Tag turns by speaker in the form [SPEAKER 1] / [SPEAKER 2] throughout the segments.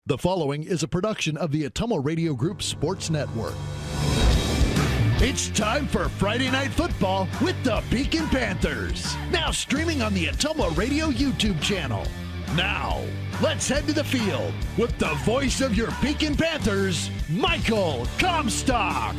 [SPEAKER 1] The following is a production of the Atomo Radio Group Sports Network. It's time for Friday Night Football with the Pekin Panthers. Now streaming on the Atomo Radio YouTube channel. Now, let's head to the field with the voice of your Pekin Panthers, Michael Comstock.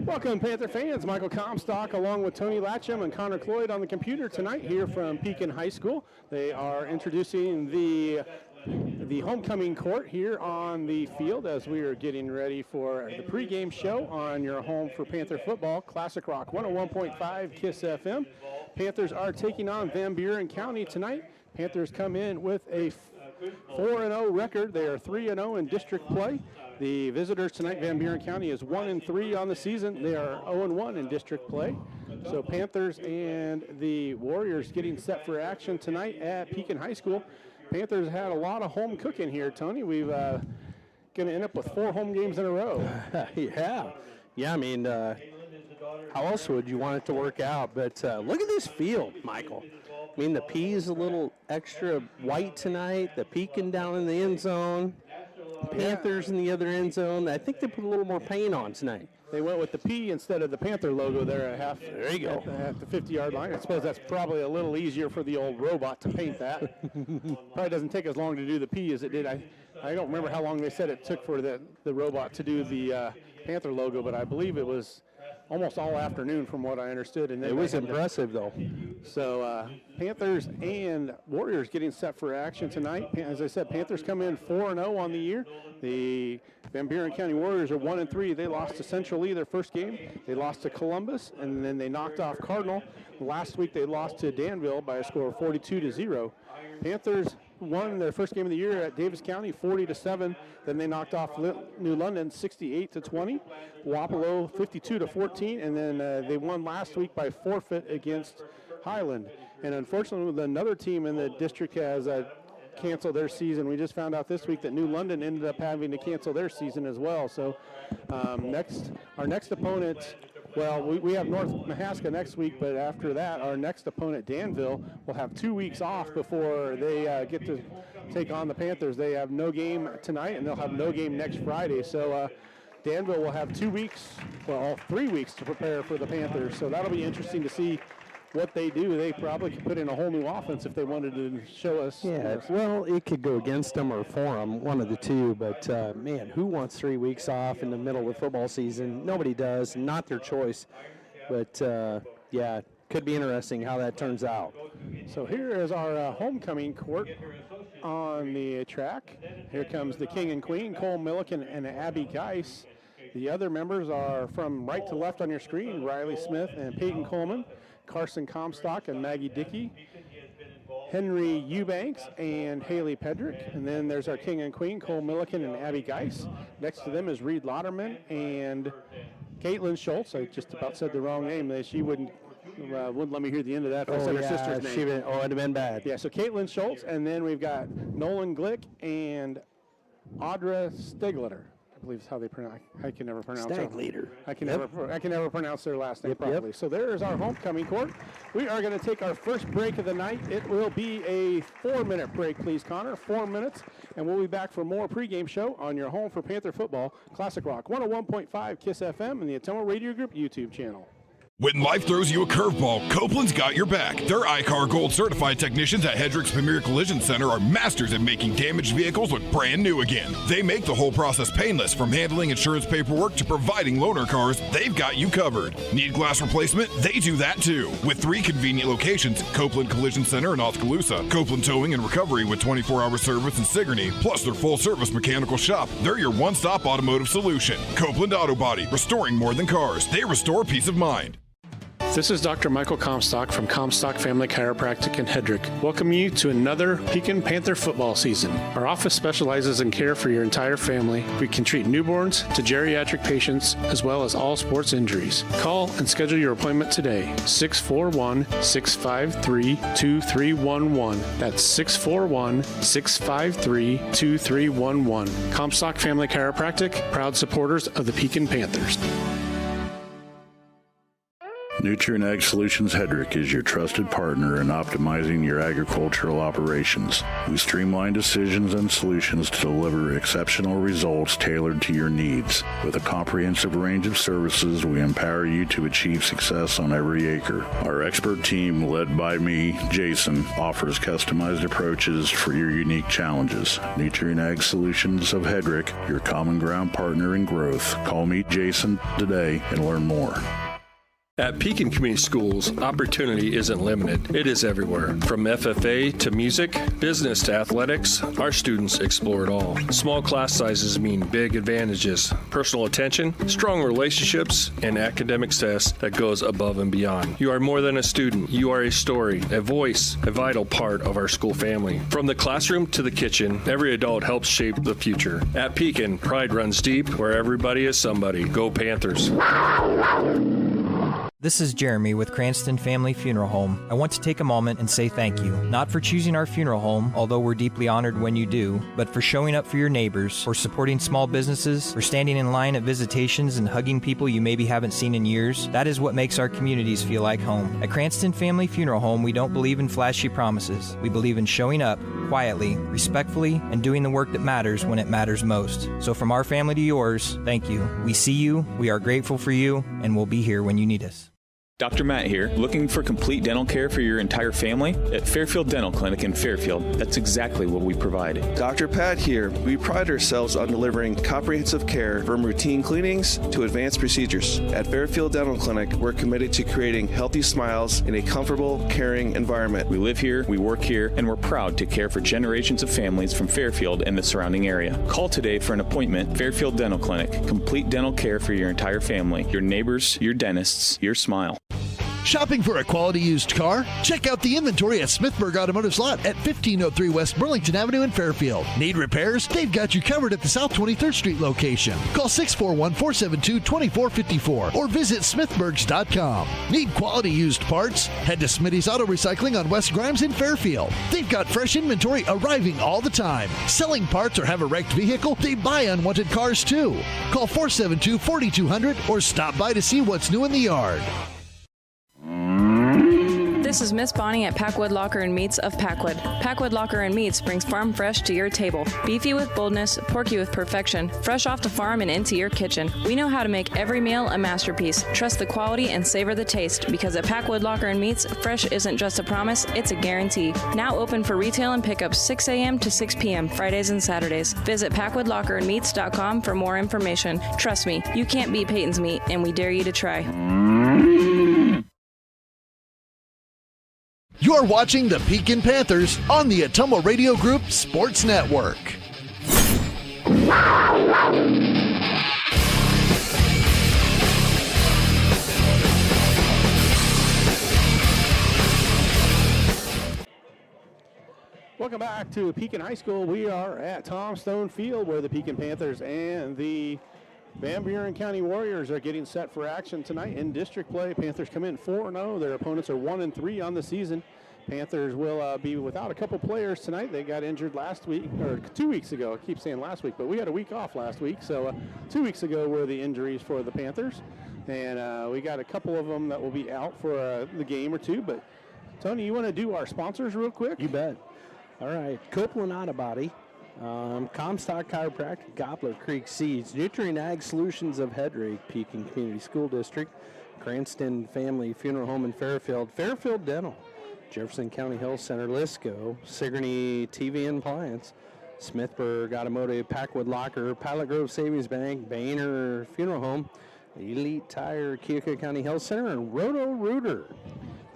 [SPEAKER 2] Welcome, Panther fans. Michael Comstock along with Tony Latcham and Connor Cloyd on the computer tonight here from Pekin High School. They are introducing the homecoming court here on the field as we are getting ready for the pregame show on your home for Panther football, Classic Rock 101.5 KISS FM. Panthers are taking on Van Buren County tonight. Panthers come in with a 4-0 record. They are 3-0 in district play. The visitors tonight, Van Buren County, is 1-3 on the season. They are 0-1 in district play. So Panthers and the Warriors getting set for action tonight at Pekin High School. Panthers had a lot of home cooking here, Tony. We've going to end up with 4 home games in a row.
[SPEAKER 3] Yeah. I mean, how else would you want it to work out? But look at this field, Michael. I mean, the P is a little extra white tonight. The Pekin down in the end zone. Panthers in the other end zone. I think they put a little more paint on tonight.
[SPEAKER 2] They went with the P instead of the Panther logo there at half.
[SPEAKER 3] There you go.
[SPEAKER 2] At the 50-yard line. I suppose that's probably a little easier for the old robot to paint that. Probably doesn't take as long to do the P as it did. I don't remember how long they said it took for the robot to do the Panther logo, but I believe it was almost all afternoon from what I understood. And
[SPEAKER 3] it was impressive, though.
[SPEAKER 2] So Panthers and Warriors getting set for action tonight. As I said, Panthers come in 4-0 on the year. The Van Buren County Warriors are 1-3. They lost to Central Lee their first game. They lost to Columbus, and then they knocked off Cardinal. Last week they lost to Danville by a score of 42-0. Panthers won their first game of the year at Davis County 40-7. Then they knocked off New London 68-20. Wapello 52-14, and then they won last week by forfeit against Highland. And unfortunately, another team in the district has canceled their season. We just found out this week that New London ended up having to cancel their season as well. So our next opponent, well, we have North Mahaska next week, but after that, our next opponent, Danville, will have 2 weeks off before they get to take on the Panthers. They have no game tonight, and they'll have no game next Friday. So Danville will have 2 weeks, well, 3 weeks to prepare for the Panthers. So that'll be interesting to see what they do. They probably could put in a whole new offense if they wanted to show us.
[SPEAKER 3] Yeah, well, it could go against them or for them, one of the two. But, man, who wants 3 weeks off in the middle of the football season? Nobody does, not their choice. But, yeah, could be interesting how that turns out.
[SPEAKER 2] So here is our homecoming court on the track. Here comes the king and queen, Cole Milliken and Abby Geis. The other members are from right to left on your screen, Riley Smith and Peyton Coleman, Carson Comstock and Maggie Dickey, Henry Eubanks and Haley Pedrick. And then there's our king and queen, Cole Milliken and Abby Geis. Next to them is Reed Lauderman and Caitlin Schultz. I just about said the wrong name. She wouldn't let me hear the end of that. I said her sister's name.
[SPEAKER 3] It'd have been bad.
[SPEAKER 2] Yeah, so Caitlin Schultz, and then we've got Nolan Glick and Audra Stegleter. I believe is how they pronounce. I can never pronounce
[SPEAKER 3] Stagleter.
[SPEAKER 2] I can never pronounce their last name properly. So there is our homecoming court. We are going to take our first break of the night. It will be a 4-minute break, please, Connor. 4 minutes, and we'll be back for more pregame show on your home for Panther football, Classic Rock 101.5 KISS FM and the Atomo Radio Group YouTube channel.
[SPEAKER 4] When life throws you a curveball, Copeland's got your back. Their iCar Gold certified technicians at Hedrick's Premier Collision Center are masters at making damaged vehicles look brand new again. They make the whole process painless, from handling insurance paperwork to providing loaner cars. They've got you covered. Need glass replacement? They do that too. With 3 convenient locations, Copeland Collision Center in Oskaloosa, Copeland Towing and Recovery with 24-hour service in Sigourney, plus their full-service mechanical shop. They're your one-stop automotive solution. Copeland Auto Body, restoring more than cars. They restore peace of mind.
[SPEAKER 5] This is Dr. Michael Comstock from Comstock Family Chiropractic in Hedrick. Welcome you to another Pekin Panther football season. Our office specializes in care for your entire family. We can treat newborns to geriatric patients as well as all sports injuries. Call and schedule your appointment today. 641-653-2311. That's 641-653-2311. Comstock Family Chiropractic, proud supporters of the Pekin Panthers.
[SPEAKER 6] Nutrient Ag Solutions Hedrick is your trusted partner in optimizing your agricultural operations. We streamline decisions and solutions to deliver exceptional results tailored to your needs. With a comprehensive range of services, we empower you to achieve success on every acre. Our expert team, led by me, Jason, offers customized approaches for your unique challenges. Nutrient Ag Solutions of Hedrick, your common ground partner in growth. Call me, Jason, today and learn more.
[SPEAKER 7] At Pekin Community Schools, opportunity isn't limited. It is everywhere. From FFA to music, business to athletics, our students explore it all. Small class sizes mean big advantages, personal attention, strong relationships, and academic success that goes above and beyond. You are more than a student. You are a story, a voice, a vital part of our school family. From the classroom to the kitchen, every adult helps shape the future. At Pekin, pride runs deep where everybody is somebody. Go Panthers.
[SPEAKER 8] This is Jeremy with Cranston Family Funeral Home. I want to take a moment and say thank you, not for choosing our funeral home, although we're deeply honored when you do, but for showing up for your neighbors, for supporting small businesses, for standing in line at visitations and hugging people you maybe haven't seen in years. That is what makes our communities feel like home. At Cranston Family Funeral Home, we don't believe in flashy promises. We believe in showing up quietly, respectfully, and doing the work that matters when it matters most. So from our family to yours, thank you. We see you, we are grateful for you, and we'll be here when you need us.
[SPEAKER 9] Dr. Matt here. Looking for complete dental care for your entire family? At Fairfield Dental Clinic in Fairfield, that's exactly what we provide.
[SPEAKER 10] Dr. Pat here. We pride ourselves on delivering comprehensive care from routine cleanings to advanced procedures. At Fairfield Dental Clinic, we're committed to creating healthy smiles in a comfortable, caring environment.
[SPEAKER 9] We live here, we work here, and we're proud to care for generations of families from Fairfield and the surrounding area. Call today for an appointment. Fairfield Dental Clinic. Complete dental care for your entire family. Your neighbors, your dentists, your smile.
[SPEAKER 1] Shopping for a quality used car? Check out the inventory at Smithburg Automotive Lot at 1503 West Burlington Avenue in Fairfield. Need repairs? They've got you covered at the South 23rd Street location. Call 641-472-2454 or visit smithburgs.com. Need quality used parts? Head to Smitty's Auto Recycling on West Grimes in Fairfield. They've got fresh inventory arriving all the time. Selling parts or have a wrecked vehicle? They buy unwanted cars too. Call 472-4200 or stop by to see what's new in the yard.
[SPEAKER 11] This is Miss Bonnie at Packwood Locker and Meats of Packwood. Packwood Locker and Meats brings farm fresh to your table. Beefy with boldness, porky with perfection, fresh off the farm and into your kitchen. We know how to make every meal a masterpiece. Trust the quality and savor the taste, because at Packwood Locker and Meats, fresh isn't just a promise, it's a guarantee. Now open for retail and pickup 6 a.m. to 6 p.m. Fridays and Saturdays. Visit PackwoodLockerandMeats.com for more information. Trust me, you can't beat Peyton's Meat, and we dare you to try.
[SPEAKER 1] You're watching the Pekin Panthers on the Atomo Radio Group Sports Network.
[SPEAKER 2] Welcome back to Pekin High School. We are at Tom Stone Field, where the Pekin Panthers and the Van Buren County Warriors are getting set for action tonight in district play. Panthers come in 4-0. Their opponents are 1-3 on the season. Panthers will be without a couple players tonight. They got injured last week, or 2 weeks ago. I keep saying last week, but we had a week off last week. So 2 weeks ago were the injuries for the Panthers. And we got a couple of them that will be out for the game or two. But, Tony, you want to do our sponsors real quick?
[SPEAKER 3] You bet. All right. Copeland Auto Body. Comstock Chiropractic, Gobbler Creek Seeds, Nutrient Ag Solutions of Hedrick, Pekin Community School District, Cranston Family Funeral Home in Fairfield, Fairfield Dental, Jefferson County Health Center, Lisco, Sigourney TV and Appliance, Smithburg Automotive, Packwood Locker, Pilot Grove Savings Bank, Boehner Funeral Home, Elite Tire, Keokuk County Health Center, and Roto Rooter.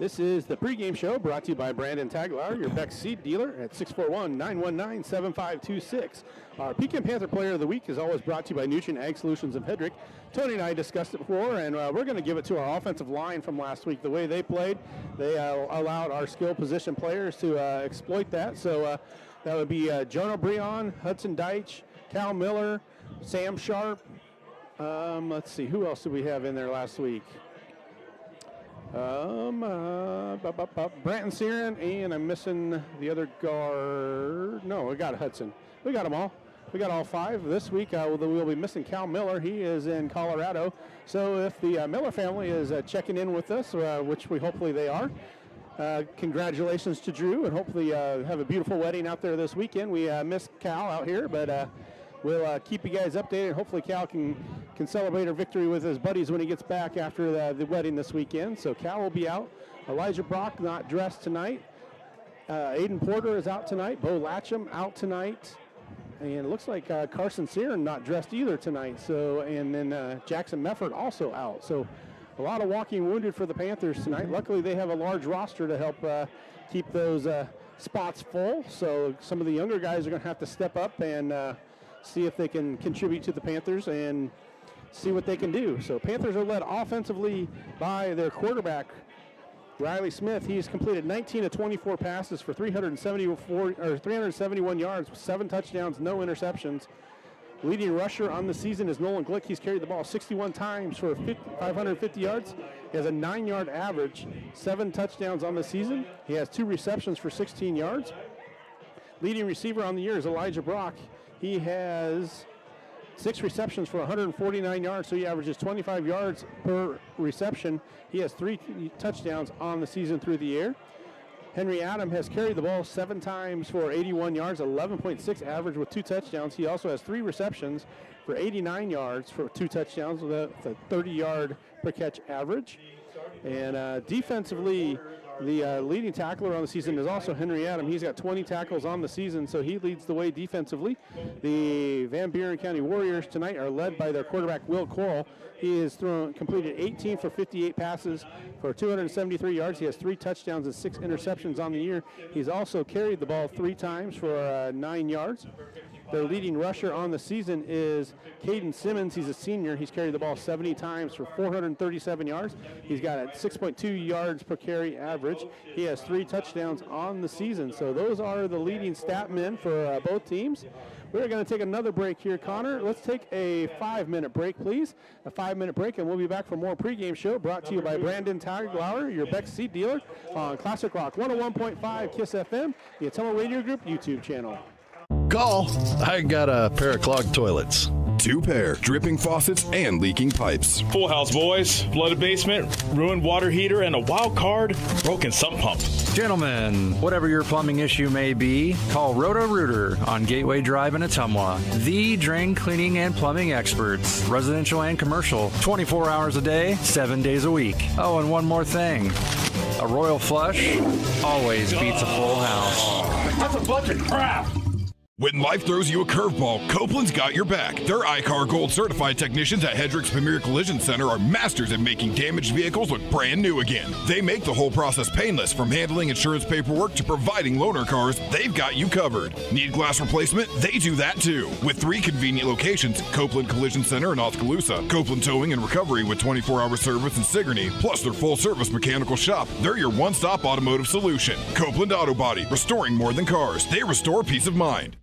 [SPEAKER 2] This is the pregame show brought to you by Brandon Taglauer, your Beck seed dealer at 641-919-7526. Our Pekin Panther Player of the Week is always brought to you by Nutrient Ag Solutions of Hedrick. Tony and I discussed it before, and we're going to give it to our offensive line from last week. The way they played, they allowed our skill position players to exploit that. So that would be Jonah Breon, Hudson Deitch, Cal Miller, Sam Sharp. Let's see, who else did we have in there last week? Branton Searon, and I'm missing the other guard. No, we got Hudson. We got them all. We got all five. This week we'll be missing Cal Miller. He is in Colorado. So if the Miller family is checking in with us, which hopefully they are, congratulations to Drew, and hopefully have a beautiful wedding out there this weekend. We missed Cal out here, but we'll keep you guys updated. Hopefully Cal can celebrate a victory with his buddies when he gets back after the wedding this weekend. So Cal will be out. Elijah Brock not dressed tonight. Aiden Porter is out tonight. Bo Latcham out tonight. And it looks like Carson Searon not dressed either tonight. So, and then Jackson Mefford also out. So a lot of walking wounded for the Panthers tonight. Luckily they have a large roster to help keep those spots full. So some of the younger guys are going to have to step up and see if they can contribute to the Panthers and see what they can do. So Panthers are led offensively by their quarterback, Riley Smith. He's completed 19 of 24 passes for 371 yards with 7 touchdowns, no interceptions. Leading rusher on the season is Nolan Glick. He's carried the ball 61 times for 550 yards. He has a 9-yard average, 7 touchdowns on the season. He has 2 receptions for 16 yards. Leading receiver on the year is Elijah Brock. He has 6 receptions for 149 yards, so he averages 25 yards per reception. He has 3 touchdowns on the season through the air. Henry Adam has carried the ball 7 times for 81 yards, 11.6 average with 2 touchdowns. He also has 3 receptions for 89 yards for 2 touchdowns with a 30-yard per catch average. And defensively, the leading tackler on the season is also Henry Adam. He's got 20 tackles on the season, so he leads the way defensively. The Van Buren County Warriors tonight are led by their quarterback, Will Coral. He has completed 18 for 58 passes for 273 yards. He has 3 touchdowns and 6 interceptions on the year. He's also carried the ball 3 times for 9 yards. Their leading rusher on the season is Caden Simmons. He's a senior. He's carried the ball 70 times for 437 yards. He's got a 6.2 yards per carry average. He has 3 touchdowns on the season. So those are the leading stat men for both teams. We're going to take another break here, Connor. Let's take a 5-minute break, please. A 5-minute break, and we'll be back for more pregame show brought to you by Brandon Taglauer, your Beck seed dealer, on Classic Rock 101.5 KISS FM, the Atomo Radio Group YouTube channel.
[SPEAKER 1] Call. I got a pair of clogged toilets.
[SPEAKER 4] 2 pair, dripping faucets, and leaking pipes.
[SPEAKER 12] Full house, boys. Flooded basement, ruined water heater, and a wild card, broken sump pump.
[SPEAKER 13] Gentlemen, whatever your plumbing issue may be, call Roto-Rooter on Gateway Drive in Ottumwa. The drain cleaning and plumbing experts, residential and commercial, 24 hours a day, 7 days a week. Oh, and one more thing. A royal flush always beats a full house.
[SPEAKER 12] That's a bunch of crap.
[SPEAKER 4] When life throws you a curveball, Copeland's got your back. Their iCar Gold certified technicians at Hedrick's Premier Collision Center are masters at making damaged vehicles look brand new again. They make the whole process painless, from handling insurance paperwork to providing loaner cars. They've got you covered. Need glass replacement? They do that too. With 3 convenient locations, Copeland Collision Center in Oskaloosa, Copeland Towing and Recovery with 24-hour service in Sigourney, plus their full-service mechanical shop. They're your one-stop automotive solution. Copeland Auto Body, restoring more than cars. They restore peace of mind.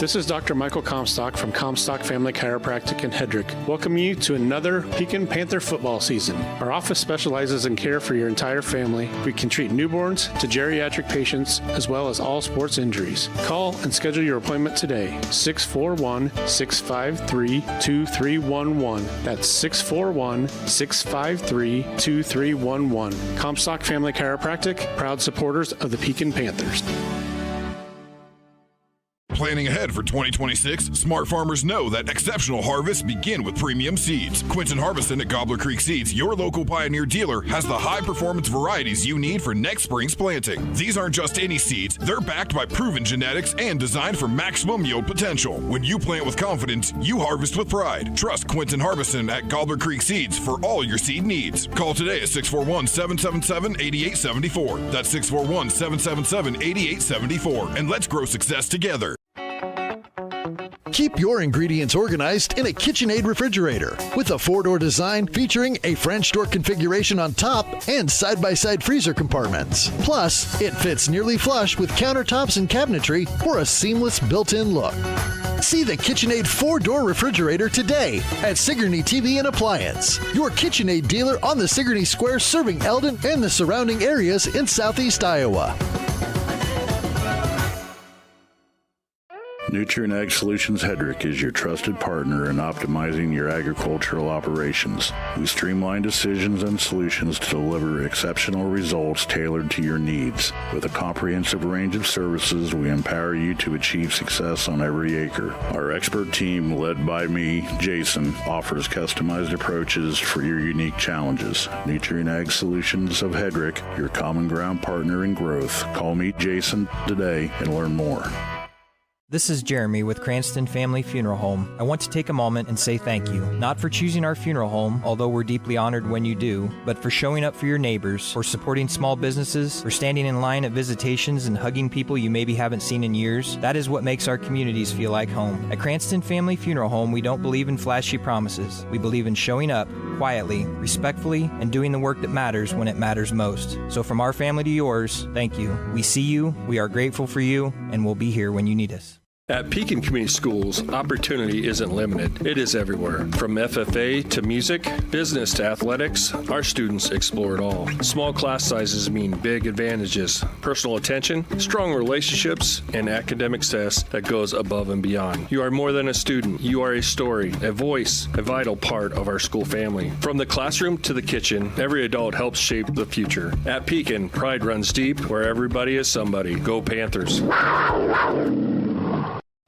[SPEAKER 5] This is Dr. Michael Comstock from Comstock Family Chiropractic in Hedrick. Welcome you to another Pekin Panther football season. Our office specializes in care for your entire family. We can treat newborns to geriatric patients as well as all sports injuries. Call and schedule your appointment today. 641-653-2311. That's 641-653-2311. Comstock Family Chiropractic, proud supporters of the Pekin Panthers.
[SPEAKER 4] planning ahead for 2026, smart farmers know that exceptional harvests begin with premium seeds. Quinton Harbison at Gobbler Creek Seeds, your local Pioneer dealer, has the high-performance varieties you need for next spring's planting. These aren't just any seeds. They're backed by proven genetics and designed for maximum yield potential. When you plant with confidence, you harvest with pride. Trust Quinton Harbison at Gobbler Creek Seeds for all your seed needs. Call today at 641-777-8874. That's 641-777-8874. And let's grow success together.
[SPEAKER 1] Keep your ingredients organized in a KitchenAid refrigerator with a 4-door design featuring a French door configuration on top and side-by-side freezer compartments. Plus, it fits nearly flush with countertops and cabinetry for a seamless built-in look. See the KitchenAid 4-door refrigerator today at Sigourney TV and Appliance, your KitchenAid dealer on the Sigourney Square, serving Eldon and the surrounding areas in southeast Iowa.
[SPEAKER 6] Nutrient Ag Solutions Hedrick is your trusted partner in optimizing your agricultural operations. We streamline decisions and solutions to deliver exceptional results tailored to your needs. With a comprehensive range of services, we empower you to achieve success on every acre. Our expert team, led by me, Jason, offers customized approaches for your unique challenges. Nutrient Ag Solutions of Hedrick, your common ground partner in growth. Call me Jason today and learn more.
[SPEAKER 8] This is Jeremy with Cranston Family Funeral Home. I want to take a moment and say thank you, not for choosing our funeral home, although we're deeply honored when you do, but for showing up for your neighbors, for supporting small businesses, for standing in line at visitations and hugging people you maybe haven't seen in years. That is what makes our communities feel like home. At Cranston Family Funeral Home, we don't believe in flashy promises. We believe in showing up quietly, respectfully, and doing the work that matters when it matters most. So from our family to yours, thank you. We see you, we are grateful for you, and we'll be here when you need us.
[SPEAKER 7] At Pekin Community Schools, opportunity isn't limited. It is everywhere. From FFA to music, business to athletics, our students explore it all. Small class sizes mean big advantages, personal attention, strong relationships, and academic success that goes above and beyond. You are more than a student. You are a story, a voice, a vital part of our school family. From the classroom to the kitchen, every adult helps shape the future. At Pekin, pride runs deep where everybody is somebody. Go Panthers.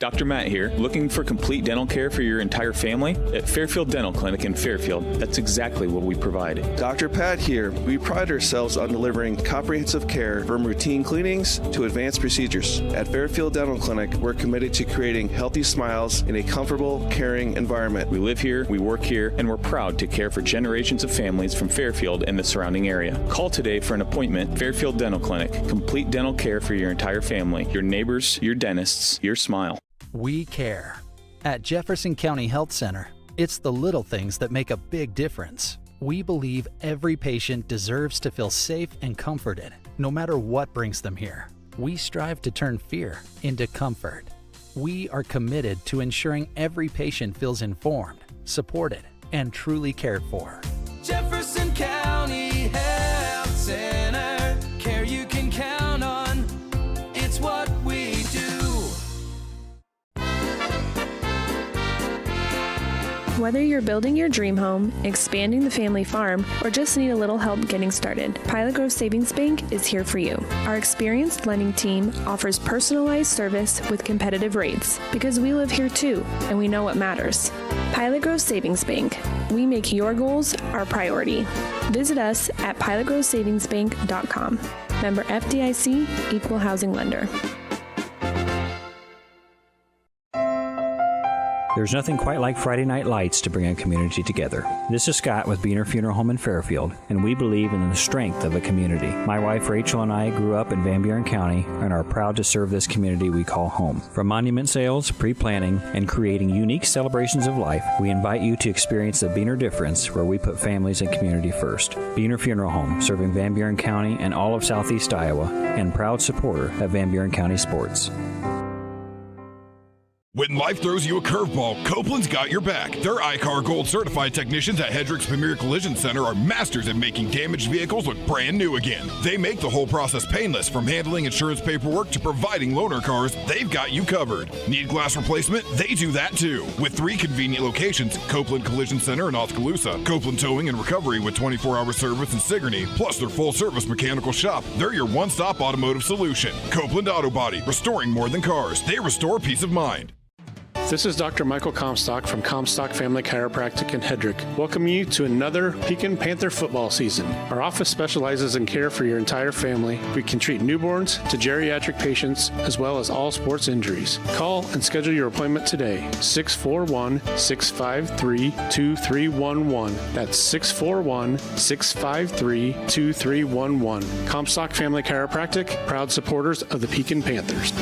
[SPEAKER 9] Dr. Matt here. Looking for complete dental care for your entire family? At Fairfield Dental Clinic in Fairfield, that's exactly what we provide.
[SPEAKER 10] Dr. Pat here. We pride ourselves on delivering comprehensive care from routine cleanings to advanced procedures. At Fairfield Dental Clinic, we're committed to creating healthy smiles in a comfortable, caring environment.
[SPEAKER 9] We live here, we work here, and we're proud to care for generations of families from Fairfield and the surrounding area. Call today for an appointment. Fairfield Dental Clinic. Complete dental care for your entire family. Your neighbors, your dentists, your smile.
[SPEAKER 14] We care. At Jefferson County Health Center, it's the little things that make a big difference. We believe every patient deserves to feel safe and comforted, no matter what brings them here. We strive to turn fear into comfort. We are committed to ensuring every patient feels informed, supported, and truly cared for.
[SPEAKER 15] Jefferson County Health Center, care you can count on. It's what we do.
[SPEAKER 11] Whether you're building your dream home, expanding the family farm, or just need a little help getting started, Pilot Grove Savings Bank is here for you. Our experienced lending team offers personalized service with competitive rates because we live here too, and we know what matters. Pilot Grove Savings Bank. We make your goals our priority. Visit us at pilotgrovesavingsbank.com. Member FDIC, Equal Housing Lender.
[SPEAKER 16] There's nothing quite like Friday Night Lights to bring a community together. This is Scott with Buren Funeral Home in Fairfield, and we believe in the strength of a community. My wife Rachel and I grew up in Van Buren County and are proud to serve this community we call home. From monument sales, pre-planning, and creating unique celebrations of life, we invite you to experience the Buren difference where we put families and community first. Buren Funeral Home, serving Van Buren County and all of southeast Iowa, and proud supporter of Van Buren County sports.
[SPEAKER 4] When life throws you a curveball, Copeland's got your back. Their iCar Gold certified technicians at Hedrick's Premier Collision Center are masters at making damaged vehicles look brand new again. They make the whole process painless, from handling insurance paperwork to providing loaner cars. They've got you covered. Need glass replacement? They do that too. With 3 convenient locations, Copeland Collision Center in Oskaloosa, Copeland Towing and Recovery with 24-hour service in Sigourney, plus their full-service mechanical shop. They're your one-stop automotive solution. Copeland Auto Body, restoring more than cars. They restore peace of mind.
[SPEAKER 5] This is Dr. Michael Comstock from Comstock Family Chiropractic in Hedrick. Welcome you to another Pekin Panther football season. Our office specializes in care for your entire family. We can treat newborns to geriatric patients as well as all sports injuries. Call and schedule your appointment today. 641-653-2311. That's 641-653-2311. Comstock Family Chiropractic, proud supporters of the Pekin Panthers.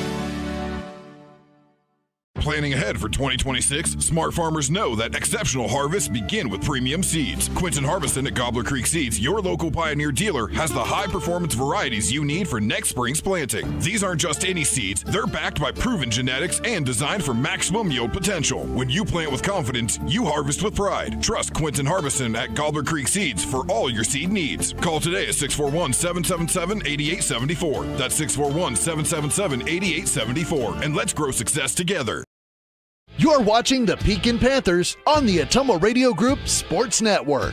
[SPEAKER 4] Planning ahead for 2026, smart farmers know that exceptional harvests begin with premium seeds. Quinton Harveston at Gobbler Creek Seeds, your local Pioneer dealer, has the high-performance varieties you need for next spring's planting. These aren't just any seeds. They're backed by proven genetics and designed for maximum yield potential. When you plant with confidence, you harvest with pride. Trust Quinton Harveston at Gobbler Creek Seeds for all your seed needs. Call today at 641-777-8874. That's 641-777-8874. And let's grow success together.
[SPEAKER 1] You're watching the Pekin Panthers on the Atomo Radio Group Sports Network.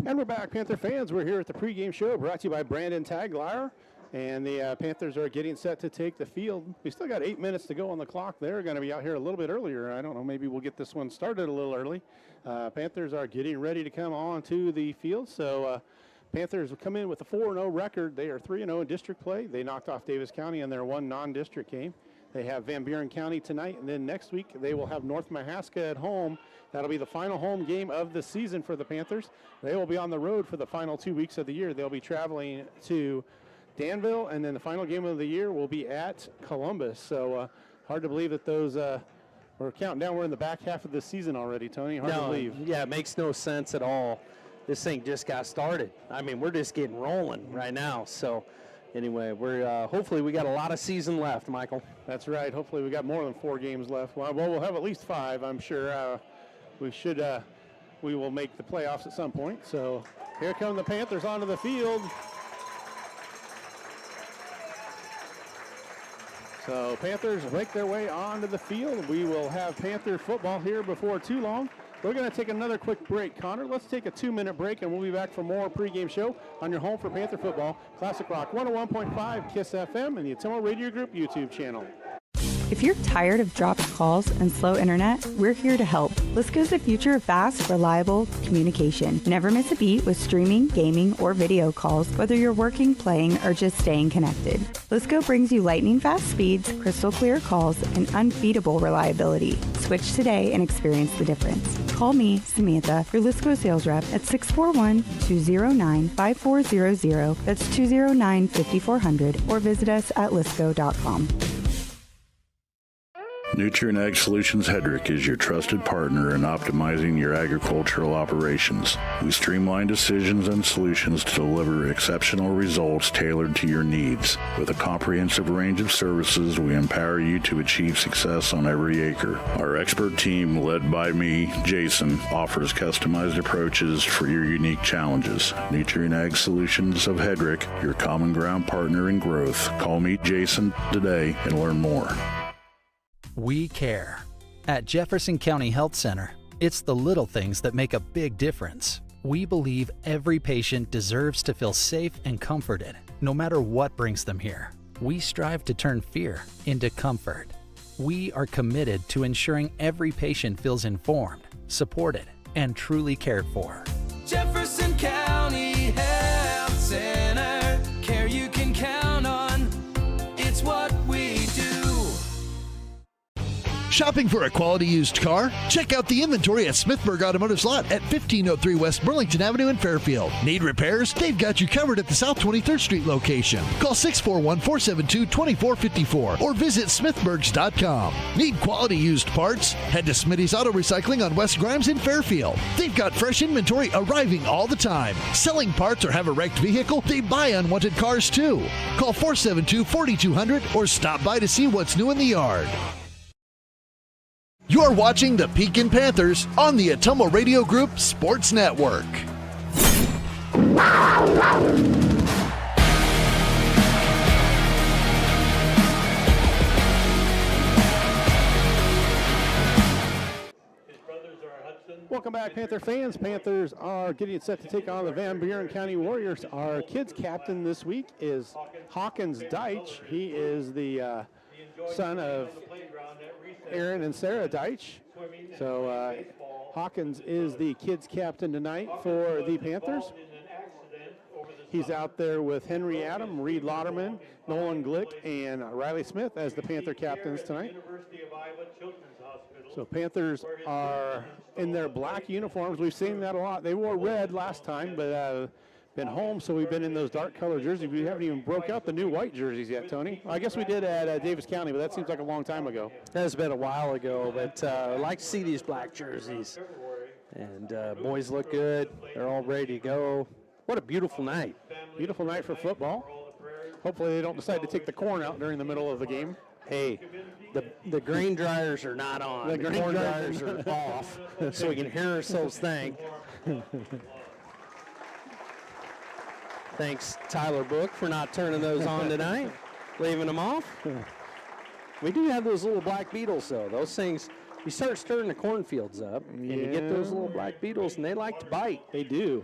[SPEAKER 2] And we're back, Panther fans. We're here at the pregame show brought to you by Brandon Taglier. And the Panthers are getting set to take the field. We still got 8 minutes to go on the clock. They're going to be out here a little bit earlier. I don't know, maybe we'll get this one started a little early. Panthers are getting ready to come on to the field. So Panthers will come in with a 4-0 record. They are 3-0 in district play. They knocked off Davis County in their one non-district game. They have Van Buren County tonight, and then next week they will have North Mahaska at home. That'll be the final home game of the season for the Panthers. They will be on the road for the final 2 weeks of the year. They'll be traveling to Danville, and then the final game of the year will be at Columbus. So hard to believe that those we're counting down. We're in the back half of the season already, Tony. Hard to believe.
[SPEAKER 3] Yeah, it makes no sense at all. This thing just got started. I mean, we're just getting rolling right now. So anyway, we're hopefully we got a lot of season left, Michael.
[SPEAKER 2] That's right. Hopefully we got more than 4 games left. Well, we'll have at least 5, I'm sure. We will make the playoffs at some point. So here come the Panthers onto the field. So Panthers make their way onto the field. We will have Panther football here before too long. We're going to take another quick break, Connor. Let's take a 2-minute break, and we'll be back for more pregame show on your home for Panther football, Classic Rock 101.5 KISS FM and the Atomo Radio Group YouTube channel.
[SPEAKER 17] If you're tired of dropped calls and slow internet, we're here to help. Lisco's the future of fast, reliable communication. Never miss a beat with streaming, gaming, or video calls, whether you're working, playing, or just staying connected. Lisco brings you lightning fast speeds, crystal clear calls, and unbeatable reliability. Switch today and experience the difference. Call me, Samantha, your Lisco sales rep at 641-209-5400. That's 209-5400, or visit us at lisco.com.
[SPEAKER 6] Nutrient Ag Solutions Hedrick is your trusted partner in optimizing your agricultural operations. We streamline decisions and solutions to deliver exceptional results tailored to your needs. With a comprehensive range of services, we empower you to achieve success on every acre. Our expert team, led by me, Jason, offers customized approaches for your unique challenges. Nutrient Ag Solutions of Hedrick, your common ground partner in growth. Call me, Jason, today and learn more.
[SPEAKER 14] We care. At Jefferson County Health Center, it's the little things that make a big difference. We believe every patient deserves to feel safe and comforted, no matter what brings them here. We strive to turn fear into comfort. We are committed to ensuring every patient feels informed, supported, and truly cared for.
[SPEAKER 15] Jefferson County Health Center, care you can count on. It's what we do.
[SPEAKER 1] Shopping for a quality used car? Check out the inventory at Smithburg Automotive Lot at 1503 West Burlington Avenue in Fairfield. Need repairs? They've got you covered at the South 23rd Street location. Call 641-472-2454 or visit smithburgs.com. Need quality used parts? Head to Smitty's Auto Recycling on West Grimes in Fairfield. They've got fresh inventory arriving all the time. Selling parts or have a wrecked vehicle? They buy unwanted cars too. Call 472-4200 or stop by to see what's new in the yard. You're watching the Pekin Panthers on the Atomo Radio Group Sports Network.
[SPEAKER 2] Welcome back, Panther fans. Panthers are getting set to take on the Van Buren County Warriors. Our kids captain this week is Hawkins Deitch. He is the son of Aaron and Sarah Deitch. So Hawkins is the kids captain tonight for the Panthers. He's out there with Henry Adam, Reed Lauderman, Nolan Glick, and Riley Smith as the Panther captains tonight. So Panthers are in their black uniforms. We've seen that a lot. They wore red last time, but been home, so we've been in those dark color jerseys. We haven't even broke out the new white jerseys yet, Tony. I guess we did at Davis County, but that seems like a long time ago.
[SPEAKER 3] That's been a while ago, but I like to see these black jerseys. And boys look good. They're all ready to go. What a beautiful night.
[SPEAKER 2] Beautiful night for football. Hopefully they don't decide to take the corn out during the middle of the game.
[SPEAKER 3] Hey, the grain dryers are not on. The corn dryers are off, so we can hear ourselves think. Thanks, Tyler Book, for not turning those on tonight, leaving them off. We do have those little black beetles, though. Those things, you start stirring the cornfields up, and you get those little black beetles, and they like to bite.
[SPEAKER 2] They do.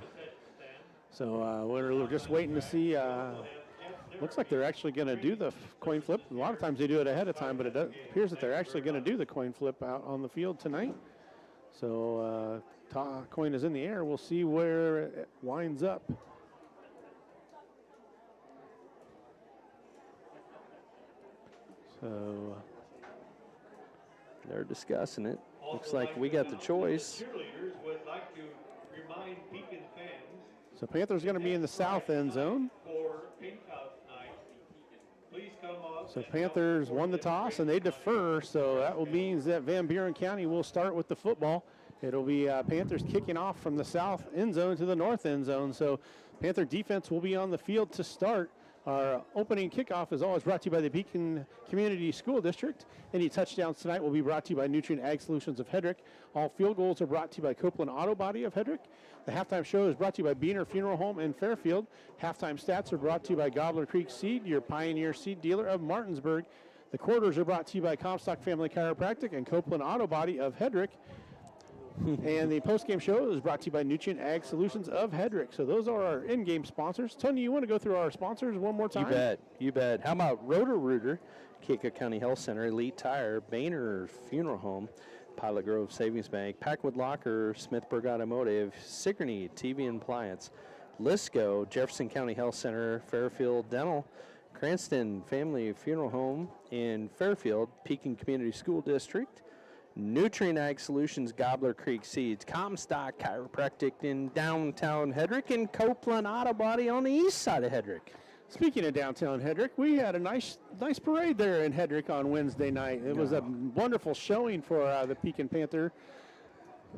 [SPEAKER 2] So we're just waiting to see. Looks like they're actually going to do the coin flip. A lot of times they do it ahead of time, but it appears that they're actually going to do the coin flip out on the field tonight. So coin is in the air. We'll see where it winds up. So
[SPEAKER 3] they're discussing it. Looks like we got the choice.
[SPEAKER 2] So Panthers going to be in the south end zone. So Panthers won the toss and they defer, so that will mean that Van Buren County will start with the football. It'll be Panthers kicking off from the south end zone to the north end zone. So Panther defense will be on the field to start. Our opening kickoff is always brought to you by the Pekin Community School District. Any touchdowns tonight will be brought to you by Nutrient Ag Solutions of Hedrick. All field goals are brought to you by Copeland Auto Body of Hedrick. The halftime show is brought to you by Buren Funeral Home in Fairfield. Halftime stats are brought to you by Gobbler Creek Seed, your Pioneer seed dealer of Martinsburg. The quarters are brought to you by Comstock Family Chiropractic and Copeland Auto Body of Hedrick. And the postgame show is brought to you by Nutrient Ag Solutions of Hedrick. So those are our in-game sponsors. Tony, you want to go through our sponsors one more time?
[SPEAKER 3] You bet. You bet. How about Roto-Rooter, Keokuk County Health Center, Elite Tire, Boehner Funeral Home, Pilot Grove Savings Bank, Packwood Locker, Smithburg Automotive, Sigourney TV and Appliance, Lisco, Jefferson County Health Center, Fairfield Dental, Cranston Family Funeral Home in Fairfield, Pekin Community School District, Nutrient Ag Solutions, Gobbler Creek Seeds, Comstock Chiropractic in downtown Hedrick, and Copeland Auto Body on the east side of Hedrick.
[SPEAKER 2] Speaking of downtown Hedrick, we had a nice parade there in Hedrick on Wednesday night. It was a wonderful showing for the Pekin Panther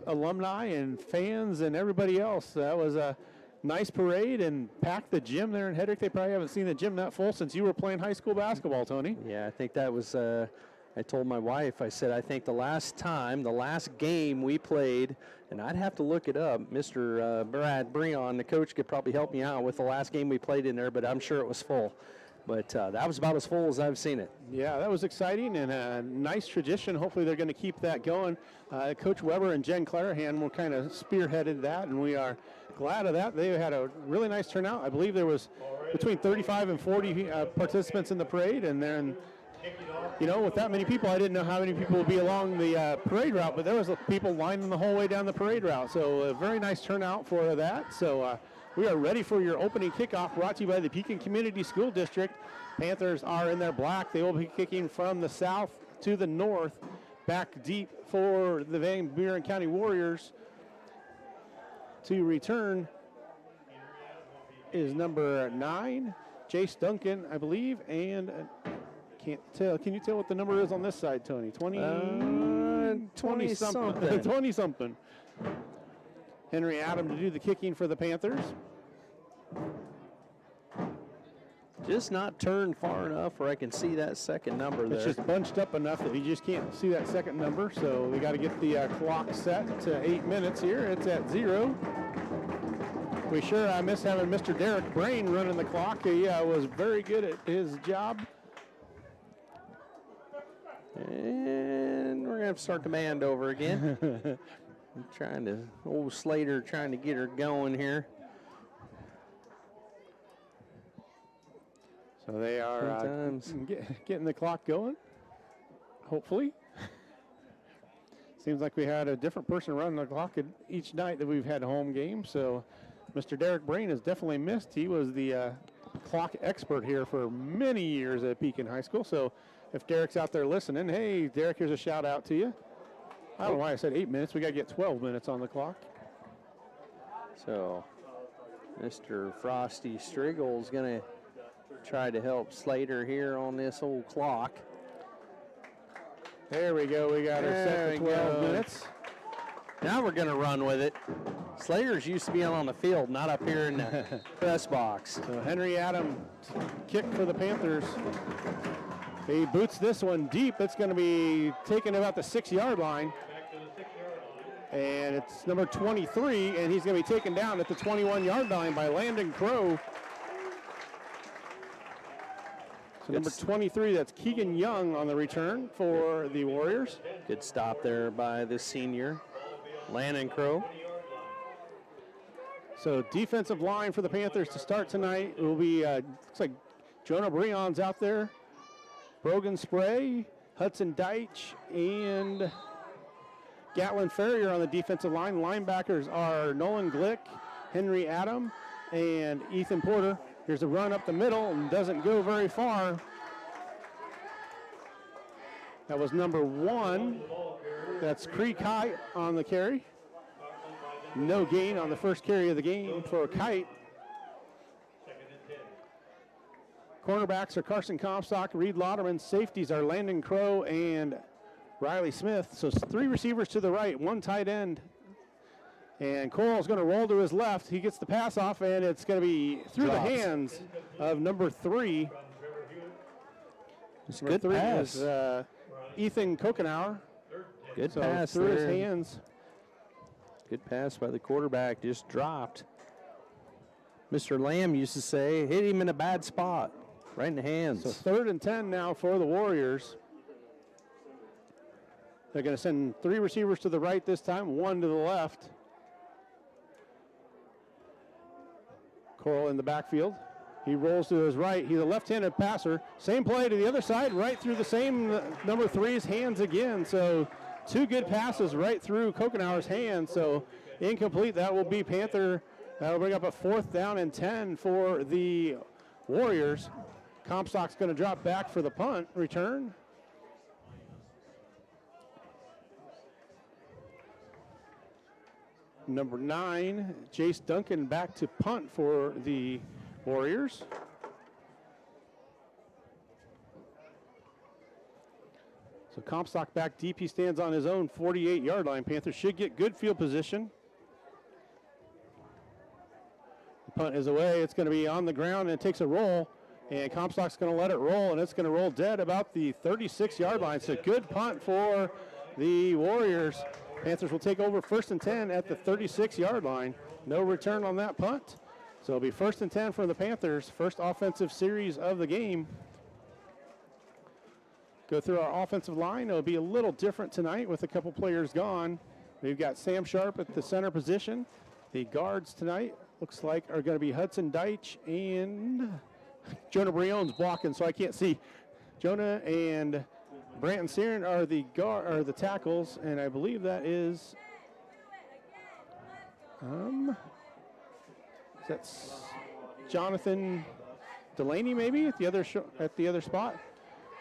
[SPEAKER 2] alumni and fans and everybody else. That was a nice parade and packed the gym there in Hedrick. They probably haven't seen the gym that full since you were playing high school basketball, Tony.
[SPEAKER 3] Yeah, I think that was I told my wife, I said, I think the last game we played, and I'd have to look it up, Mr. Brad Breon, the coach, could probably help me out with the last game we played in there, but I'm sure it was full. But that was about as full as I've seen it.
[SPEAKER 2] Yeah, that was exciting and a nice tradition. Hopefully they're going to keep that going. Coach Weber and Jen Clarahan were kind of spearheaded that, and we are glad of that. They had a really nice turnout. I believe there was between 35 and 40 participants in the parade, and then with that many people, I didn't know how many people would be along the parade route, but there was people lining the whole way down the parade route. So a very nice turnout for that. So we are ready for your opening kickoff, brought to you by the Pekin Community School District. Panthers are in their black. They will be kicking from the south to the north. back deep for the Van Buren County Warriors to return is number 9, Jace Duncan, I believe, and can't tell. Can you tell what the number is on this side, Tony? 20 something. 20 something. Henry Adam to do the kicking for the Panthers.
[SPEAKER 3] Just not turned far enough where I can see that second number there.
[SPEAKER 2] It's just bunched up enough that he just can't see that second number. So we got to get the clock set to 8 minutes here. It's at 0. I miss having Mr. Derek Brain running the clock. He was very good at his job.
[SPEAKER 3] And we're going to have to start the band over again. Old Slater trying to get her going here.
[SPEAKER 2] So they are getting the clock going, hopefully. Seems like we had a different person running the clock each night that we've had home games. So Mr. Derek Brain has definitely missed. He was the clock expert here for many years at Pekin High School. So if Derek's out there listening, hey, Derek, here's a shout out to you. I don't know why I said 8 minutes. We got to get 12 minutes on the clock.
[SPEAKER 3] So Mr. Frosty Striggle is going to try to help Slater here on this old clock.
[SPEAKER 2] There we go. We got her set for 12 minutes.
[SPEAKER 3] Now we're going to run with it. Slater's used to be on the field, not up here in the press box.
[SPEAKER 2] So Henry Adam kick for the Panthers. He boots this one deep. It's going to be taken about the 6-yard line. And it's number 23, and he's going to be taken down at the 21-yard line by Landon Crow. So number 23, that's Keegan Young on the return for the Warriors.
[SPEAKER 3] Good stop there by the senior, Landon Crow.
[SPEAKER 2] So defensive line for the Panthers to start tonight will be, looks like Jonah Breon's out there, Brogan Spray, Hudson Deitch, and Gatlin Ferrier on the defensive line. Linebackers are Nolan Glick, Henry Adam, and Ethan Porter. Here's a run up the middle and doesn't go very far. That was number 1. That's Cree Kite on the carry. No gain on the first carry of the game for Kite. Cornerbacks are Carson Comstock, Reed Lauderman. Safeties are Landon Crow and Riley Smith. So 3 receivers to the right, 1 tight end. And Coral's going to roll to his left. He gets the pass off, and it's going to be through the hands of number 3.
[SPEAKER 3] It's a good pass.
[SPEAKER 2] Is, Ethan Kokenauer.
[SPEAKER 3] Good pass
[SPEAKER 2] through
[SPEAKER 3] there.
[SPEAKER 2] his hands.
[SPEAKER 3] Good pass by the quarterback, just dropped. Mr. Lamb used to say, hit him in a bad spot, right in the hands.
[SPEAKER 2] So 3rd and 10 now for the Warriors. They're going to send 3 receivers to the right this time, 1 to the left. Coral in the backfield. He rolls to his right. He's a left-handed passer. Same play to the other side, right through the same number 3's hands again. So 2 good passes right through Kokenauer's hands. So incomplete. That will be Panther. That'll bring up a 4th down and 10 for the Warriors. Comstock's going to drop back for the punt return. Number 9, Jace Duncan back to punt for the Warriors. So Comstock back deep. He stands on his own 48-yard line. Panthers should get good field position. The punt is away. It's going to be on the ground, and it takes a roll. And Comstock's going to let it roll, and it's going to roll dead about the 36-yard line. So good punt for the Warriors. Panthers will take over 1st and 10 at the 36-yard line. No return on that punt. So it'll be 1st and 10 for the Panthers. First offensive series of the game. Go through our offensive line. It'll be a little different tonight with a couple players gone. We've got Sam Sharp at the center position. The guards tonight looks like are going to be Hudson Deitch and Jonah Brion's blocking, so I can't see. Jonah and Branton Searon are the tackles, and I believe that is that's Jonathan Delaney maybe at the other spot.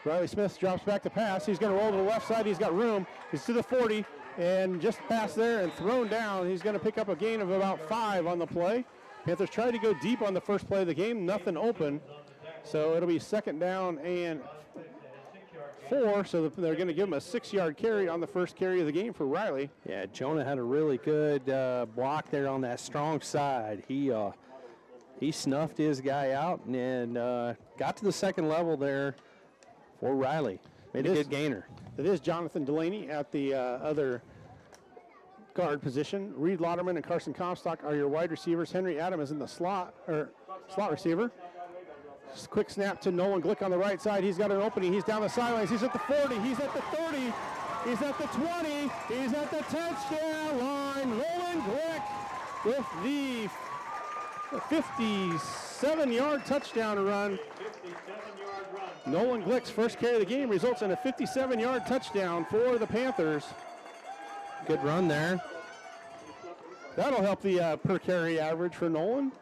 [SPEAKER 2] Riley Smith drops back to pass. He's going to roll to the left side. He's got room. He's to the 40 and just past there and thrown down. He's going to pick up a gain of about 5 on the play. Panthers tried to go deep on the first play of the game. Nothing open. So it'll be 2nd down and 4. So they're going to give him a 6-yard carry on the first carry of the game for Riley.
[SPEAKER 3] Yeah, Jonah had a really good block there on that strong side. He snuffed his guy out and got to the second level there for Riley. Made a good gainer.
[SPEAKER 2] It is Jonathan Delaney at the other guard position. Reed Lauderman and Carson Comstock are your wide receivers. Henry Adams is in the slot receiver. Just quick snap to Nolan Glick on the right side. He's got an opening. He's down the sidelines. He's at the 40. He's at the 30. He's at the 20. He's at the touchdown line. Nolan Glick with the 57-yard touchdown run. Nolan Glick's first carry of the game results in a 57-yard touchdown for the Panthers.
[SPEAKER 3] Good run there.
[SPEAKER 2] That'll help the per carry average for Nolan.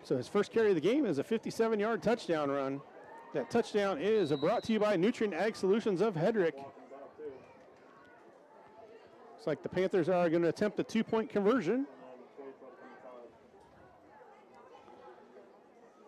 [SPEAKER 2] So his first carry of the game is a 57-yard touchdown run. That touchdown is brought to you by Nutrient Ag Solutions of Hedrick. Looks like the Panthers are going to attempt a 2-point conversion.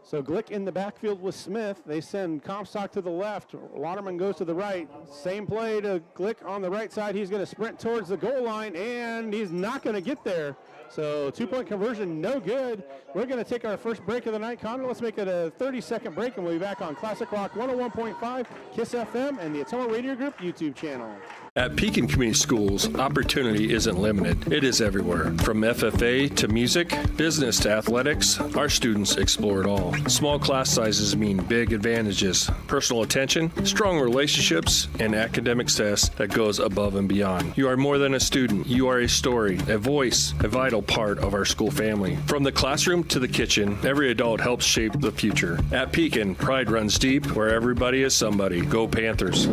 [SPEAKER 2] So Glick in the backfield with Smith. They send Comstock to the left. Lauderman goes to the right. Same play to Glick on the right side. He's going to sprint towards the goal line, and he's not going to get there. So 2-point conversion, no good. We're going to take our first break of the night, Connor. Let's make it a 30-second break, and we'll be back on Classic Rock 101.5, KISS FM, and the Ottumwa Radio Group YouTube channel.
[SPEAKER 7] At Pekin Community Schools, opportunity isn't limited. It is everywhere. From FFA to music, business to athletics, our students explore it all. Small class sizes mean big advantages, personal attention, strong relationships, and academic success that goes above and beyond. You are more than a student. You are a story, a voice, a vital part of our school family. From the classroom to the kitchen, every adult helps shape the future. At Pekin, pride runs deep where everybody is somebody. Go Panthers.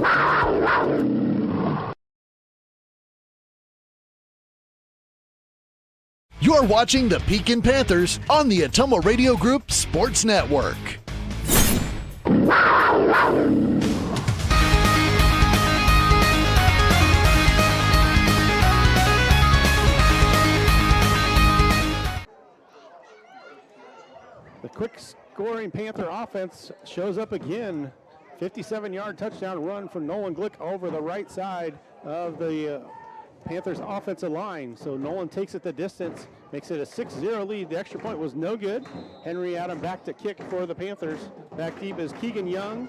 [SPEAKER 1] You're watching the Pekin Panthers on the Ottumwa Radio Group Sports Network.
[SPEAKER 2] The quick scoring Panther offense shows up again. 57-yard touchdown run from Nolan Glick over the right side of the Panthers offensive line. So Nolan takes it the distance, makes it a 6-0 lead. The extra point was no good. Henry Adam back to kick for the Panthers. Back deep is Keegan Young.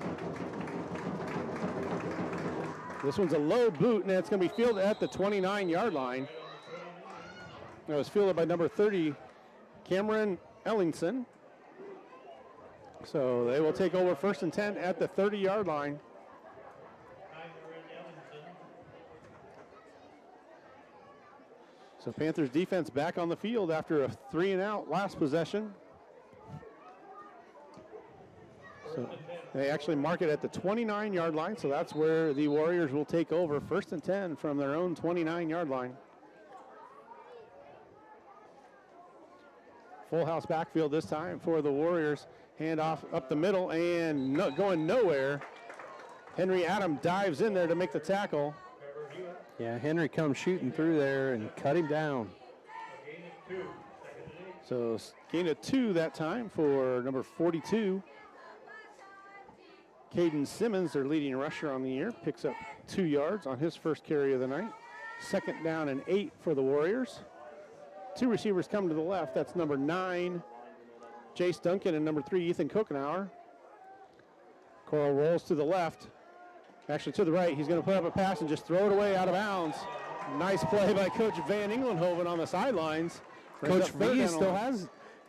[SPEAKER 2] This one's a low boot, and it's going to be fielded at the 29-yard line. It was fielded by number 30, Cameron Ellingson. So they will take over 1st and 10 at the 30-yard line. So Panthers defense back on the field after a 3-and-out last possession. So they actually mark it at the 29-yard line, so that's where the Warriors will take over 1st and 10 from their own 29-yard line. Full house backfield this time for the Warriors. Hand off up the middle and going nowhere. Henry Adam dives in there to make the tackle.
[SPEAKER 3] Yeah, Henry comes shooting through there and cut him down.
[SPEAKER 2] So gain of 2 that time for number 42. Caden Simmons, their leading rusher on the year, picks up 2 yards on his first carry of the night. 2nd down and 8 for the Warriors. 2 receivers come to the left. That's number 9, Jace Duncan, and number 3, Ethan Kokenauer. Coral rolls to the left. Actually to the right. He's going to put up a pass and just throw it away out of bounds. Nice play by Coach Van Englenhoven on the sidelines.
[SPEAKER 3] Coach V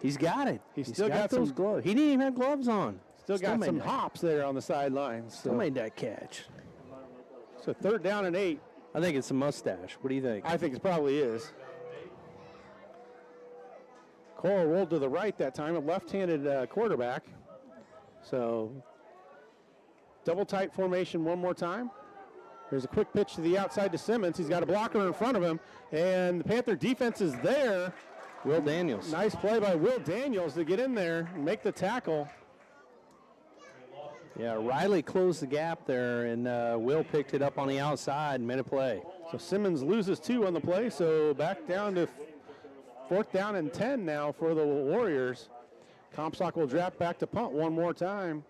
[SPEAKER 3] he's got it.
[SPEAKER 2] He's still got
[SPEAKER 3] those
[SPEAKER 2] some
[SPEAKER 3] gloves. He didn't even have gloves on.
[SPEAKER 2] Still got some hops there on the sidelines.
[SPEAKER 3] Still made that catch.
[SPEAKER 2] So 3rd down and 8.
[SPEAKER 3] I think it's a mustache. What do you think?
[SPEAKER 2] I think it probably is. Coral rolled to the right that time, a left-handed quarterback. So double tight formation one more time. There's a quick pitch to the outside to Simmons. He's got a blocker in front of him, and the Panther defense is there.
[SPEAKER 3] Will Daniels.
[SPEAKER 2] Nice play by Will Daniels to get in there and make the tackle.
[SPEAKER 3] Yeah, Riley closed the gap there, and Will picked it up on the outside and made a play.
[SPEAKER 2] So Simmons loses 2 on the play, so back down to 4th down and 10 now for the Warriors. Comstock will drop back to punt one more time.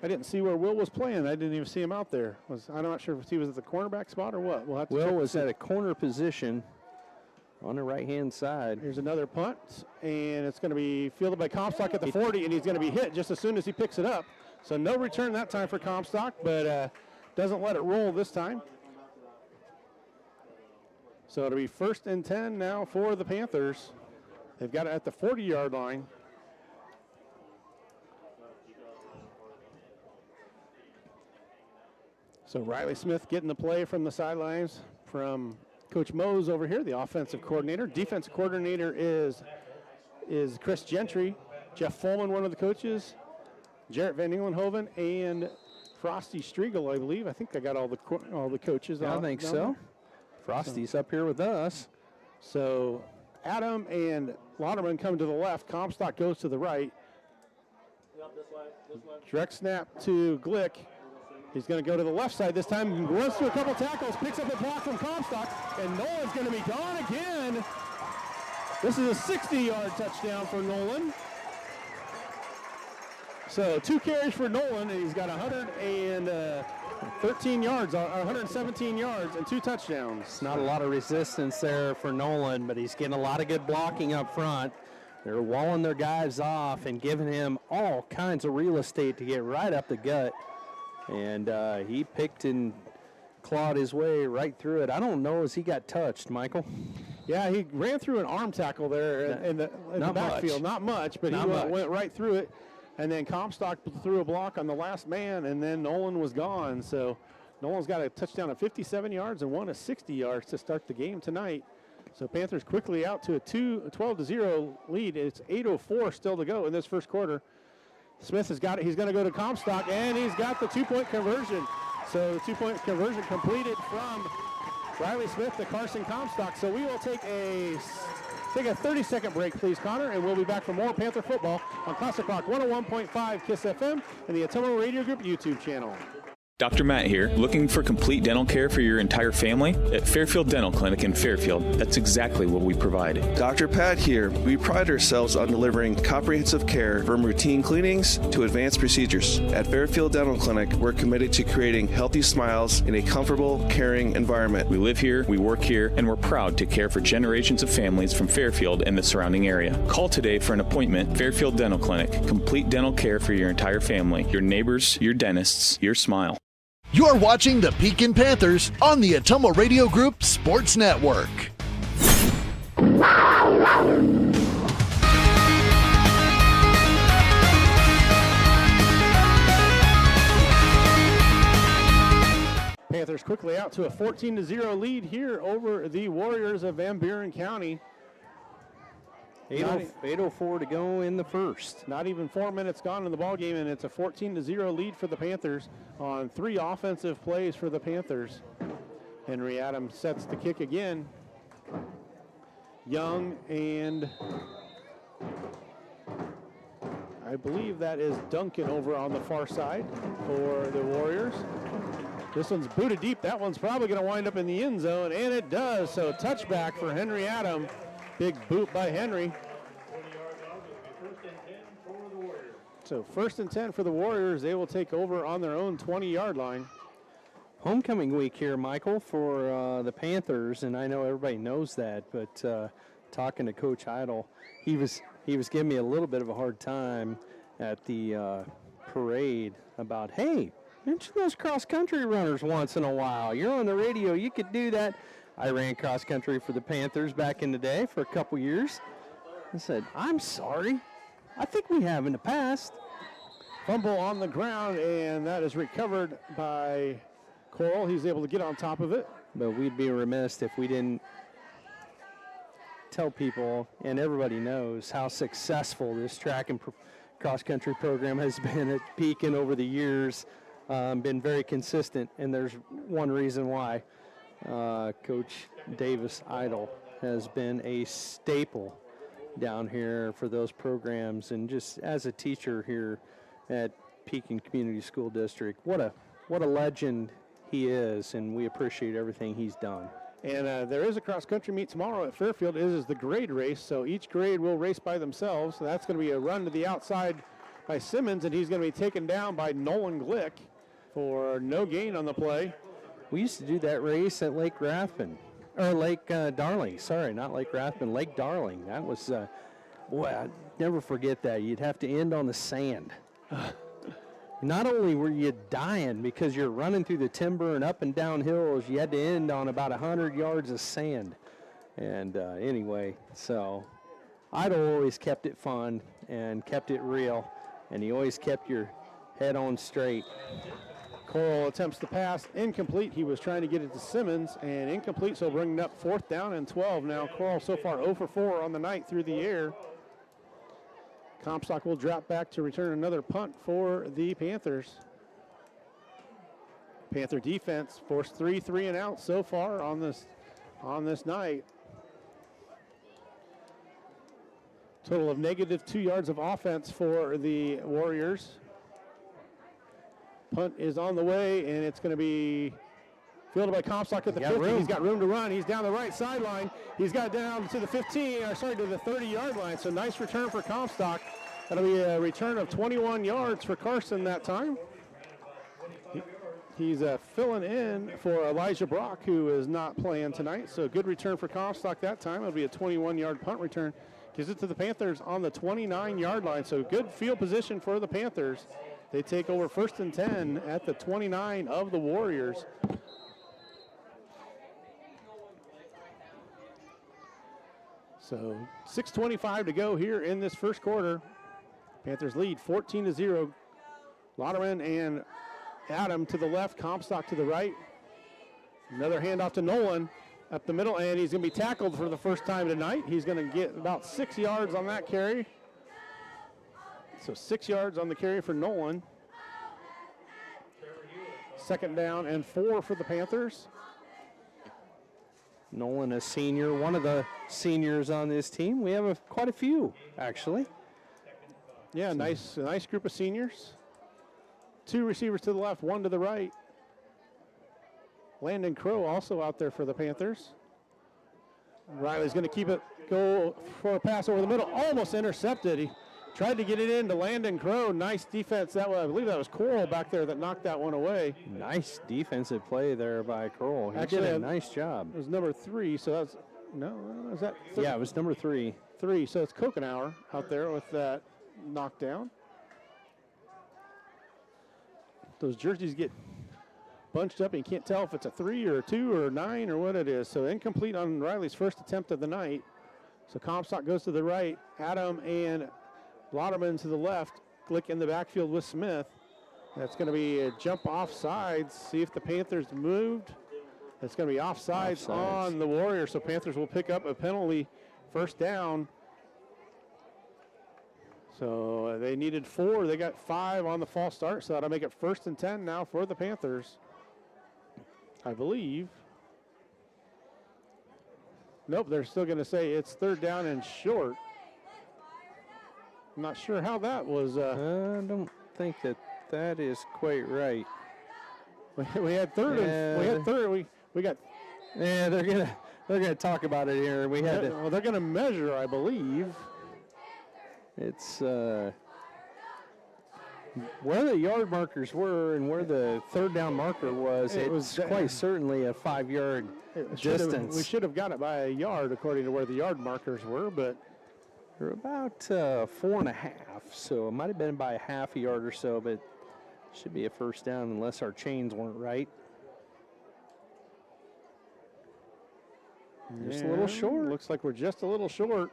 [SPEAKER 2] I didn't see where Will was playing. I didn't even see him out there. I'm not sure if he was at the cornerback spot or what. We'll have to
[SPEAKER 3] Will
[SPEAKER 2] check
[SPEAKER 3] was at a corner position on the right-hand side.
[SPEAKER 2] Here's another punt, and it's going to be fielded by Comstock at the 40, and he's going to be hit just as soon as he picks it up. So no return that time for Comstock, but doesn't let it roll this time. So it'll be 1st and 10 now for the Panthers. They've got it at the 40-yard line. So Riley Smith getting the play from the sidelines from Coach Mose over here, the offensive coordinator. Defensive coordinator is Chris Gentry. Jeff Folman, one of the coaches. Jarrett Van Englenhoven and Frosty Striegel, I believe. I think I got all the coaches.
[SPEAKER 3] Yeah, I think so.
[SPEAKER 2] There.
[SPEAKER 3] Frosty's up here with us.
[SPEAKER 2] So Adam and Lauderman come to the left. Comstock goes to the right. Direct snap to Glick. He's going to go to the left side this time, runs through a couple tackles, picks up a block from Comstock, and Nolan's going to be gone again. This is a 60-yard touchdown for Nolan. So 2 carries for Nolan, and he's got 113 yards, 117 yards, and 2 touchdowns.
[SPEAKER 3] Not a lot of resistance there for Nolan, but he's getting a lot of good blocking up front. They're walling their guys off and giving him all kinds of real estate to get right up the gut. And he picked and clawed his way right through it. I don't know as he got touched, Michael.
[SPEAKER 2] Yeah, he ran through an arm tackle there in the backfield. Not much, but he went right through it. And then Comstock threw a block on the last man, and then Nolan was gone. So Nolan's got a touchdown of 57 yards and one of 60 yards to start the game tonight. So Panthers quickly out to a 12-0 lead. It's 8:04 still to go in this first quarter. Smith has got it. He's going to go to Comstock, and he's got the 2-point conversion. So the 2-point conversion completed from Riley Smith to Carson Comstock. So we will take a 30-second break, please, Connor, and we'll be back for more Panther football on Classic Rock 101.5 KISS FM and the Atomo Radio Group YouTube channel.
[SPEAKER 9] Dr. Matt here. Looking for complete dental care for your entire family? At Fairfield Dental Clinic in Fairfield, that's exactly what we provide.
[SPEAKER 10] Dr. Pat here. We pride ourselves on delivering comprehensive care from routine cleanings to advanced procedures. At Fairfield Dental Clinic, we're committed to creating healthy smiles in a comfortable, caring environment.
[SPEAKER 9] We live here, we work here, and we're proud to care for generations of families from Fairfield and the surrounding area. Call today for an appointment. Fairfield Dental Clinic. Complete dental care for your entire family, your neighbors, your dentists, your smile.
[SPEAKER 1] You're watching the Pekin Panthers on the Atomo Radio Group Sports Network.
[SPEAKER 2] Panthers quickly out to a 14-0 lead here over the Warriors of Van Buren County.
[SPEAKER 3] 8:04 to go in the first.
[SPEAKER 2] Not even 4 minutes gone in the ball game, and it's a 14-0 lead for the Panthers on 3 offensive plays for the Panthers. Henry Adams sets the kick again. Young and I believe that is Duncan over on the far side for the Warriors. This one's booted deep. That one's probably going to wind up in the end zone, and it does. So touchback for Henry Adams. Big boot by Henry. So 1st and 10 for the Warriors. They will take over on their own 20-yard line.
[SPEAKER 3] Homecoming week here, Michael, for the Panthers, and I know everybody knows that, but talking to Coach Idle, he was giving me a little bit of a hard time at the parade about, hey, mention those cross-country runners once in a while. You're on the radio. You could do that. I ran cross-country for the Panthers back in the day for a couple years. I said, I'm sorry. I think we have in the past.
[SPEAKER 2] Fumble on the ground, and that is recovered by Coral. He's able to get on top of it.
[SPEAKER 3] But we'd be remiss if we didn't tell people, and everybody knows, how successful this track and cross-country program has been at Pekin over the years. Been very consistent, and there's one reason why. Coach Davis Idle has been a staple down here for those programs, and just as a teacher here at Pekin Community School District, what a legend he is, and we appreciate everything he's done.
[SPEAKER 2] And there is a cross-country meet tomorrow at Fairfield. It is the grade race, so each grade will race by themselves. So that's going to be a run to the outside by Simmons, and he's going to be taken down by Nolan Glick for no gain on the play.
[SPEAKER 3] We used to do that race at Lake Rathbun, or Lake Darling. Sorry, not Lake Rathbun, Lake Darling. That was, boy, I'd never forget that. You'd have to end on the sand. Not only were you dying because you're running through the timber and up and down hills, you had to end on about 100 yards of sand. And anyway, so I'd always kept it fun and kept it real, and you always kept your head on straight.
[SPEAKER 2] Coral attempts to pass, incomplete. He was trying to get it to Simmons, and incomplete, so bringing up 4th down and 12. Now Coral so far 0 for 4 on the night through the air. Comstock will drop back to return another punt for the Panthers. Panther defense forced 3 and out so far on this night. Total of -2 yards of offense for the Warriors. Punt is on the way, and it's going to be fielded by Comstock at the 50. He's got room to run. He's down the right sideline. He's got down to the 15, to the 30-yard line. So nice return for Comstock. That'll be a return of 21 yards for Carson that time. He's filling in for Elijah Brock, who is not playing tonight. So good return for Comstock that time. It'll be a 21-yard punt return. Gives it to the Panthers on the 29-yard line. So good field position for the Panthers. They take over 1st and 10 at the 29 of the Warriors. So 6:25 to go here in this first quarter. Panthers lead 14-0. Lauderman and Adam to the left, Comstock to the right. Another handoff to Nolan up the middle, and he's going to be tackled for the first time tonight. He's going to get about 6 yards on that carry. So 6 yards on the carry for Nolan. 2nd down and 4 for the Panthers.
[SPEAKER 3] Nolan, a senior, one of the seniors on this team. We have quite a few, actually.
[SPEAKER 2] Yeah, nice group of seniors. 2 receivers to the left, 1 to the right. Landon Crow also out there for the Panthers. Riley's going to keep it, go for a pass over the middle, almost intercepted. He tried to get it into Landon Crow. Nice defense. I believe that was Coral back there that knocked that one away.
[SPEAKER 3] Nice defensive play there by Coral. He did a nice job.
[SPEAKER 2] It was number 3, so that's, is that?
[SPEAKER 3] Yeah, it was number 3.
[SPEAKER 2] 3, so it's Kokenauer out there with that knockdown. Those jerseys get bunched up, and you can't tell if it's a 3 or a 2 or a 9 or what it is. So incomplete on Riley's first attempt of the night. So Comstock goes to the right. Adam and Lauderman to the left. Glick in the backfield with Smith. That's going to be a jump off sides. See if the Panthers moved. It's going to be offsides on the Warriors. So Panthers will pick up a penalty, 1st down. So they needed 4. They got 5 on the false start. So that'll make it 1st and 10 now for the Panthers, I believe. Nope, they're still going to say it's 3rd down and short. I'm not sure how that was.
[SPEAKER 3] I don't think that is quite right.
[SPEAKER 2] We had 3rd.
[SPEAKER 3] Yeah.
[SPEAKER 2] We had 3rd. We got.
[SPEAKER 3] Yeah, they're gonna talk about it here. We had.
[SPEAKER 2] Well, they're gonna measure, I believe.
[SPEAKER 3] It's where the yard markers were and where the 3rd down marker was. It was quite certainly a 5-yard distance.
[SPEAKER 2] We should have got it by a yard according to where the yard markers were, but
[SPEAKER 3] they're about 4.5. So it might have been by a half a yard or so, but it should be a 1st down unless our chains weren't right. Just a little short.
[SPEAKER 2] Looks like we're just a little short.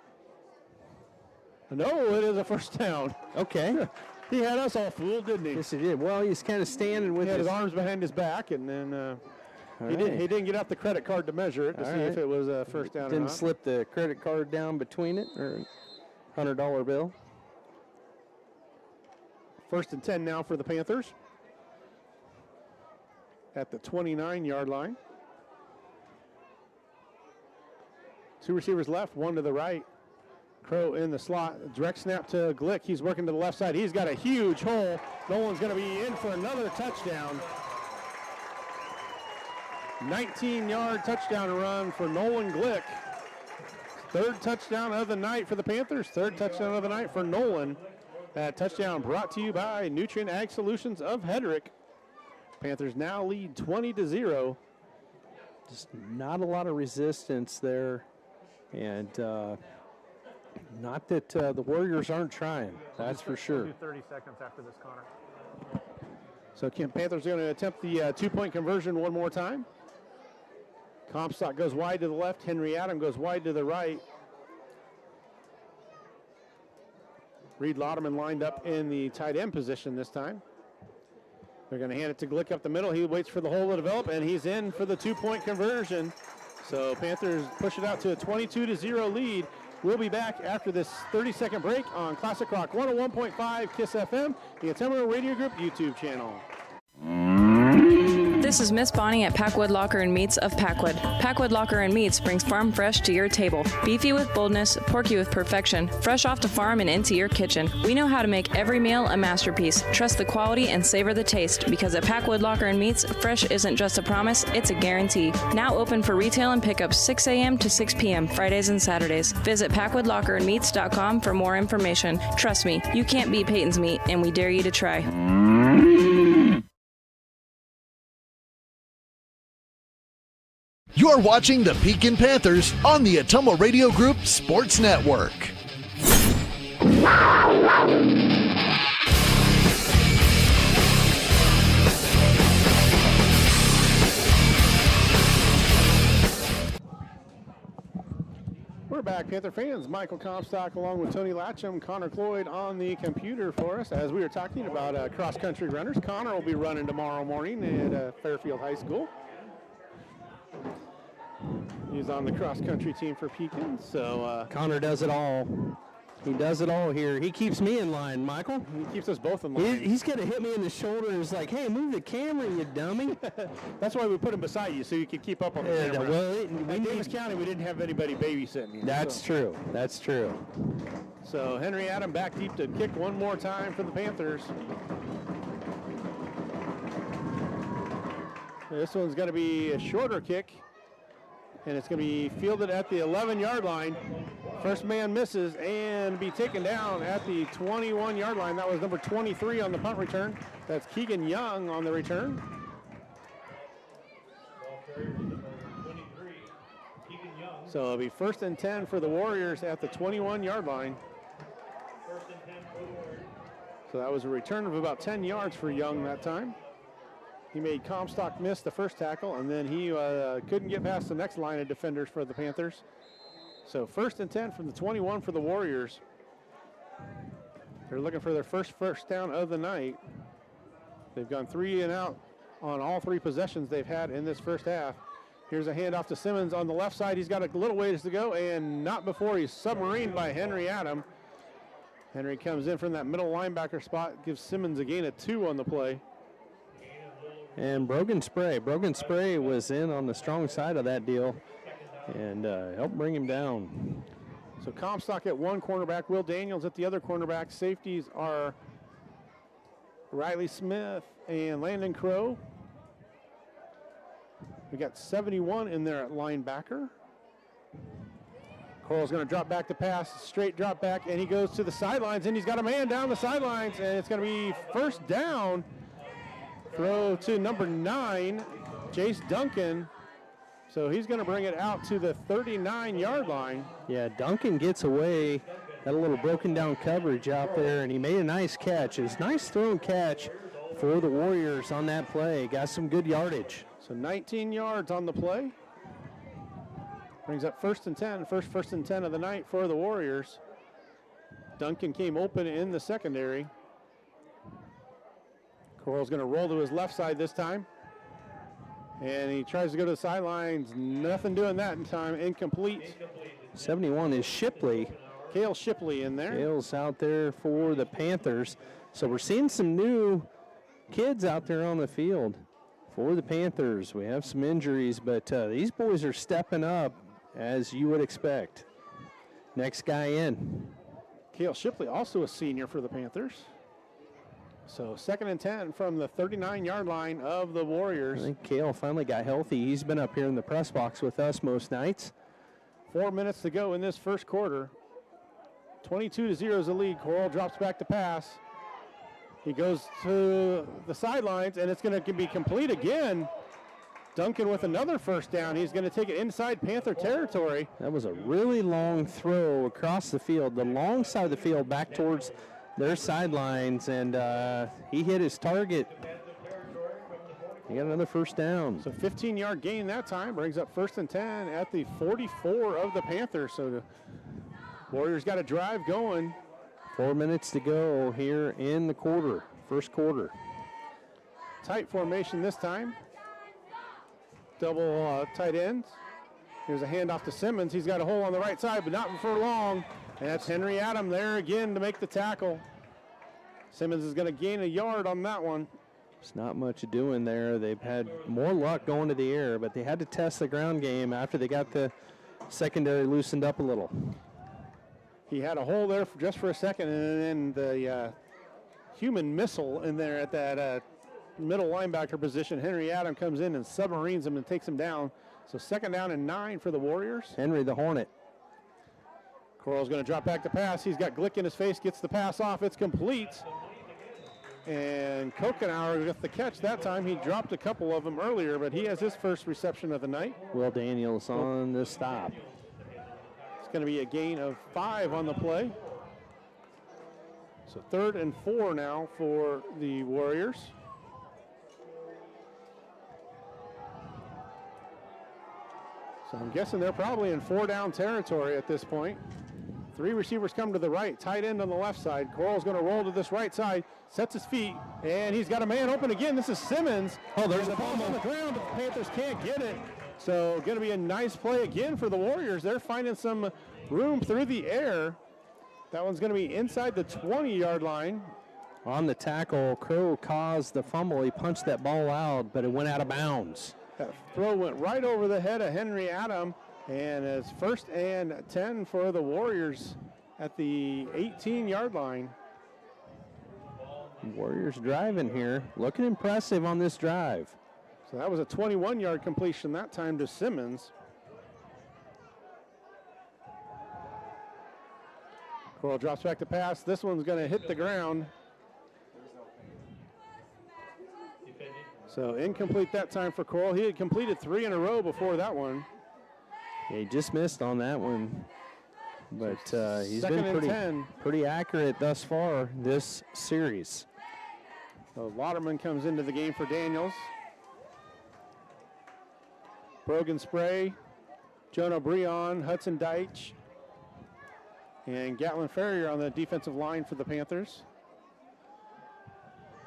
[SPEAKER 2] No, it is a 1st down.
[SPEAKER 3] Okay.
[SPEAKER 2] He had us all fooled, didn't he?
[SPEAKER 3] Yes, he did. Well, he's kind of standing with
[SPEAKER 2] his arms behind his back, and then he didn't get out the credit card to measure it to see if it was a 1st down or not.
[SPEAKER 3] Didn't slip the credit card down between it, or $100 bill.
[SPEAKER 2] 1st and 10 now for the Panthers at the 29-yard line. 2 receivers left, 1 to the right. Crow in the slot. Direct snap to Glick. He's working to the left side. He's got a huge hole. Nolan's going to be in for another touchdown. 19-yard touchdown run for Nolan Glick. Third touchdown of the night for the Panthers. Third touchdown of the night for Nolan. That touchdown brought to you by Nutrient Ag Solutions of Hedrick. Panthers now lead 20-0.
[SPEAKER 3] Just not a lot of resistance there. And not that the Warriors aren't trying. That's for sure.
[SPEAKER 2] 30 seconds after this, Connor. So Panthers are going to attempt the two-point conversion one more time. Comstock goes wide to the left. Henry Adam goes wide to the right. Reed Lauderman lined up in the tight end position this time. They're going to hand it to Glick up the middle. He waits for the hole to develop, and he's in for the two-point conversion. So Panthers push it out to a 22-0 lead. We'll be back after this 30-second break on Classic Rock 101.5 KISS FM, the Ephemeral Radio Group YouTube channel.
[SPEAKER 11] This is Miss Bonnie at Packwood Locker and Meats of Packwood. Packwood Locker and Meats brings farm fresh to your table. Beefy with boldness, porky with perfection, fresh off the farm and into your kitchen. We know how to make every meal a masterpiece. Trust the quality and savor the taste, because at Packwood Locker and Meats, fresh isn't just a promise, it's a guarantee. Now open for retail and pickup 6 a.m. to 6 p.m. Fridays and Saturdays. Visit PackwoodLockerandMeats.com for more information. Trust me, you can't beat Peyton's meat, and we dare you to try.
[SPEAKER 1] You're watching the Pekin Panthers on the Atomo Radio Group Sports Network.
[SPEAKER 2] We're back, Panther fans. Michael Comstock along with Tony Latcham, Connor Cloyd on the computer for us as we were talking about cross-country runners. Connor will be running tomorrow morning at Fairfield High School. He's on the cross-country team for Pekin, so...
[SPEAKER 3] Connor does it all. He does it all here. He keeps me in line, Michael.
[SPEAKER 2] He keeps us both in line.
[SPEAKER 3] He's going to hit me in the shoulder and is like, hey, move the camera, you dummy.
[SPEAKER 2] That's why we put him beside you, so you could keep up on the camera.
[SPEAKER 3] Well,
[SPEAKER 2] in Davis County, we didn't have anybody babysitting you.
[SPEAKER 3] That's true. That's true.
[SPEAKER 2] So Henry Adam back deep to kick one more time for the Panthers. This one's going to be a shorter kick, and it's going to be fielded at the 11-yard line. First man misses and be taken down at the 21-yard line. That was number 23 on the punt return. That's Keegan Young on the return. So it'll be 1st and 10 for the Warriors at the 21-yard line. So that was a return of about 10 yards for Young that time. He made Comstock miss the first tackle, and then he couldn't get past the next line of defenders for the Panthers. So 1st and 10 from the 21 for the Warriors. They're looking for their first down of the night. They've gone 3 and out on all 3 possessions they've had in this first half. Here's a handoff to Simmons on the left side. He's got a little ways to go, and not before he's submarined by Henry Adam. Henry comes in from that middle linebacker spot, gives Simmons a gain of 2 on the play.
[SPEAKER 3] And Brogan Spray was in on the strong side of that deal and helped bring him down.
[SPEAKER 2] So Comstock at one cornerback, Will Daniels at the other cornerback. Safeties are Riley Smith and Landon Crow. We got 71 in there at linebacker. Coral's going to drop back to pass, straight drop back, and he goes to the sidelines, and he's got a man down the sidelines, and it's going to be first down. Throw to number 9, Jace Duncan. So he's going to bring it out to the 39-yard line.
[SPEAKER 3] Yeah, Duncan gets away. Got a little broken down coverage out there, and he made a nice catch. It was a nice throw and catch for the Warriors on that play. Got some good yardage.
[SPEAKER 2] So 19 yards on the play. Brings up 1st and 10, first and 10 of the night for the Warriors. Duncan came open in the secondary. Coral's going to roll to his left side this time. And he tries to go to the sidelines. Nothing doing that in time. Incomplete.
[SPEAKER 3] 71 is Shipley.
[SPEAKER 2] Cale Shipley in there.
[SPEAKER 3] Cale's out there for the Panthers. So we're seeing some new kids out there on the field for the Panthers. We have some injuries, but these boys are stepping up as you would expect. Next guy in.
[SPEAKER 2] Cale Shipley, also a senior for the Panthers. So 2nd and 10 from the 39-yard line of the Warriors.
[SPEAKER 3] I think Cale finally got healthy. He's been up here in the press box with us most nights.
[SPEAKER 2] 4 minutes to go in this first quarter. 22-0 is the lead. Coral drops back to pass. He goes to the sidelines, and it's going to be complete again. Duncan with another first down. He's going to take it inside Panther territory.
[SPEAKER 3] That was a really long throw across the field, the long side of the field back towards their sidelines, and he hit his target. He got another first down.
[SPEAKER 2] So 15-yard gain that time brings up 1st and 10 at the 44 of the Panthers. So the Warriors got a drive going.
[SPEAKER 3] 4 minutes to go here in the quarter, first quarter.
[SPEAKER 2] Tight formation this time. Double tight ends. Here's a handoff to Simmons. He's got a hole on the right side, but not for long. And that's Henry Adam there again to make the tackle. Simmons is going to gain a yard on that one.
[SPEAKER 3] There's not much doing there. They've had more luck going to the air, but they had to test the ground game after they got the secondary loosened up a little.
[SPEAKER 2] He had a hole there just for a second, and then the human missile in there at that middle linebacker position. Henry Adam comes in and submarines him and takes him down. So 2nd down and 9 for the Warriors.
[SPEAKER 3] Henry the Hornet.
[SPEAKER 2] Coral's going to drop back to pass. He's got Glick in his face, gets the pass off. It's complete. And Kokenauer with the catch that time. He dropped a couple of them earlier, but he has his first reception of the night.
[SPEAKER 3] Will Daniels on the stop.
[SPEAKER 2] It's going to be a gain of 5 on the play. So 3rd and 4 now for the Warriors. So I'm guessing they're probably in 4-down territory at this point. 3 receivers come to the right, tight end on the left side. Coral's going to roll to this right side, sets his feet, and he's got a man open again. This is Simmons.
[SPEAKER 3] Oh, there's
[SPEAKER 2] the ball on the ground, but the Panthers can't get it. So going to be a nice play again for the Warriors. They're finding some room through the air. That one's going to be inside the 20-yard line.
[SPEAKER 3] On the tackle, Crow caused the fumble. He punched that ball out, but it went out of bounds.
[SPEAKER 2] That throw went right over the head of Henry Adam, and it's 1st and 10 for the Warriors at the 18-yard line.
[SPEAKER 3] Warriors driving here, looking impressive on this drive.
[SPEAKER 2] So that was a 21-yard completion that time to Simmons. Coral drops back to pass. This one's going to hit the ground. So incomplete that time for Coral. He had completed 3 in a row before that one.
[SPEAKER 3] Yeah, he just missed on that one. But he's been pretty accurate thus far this series.
[SPEAKER 2] So Lauderman comes into the game for Daniels. Brogan Spray, Jonah Breon, Hudson Deitch, and Gatlin Ferrier on the defensive line for the Panthers.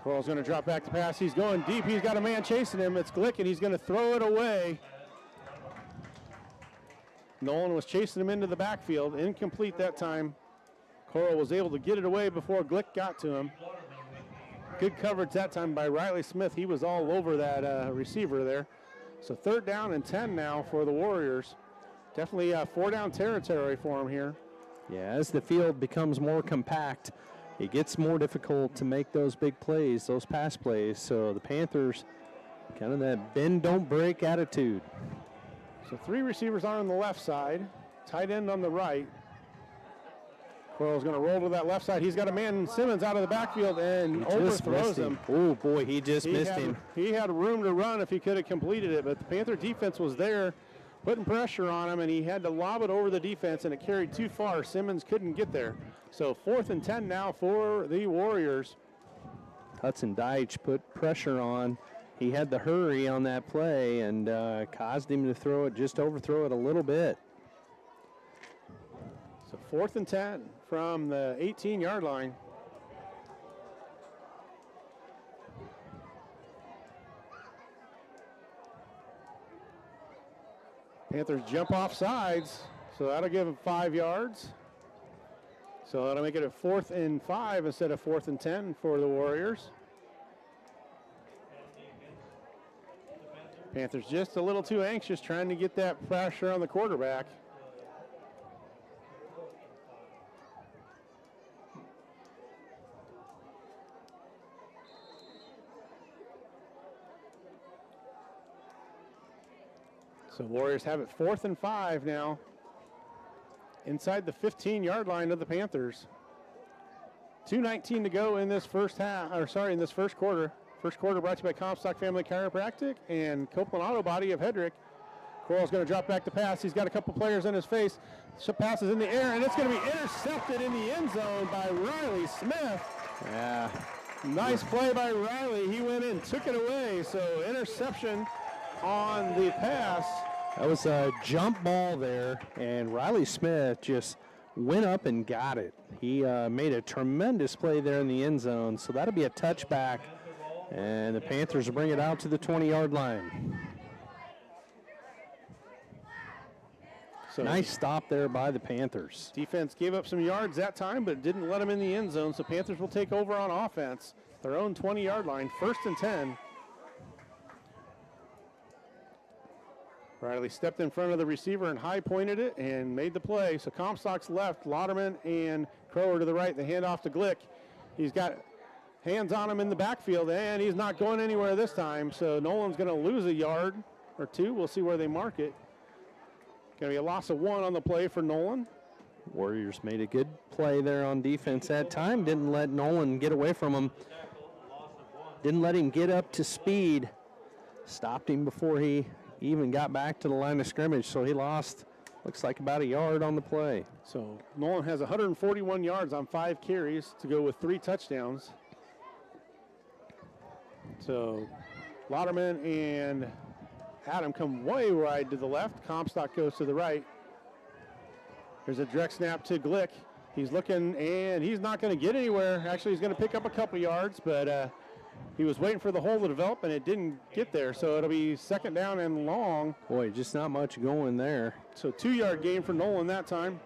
[SPEAKER 2] Coral's going to drop back to pass. He's going deep. He's got a man chasing him. It's Glick, and he's going to throw it away. Nolan was chasing him into the backfield. Incomplete that time. Coral was able to get it away before Glick got to him. Good coverage that time by Riley Smith. He was all over that receiver there. So 3rd down and 10 now for the Warriors. Definitely 4-down territory for them here.
[SPEAKER 3] Yeah, as the field becomes more compact, it gets more difficult to make those big plays, those pass plays. So the Panthers, kind of that bend, don't break attitude.
[SPEAKER 2] So 3 receivers are on the left side, tight end on the right. Coral's going to roll to that left side. He's got a man, Simmons, out of the backfield and overthrows him.
[SPEAKER 3] Oh, boy, he just missed him.
[SPEAKER 2] He had room to run if he could have completed it, but the Panther defense was there, putting pressure on him, and he had to lob it over the defense, and it carried too far. Simmons couldn't get there. So 4th and 10 now for the Warriors.
[SPEAKER 3] Hudson Deitch put pressure on. He had the hurry on that play and caused him to just overthrow it a little bit.
[SPEAKER 2] So 4th and 10 from the 18-yard line. Panthers jump off sides, so that'll give them 5 yards. So that'll make it a 4th and 5 instead of 4th and 10 for the Warriors. Panthers just a little too anxious trying to get that pressure on the quarterback. So Warriors have it 4th and 5 now. Inside the 15-yard line of the Panthers. 2:19 to go in this first quarter. First quarter brought to you by Comstock Family Chiropractic and Copeland Auto Body of Hedrick. Coral's going to drop back to pass. He's got a couple players in his face. Passes in the air, and it's going to be intercepted in the end zone by Riley Smith.
[SPEAKER 3] Yeah.
[SPEAKER 2] Nice play by Riley. He went in, took it away. So interception on the pass.
[SPEAKER 3] That was a jump ball there, and Riley Smith just went up and got it. He made a tremendous play there in the end zone, so that'll be a touchback, and the Panthers will bring it out to the 20-yard line. So nice stop there by the Panthers.
[SPEAKER 2] Defense gave up some yards that time, but didn't let them in the end zone, so Panthers will take over on offense. Their own 20-yard line, 1st and 10. Riley stepped in front of the receiver and high-pointed it and made the play. So Comstock's left, Lauderman and Crower to the right. The handoff to Glick. He's got hands on him in the backfield, and he's not going anywhere this time. So Nolan's going to lose a yard or two. We'll see where they mark it. Going to be a loss of 1 on the play for Nolan.
[SPEAKER 3] Warriors made a good play there on defense that time. Didn't let Nolan get away from him. Didn't let him get up to speed. Stopped him before he even got back to the line of scrimmage, so he lost, looks like about a yard on the play.
[SPEAKER 2] So Nolan has 141 yards on 5 carries to go with 3 touchdowns. So Lauderman and Adam come way wide to the left. Comstock goes to the right. There's a direct snap to Glick. He's looking, and he's not going to get anywhere. Actually, he's going to pick up a couple yards, but he was waiting for the hole to develop, and it didn't get there. So it'll be 2nd down and long.
[SPEAKER 3] Boy, just not much going there.
[SPEAKER 2] So 2-yard gain for Nolan that time.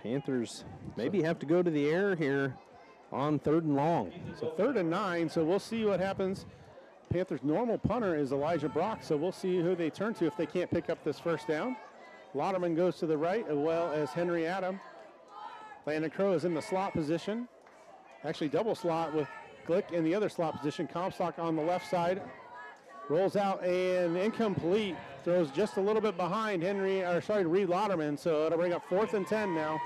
[SPEAKER 3] Panthers maybe have to go to the air here on 3rd and long.
[SPEAKER 2] So 3rd and 9, so we'll see what happens. Panthers' normal punter is Elijah Brock, so we'll see who they turn to if they can't pick up this 1st down. Lauderman goes to the right, as well as Henry Adam. Landon Crow is in the slot position. Actually, double slot with Glick in the other slot position. Comstock on the left side. Rolls out and incomplete. Throws just a little bit behind Reed Lauderman, so it'll bring up 4th and 10 now.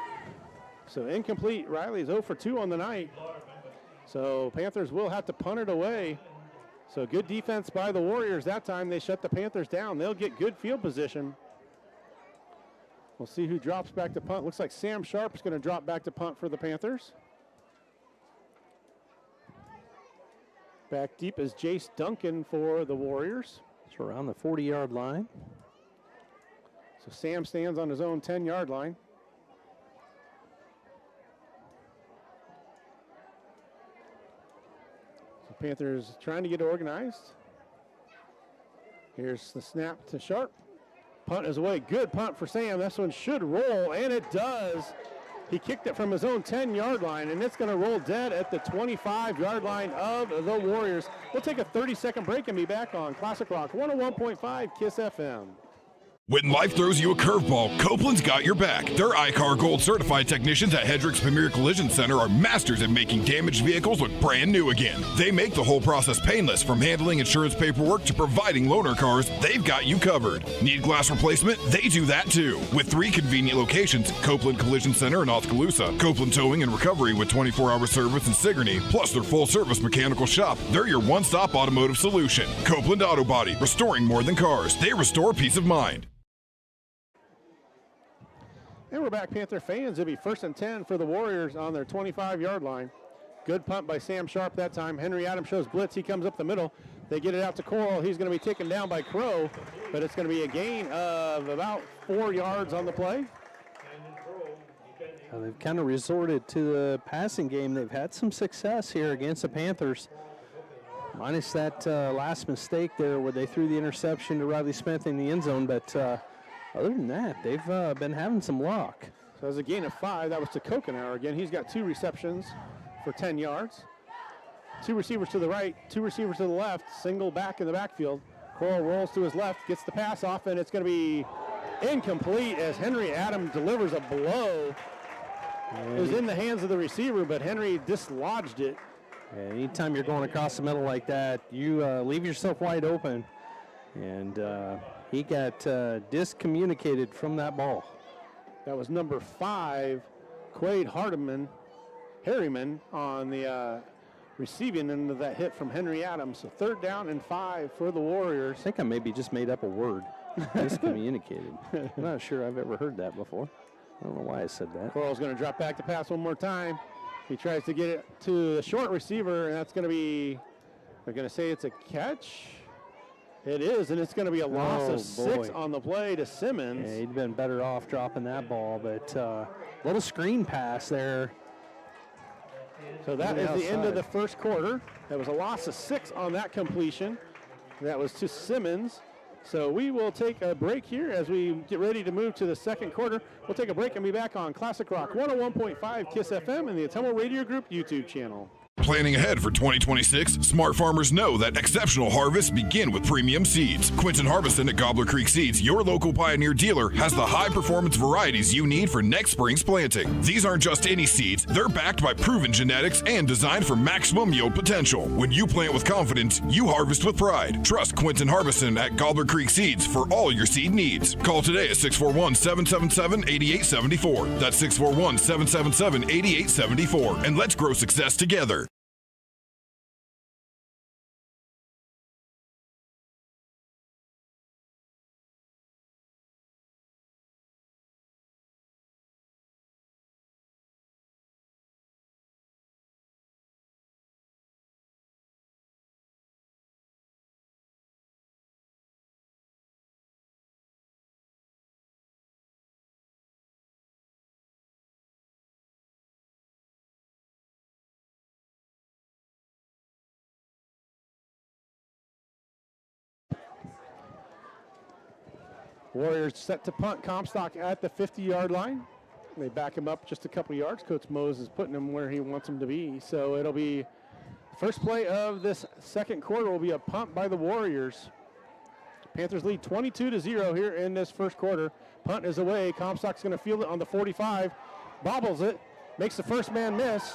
[SPEAKER 2] So incomplete. Riley's 0 for 2 on the night. So Panthers will have to punt it away. So good defense by the Warriors that time. They shut the Panthers down. They'll get good field position. We'll see who drops back to punt. Looks like Sam Sharp is going to drop back to punt for the Panthers. Back deep is Jace Duncan for the Warriors.
[SPEAKER 3] It's around the 40-yard line.
[SPEAKER 2] So Sam stands on his own 10-yard line. So Panthers trying to get organized. Here's the snap to Sharp. Punt is away. Good punt for Sam. This one should roll, and it does. He kicked it from his own 10-yard line, and it's going to roll dead at the 25-yard line of the Warriors. We'll take a 30-second break and be back on Classic Rock 101.5 KISS FM.
[SPEAKER 4] When life throws you a curveball, Copeland's got your back. Their iCar Gold certified technicians at Hedrick's Premier Collision Center are masters at making damaged vehicles look brand new again. They make the whole process painless, from handling insurance paperwork to providing loaner cars. They've got you covered. Need glass replacement? They do that too. With 3 convenient locations: Copeland Collision Center in Oskaloosa, Copeland Towing and Recovery with 24-hour service in Sigourney, plus their full-service mechanical shop. They're your one-stop automotive solution. Copeland Auto Body, restoring more than cars. They restore peace of mind.
[SPEAKER 2] And we're back, Panther fans. It'll be 1st and 10 for the Warriors on their 25-yard line. Good punt by Sam Sharp that time. Henry Adams shows blitz. He comes up the middle. They get it out to Coral. He's going to be taken down by Crow, but it's going to be a gain of about 4 yards on the play.
[SPEAKER 3] They've kind of resorted to the passing game. They've had some success here against the Panthers, minus that last mistake there where they threw the interception to Riley Smith in the end zone, but other than that, they've been having some luck.
[SPEAKER 2] So as a gain of 5, that was to Kokenauer again. He's got 2 receptions for 10 yards. 2 receivers to the right, 2 receivers to the left, single back in the backfield. Coral rolls to his left, gets the pass off, and it's going to be incomplete as Henry Adams delivers a blow. It was in the hands of the receiver, but Henry dislodged it.
[SPEAKER 3] Anytime you're going across the middle like that, you leave yourself wide open. And he got discommunicated from that ball.
[SPEAKER 2] That was number 5, Quade Harriman on the receiving end of that hit from Henry Adams. So 3rd down and 5 for the Warriors.
[SPEAKER 3] I think I maybe just made up a word. Discommunicated. I'm not sure I've ever heard that before. I don't know why I said that.
[SPEAKER 2] Coral's going to drop back to pass one more time. He tries to get it to the short receiver, and that's going to be, they're going to say it's a catch. It is, and it's going to be a loss of 6 on the play to Simmons.
[SPEAKER 3] Yeah, he'd been better off dropping that ball, but little screen pass there.
[SPEAKER 2] So that is the end of the first quarter. That was a loss of 6 on that completion. That was to Simmons. So we will take a break here as we get ready to move to the second quarter. We'll take a break and be back on Classic Rock 101.5 KISS FM and the Atomo Radio Group YouTube channel.
[SPEAKER 4] Planning ahead for 2026, smart farmers know that exceptional harvests begin with premium seeds. Quinton Harbison at Gobbler Creek Seeds, your local Pioneer dealer, has the high-performance varieties you need for next spring's planting. These aren't just any seeds, they're backed by proven genetics and designed for maximum yield potential. When you plant with confidence, you harvest with pride. Trust Quinton Harbison at Gobbler Creek Seeds for all your seed needs. Call today at 641-777-8874. That's 641-777-8874. And let's grow success together.
[SPEAKER 2] Warriors set to punt. Comstock at the 50-yard line. They back him up just a couple yards. Coach Mose is putting him where he wants him to be. So it'll be first play of this second quarter will be a punt by the Warriors. Panthers lead 22-0 here in this first quarter. Punt is away. Comstock's going to field it on the 45. Bobbles it. Makes the first man miss.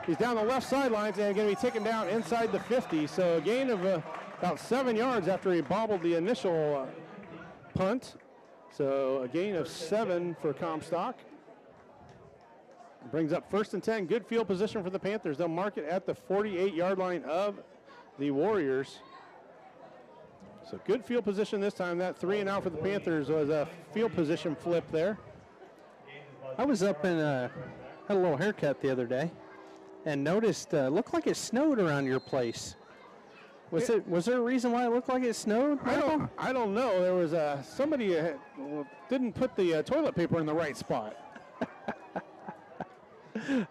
[SPEAKER 2] He's down the left sidelines and going to be taken down inside the 50. So a gain of about 7 yards after he bobbled the initial punt. So a gain of 7 for Comstock. Brings up 1st and 10. Good field position for the Panthers. They'll mark it at the 48-yard line of the Warriors. So good field position this time. That 3 and out for the Panthers was a field position flip there.
[SPEAKER 3] I was up and had a little haircut the other day and noticed looked like it snowed around your place. Was there a reason why it looked like it snowed?
[SPEAKER 2] I don't know. There was somebody didn't put the toilet paper in the right spot.
[SPEAKER 3] A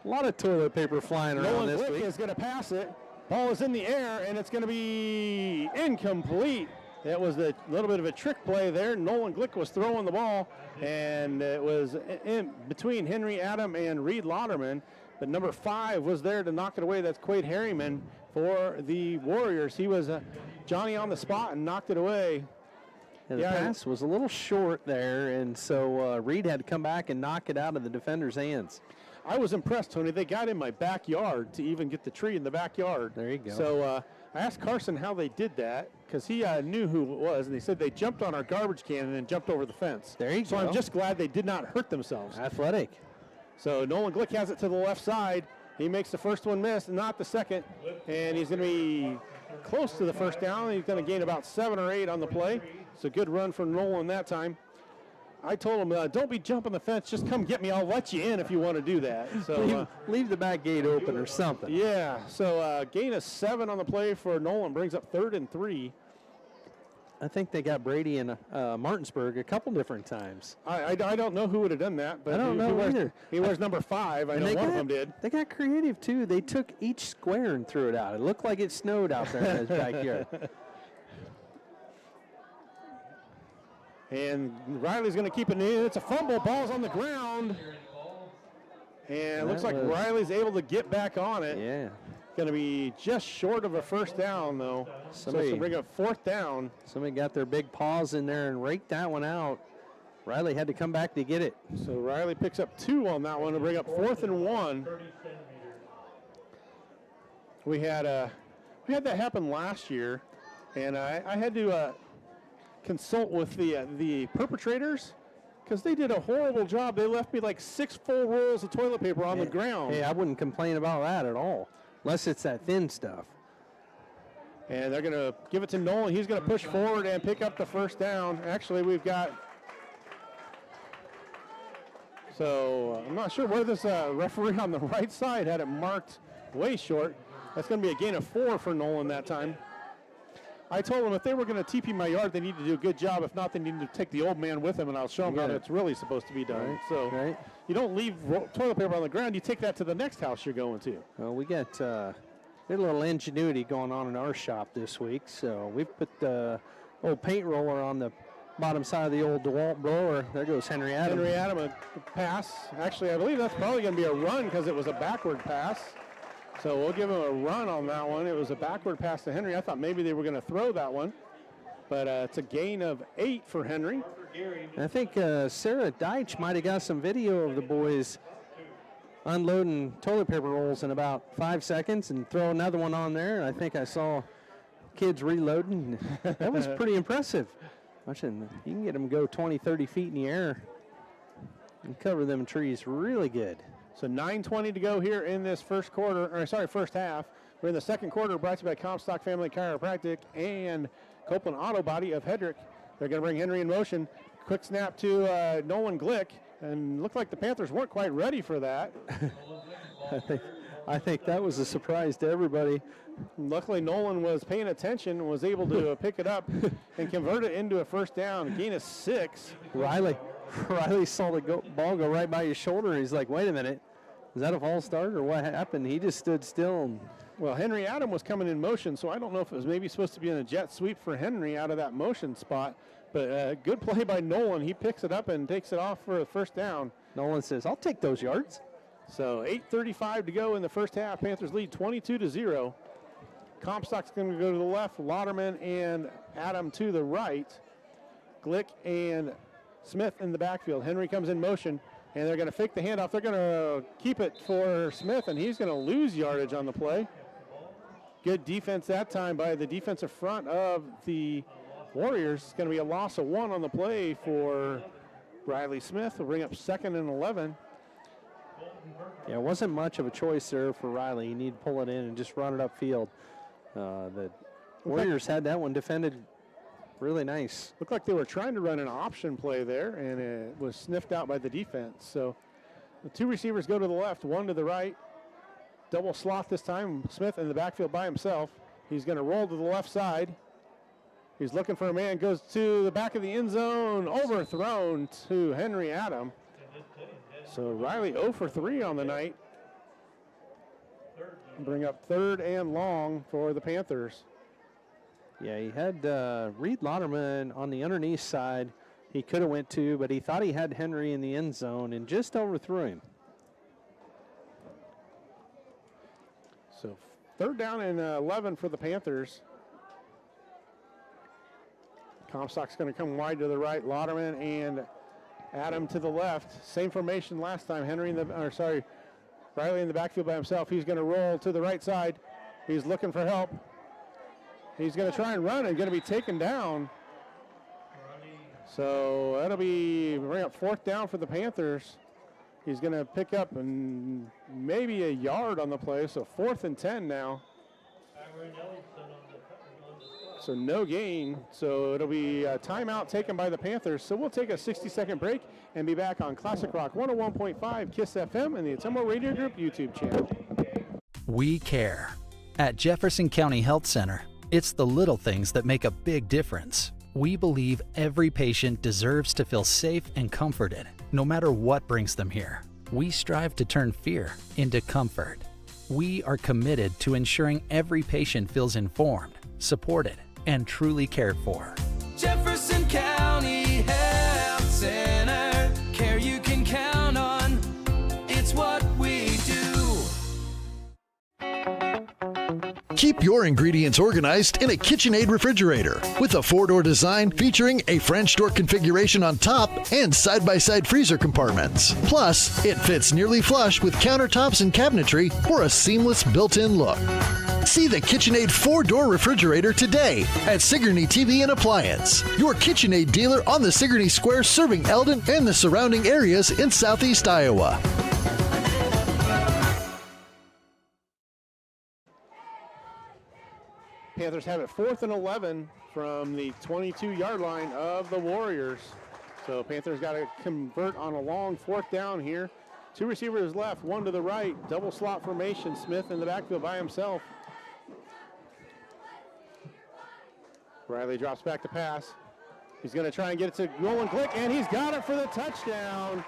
[SPEAKER 3] lot of toilet paper flying around this week.
[SPEAKER 2] Glick is going to pass it. Ball is in the air, and it's going to be incomplete. That was a little bit of a trick play there. Nolan Glick was throwing the ball, and it was in between Henry Adam and Reed Lauderman. But number 5 was there to knock it away. That's Quade Harriman for the Warriors. He was Johnny on the spot and knocked it away.
[SPEAKER 3] Yeah, the pass was a little short there, and so Reed had to come back and knock it out of the defender's hands.
[SPEAKER 2] I was impressed, Tony. They got in my backyard to even get the tree in the backyard.
[SPEAKER 3] There you go.
[SPEAKER 2] So I asked Carson how they did that because he knew who it was, and he said they jumped on our garbage can and then jumped over the fence.
[SPEAKER 3] There you go.
[SPEAKER 2] So I'm just glad they did not hurt themselves.
[SPEAKER 3] Athletic.
[SPEAKER 2] So Nolan Glick has it to the left side. He makes the first one miss, not the second, and he's going to be close to the first down. He's going to gain about 7 or 8 on the play. It's a good run from Nolan that time. I told him, don't be jumping the fence. Just come get me. I'll let you in if you want to do that. So
[SPEAKER 3] leave the back gate open or something.
[SPEAKER 2] Yeah. So gain of 7 on the play for Nolan brings up 3rd and 3.
[SPEAKER 3] I think they got Brady in Martinsburg a couple different times.
[SPEAKER 2] I don't know who would have done that, but
[SPEAKER 3] I don't know either.
[SPEAKER 2] He wears number 5. I know one of them did.
[SPEAKER 3] They got creative too. They took each square and threw it out. It looked like it snowed out there in his backyard.
[SPEAKER 2] And Riley's going to keep it in. It's a fumble. Ball's on the ground. And it looks like Riley's able to get back on it.
[SPEAKER 3] Yeah.
[SPEAKER 2] Going to be just short of a first down, though. So it's bring up 4th down.
[SPEAKER 3] Somebody got their big paws in there and raked that one out. Riley had to come back to get it.
[SPEAKER 2] So Riley picks up 2 on that one to bring up 4th and 1. We had that happen last year. And I had to consult with the perpetrators because they did a horrible job. They left me like 6 full rolls of toilet paper on the ground.
[SPEAKER 3] Hey, I wouldn't complain about that at all, unless it's that thin stuff.
[SPEAKER 2] And they're going to give it to Nolan. He's going to push forward and pick up the first down. Actually, we've got... So I'm not sure where this referee on the right side had it marked way short. That's going to be a gain of 4 for Nolan that time. I told them if they were going to TP my yard, they need to do a good job. If not, they need to take the old man with them, and I'll show them how it's really supposed to be done.
[SPEAKER 3] Right.
[SPEAKER 2] So you don't leave toilet paper on the ground. You take that to the next house you're going to.
[SPEAKER 3] Well, we got a little ingenuity going on in our shop this week. So we put the old paint roller on the bottom side of the old DeWalt blower. There goes Henry Adam.
[SPEAKER 2] Henry Adam, a pass. Actually, I believe that's probably going to be a run because it was a backward pass. So we'll give him a run on that one. It was a backward pass to Henry. I thought maybe they were going to throw that one. But it's a gain of 8 for Henry.
[SPEAKER 3] I think Sarah Deitch might have got some video of the boys unloading toilet paper rolls in about 5 seconds and throw another one on there. I think I saw kids reloading. That was pretty impressive. Watching, you can get them go 20, 30 feet in the air and cover them trees really good.
[SPEAKER 2] So 9:20 to go here in this first half. We're in the second quarter, brought to you by Comstock Family Chiropractic and Copeland Auto Body of Hedrick. They're going to bring Henry in motion. Quick snap to Nolan Glick, and looked like the Panthers weren't quite ready for that.
[SPEAKER 3] I think that was a surprise to everybody.
[SPEAKER 2] Luckily, Nolan was paying attention and was able to pick it up and convert it into a first down. Gain of 6.
[SPEAKER 3] Riley saw the ball go right by his shoulder. He's like, wait a minute. Is that a false start or what happened? He just stood still.
[SPEAKER 2] Well, Henry Adam was coming in motion, so I don't know if it was maybe supposed to be in a jet sweep for Henry out of that motion spot. But good play by Nolan. He picks it up and takes it off for a first down.
[SPEAKER 3] Nolan says, I'll take those yards.
[SPEAKER 2] So 8:35 to go in the first half. Panthers lead 22-0. Comstock's going to go to the left. Lauderman and Adam to the right. Glick and Smith in the backfield. Henry comes in motion, and they're going to fake the handoff. They're going to keep it for Smith, and he's going to lose yardage on the play. Good defense that time by the defensive front of the Warriors. It's going to be a loss of 1 on the play for Riley Smith. Will bring up 2nd and 11.
[SPEAKER 3] Yeah, it wasn't much of a choice there for Riley. He needed to pull it in and just run it upfield. The Warriors had that one defended really nice.
[SPEAKER 2] Looked like they were trying to run an option play there, and it was sniffed out by the defense. So the 2 receivers go to the left, 1 to the right. Double slot this time. Smith in the backfield by himself. He's going to roll to the left side. He's looking for a man, goes to the back of the end zone, overthrown to Henry Adam. So Riley 0 for 3 on the night. Bring up 3rd and long for the Panthers.
[SPEAKER 3] Yeah, he had Reed Lauderman on the underneath side. He could have went to, but he thought he had Henry in the end zone and just overthrew him.
[SPEAKER 2] So 3rd down and 11 for the Panthers. Comstock's going to come wide to the right. Lauderman and Adam to the left. Same formation last time. Riley in the backfield by himself. He's going to roll to the right side. He's looking for help. He's going to try and run and going to be taken down. So that'll bring up 4th down for the Panthers. He's going to pick up maybe a yard on the play. So 4th and 10 now. So no gain. So it'll be a timeout taken by the Panthers. So we'll take a 60-second break and be back on Classic Rock 101.5 KISS FM and the Atomo Radio Group YouTube channel.
[SPEAKER 14] We care. At Jefferson County Health Center, it's the little things that make a big difference. We believe every patient deserves to feel safe and comforted, no matter what brings them here. We strive to turn fear into comfort. We are committed to ensuring every patient feels informed, supported, and truly cared for.
[SPEAKER 15] Jefferson County Health Center, care you can count on. It's what we do.
[SPEAKER 1] Keep your ingredients organized in a KitchenAid refrigerator with a 4-door design featuring a French door configuration on top and side-by-side freezer compartments. Plus, it fits nearly flush with countertops and cabinetry for a seamless built-in look. See the KitchenAid 4-door refrigerator today at Sigourney TV and Appliance, your KitchenAid dealer on the Sigourney Square, serving Eldon and the surrounding areas in southeast Iowa.
[SPEAKER 2] Panthers have it 4th and 11 from the 22-yard line of the Warriors. So Panthers got to convert on a long 4th down here. 2 receivers left, 1 to the right, double slot formation. Smith in the backfield by himself. Riley drops back to pass. He's going to try and get it to Nolan Glick, and he's got it for the touchdown.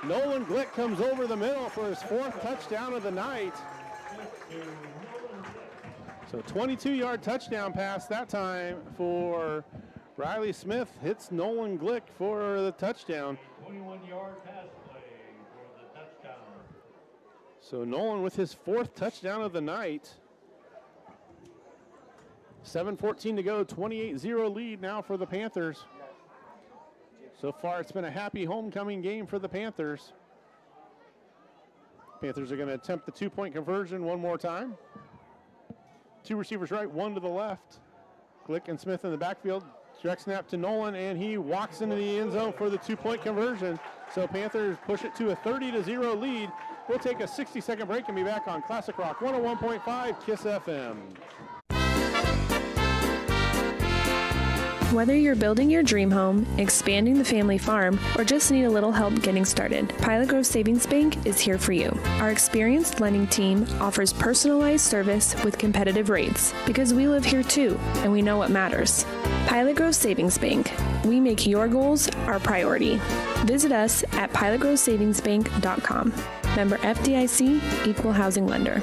[SPEAKER 2] Nolan Glick comes over the middle for his 4th touchdown of the night. So 22-yard touchdown pass that time for Riley Smith. Hits Nolan Glick for the touchdown.
[SPEAKER 18] 21-yard pass play for the touchdown.
[SPEAKER 2] So Nolan with his 4th touchdown of the night. 7:14 to go, 28-0 lead now for the Panthers. So far it's been a happy homecoming game for the Panthers. Panthers are going to attempt the 2-point conversion one more time. 2 receivers right, 1 to the left. Glick and Smith in the backfield. Direct snap to Nolan, and he walks into the end zone for the 2-point conversion. So Panthers push it to a 30-0 lead. We'll take a 60-second break and be back on Classic Rock 101.5 KISS FM.
[SPEAKER 19] Whether you're building your dream home, expanding the family farm, or just need a little help getting started, Pilot Grove Savings Bank is here for you. Our experienced lending team offers personalized service with competitive rates because we live here too, and we know what matters. Pilot Grove Savings Bank. We make your goals our priority. Visit us at pilotgrovesavingsbank.com. Member FDIC, Equal Housing Lender.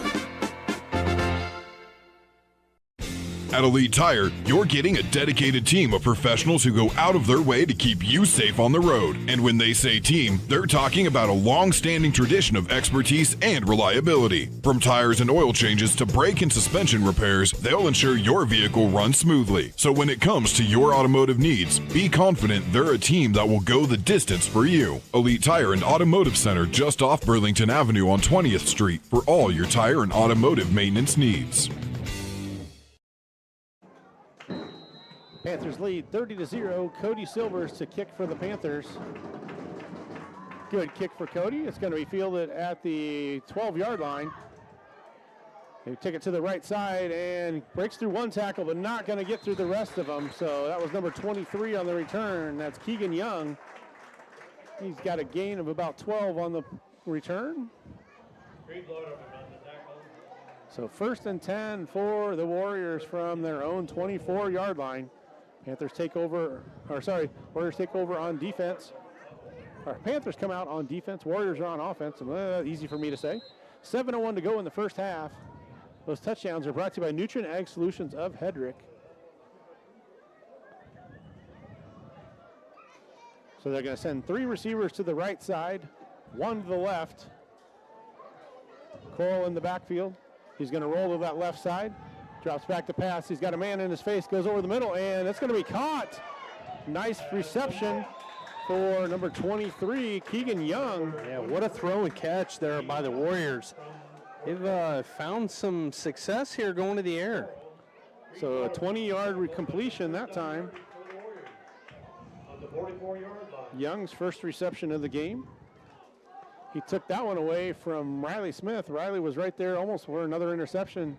[SPEAKER 4] At Elite Tire, you're getting a dedicated team of professionals who go out of their way to keep you safe on the road. And when they say team, they're talking about a long-standing tradition of expertise and reliability. From tires and oil changes to brake and suspension repairs, they'll ensure your vehicle runs smoothly. So when it comes to your automotive needs, be confident they're a team that will go the distance for you. Elite Tire and Automotive Center just off Burlington Avenue on 20th Street for all your tire and automotive maintenance needs.
[SPEAKER 2] Panthers lead 30-0. Cody Silvers to kick for the Panthers. Good kick for Cody. It's going to be fielded at the 12-yard line. They take it to the right side and breaks through one tackle, but not going to get through the rest of them. So that was number 23 on the return. That's Keegan Young. He's got a gain of about 12 on the return. So 1st and 10 for the Warriors from their own 24-yard line. Warriors take over on defense. Panthers come out on defense. Warriors are on offense. Easy for me to say. 7:01 to go in the first half. Those touchdowns are brought to you by Nutrient Ag Solutions of Hedrick. So they're going to send 3 receivers to the right side, 1 to the left. Coral in the backfield. He's going to roll to that left side. Drops back to pass. He's got a man in his face. Goes over the middle, and it's going to be caught. Nice reception for number 23, Keegan Young.
[SPEAKER 3] Yeah, what a throw and catch there by the Warriors. They've found some success here going to the air.
[SPEAKER 2] So a 20-yard completion that time. Young's first reception of the game. He took that one away from Riley Smith. Riley was right there almost for another interception.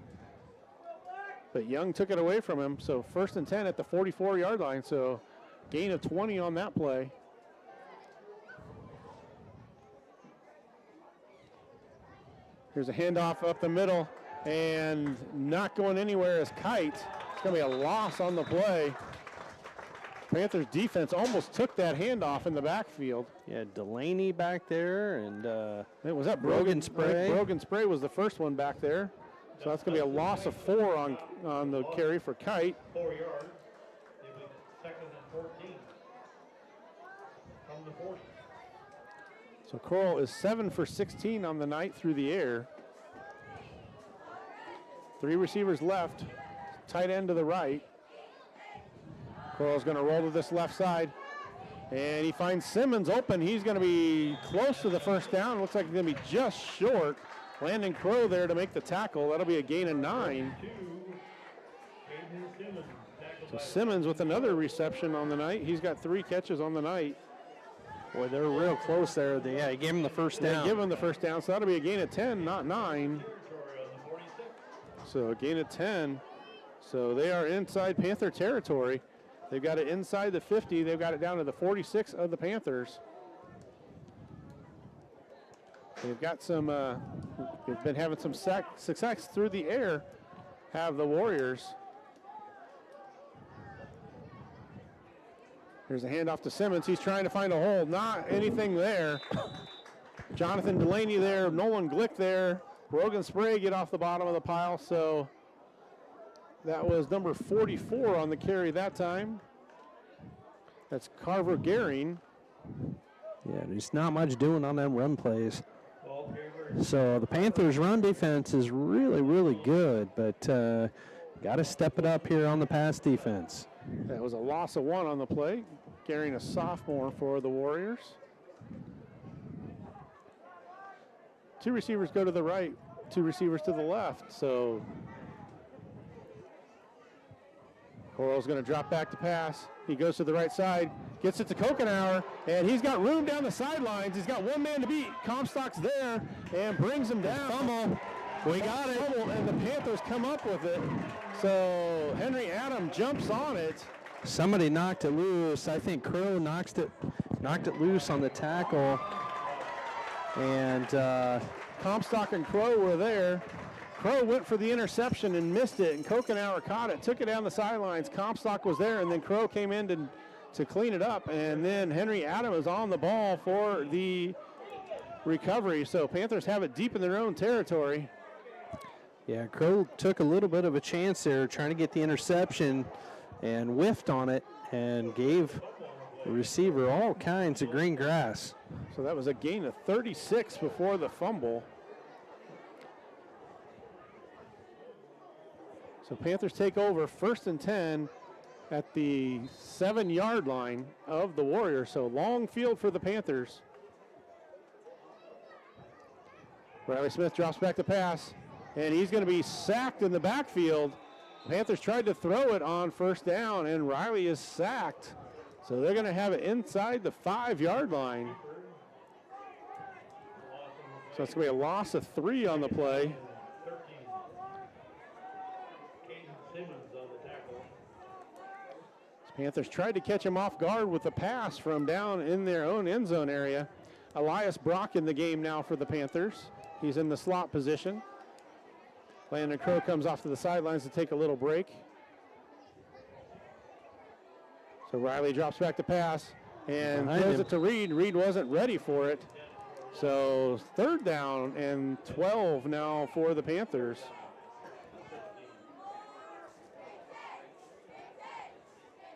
[SPEAKER 2] But Young took it away from him. So 1st and 10 at the 44-yard line. So gain of 20 on that play. Here's a handoff up the middle and not going anywhere is Kite. It's going to be a loss on the play. Panthers defense almost took that handoff in the backfield.
[SPEAKER 3] Yeah, Delaney back there, and
[SPEAKER 2] was that Brogan Spray? Brogan Spray was the first one back there. So that's going to be a loss of 4 on the carry for Kite.
[SPEAKER 18] 4 yards. It was 2nd and 14. From the 40.
[SPEAKER 2] So Coral is 7 for 16 on the night through the air. 3 receivers left. Tight end to the right. Coral's going to roll to this left side. And he finds Simmons open. He's going to be close to the first down. Looks like he's going to be just short. Landon Crow there to make the tackle. That'll be a gain of 9. So Simmons with another reception on the night. He's got 3 catches on the night.
[SPEAKER 3] Boy, they're real close there. Yeah, he gave him the first down.
[SPEAKER 2] They give him the first down, so that'll be a gain of 10, not 9. So a gain of 10. So they are inside Panther territory. They've got it inside the 50. They've got it down to the 46 of the Panthers. They've got some, they've been having some success through the air, have the Warriors. Here's a handoff to Simmons. He's trying to find a hole. Not anything there. Jonathan Delaney there. Nolan Glick there. Brogan Sprague get off the bottom of the pile. So that was number 44 on the carry that time. That's Carver Gehring.
[SPEAKER 3] Yeah, there's not much doing on them run plays. So the Panthers' run defense is really, really good, but got to step it up here on the pass defense.
[SPEAKER 2] That was a loss of 1 on the play. Gehring, a sophomore for the Warriors. 2 receivers go to the right, 2 receivers to the left. So Coral's going to drop back to pass. He goes to the right side, gets it to Kokenauer, and he's got room down the sidelines. He's got 1 man to beat. Comstock's there and brings him down.
[SPEAKER 3] Fumble. We got it.
[SPEAKER 2] Fumble, and the Panthers come up with it. So Henry Adam jumps on it.
[SPEAKER 3] Somebody knocked it loose. I think Crow knocked it loose on the tackle. And
[SPEAKER 2] Comstock and Crow were there. Crow went for the interception and missed it, and Kokenauer caught it, took it down the sidelines. Comstock was there, and then Crow came in to clean it up, and then Henry Adam is on the ball for the recovery. So Panthers have it deep in their own territory.
[SPEAKER 3] Yeah, Crow took a little bit of a chance there trying to get the interception and whiffed on it and gave the receiver all kinds of green grass.
[SPEAKER 2] So that was a gain of 36 before the fumble. So Panthers take over 1st and 10 at the 7-yard line of the Warriors. So long field for the Panthers. Riley Smith drops back to pass, and he's going to be sacked in the backfield. Panthers tried to throw it on 1st down, and Riley is sacked. So they're going to have it inside the 5-yard line. So it's going to be a loss of 3 on the play. Panthers tried to catch him off guard with a pass from down in their own end zone area. Elias Brock in the game now for the Panthers. He's in the slot position. Landon Crow comes off to the sidelines to take a little break. So Riley drops back to pass and throws it to Reed. Reed wasn't ready for it. So 3rd down and 12 now for the Panthers.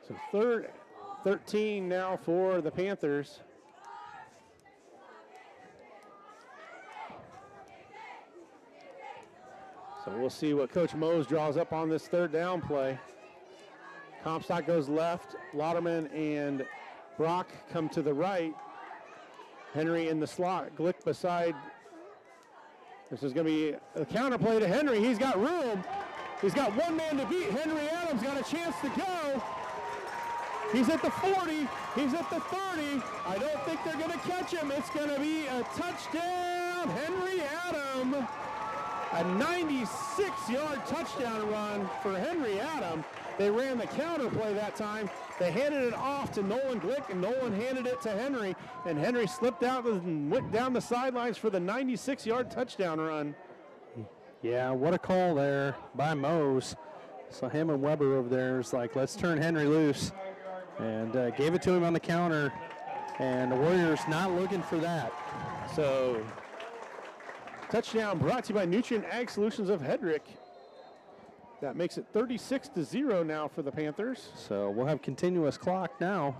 [SPEAKER 2] So 3rd, 13 now for the Panthers. So we'll see what Coach Mose draws up on this 3rd down play. Comstock goes left. Lauderman and Brock come to the right. Henry in the slot. Glick beside. This is going to be a counter play to Henry. He's got room. He's got 1 man to beat. Henry Adams got a chance to go. He's at the 40. He's at the 30. I don't think they're going to catch him. It's going to be a touchdown. Henry Adam. A 96-yard touchdown run for Henry Adam. They ran the counter play that time. They handed it off to Nolan Glick, and Nolan handed it to Henry. And Henry slipped out and went down the sidelines for the 96-yard touchdown run.
[SPEAKER 3] Yeah, what a call there by Mose. So him and Weber over there is like, let's turn Henry loose. And gave it to him on the counter. And the Warriors not looking for that.
[SPEAKER 2] So touchdown brought to you by Nutrient Ag Solutions of Hedrick. That makes it 36-0 now for the Panthers.
[SPEAKER 3] So we'll have continuous clock now.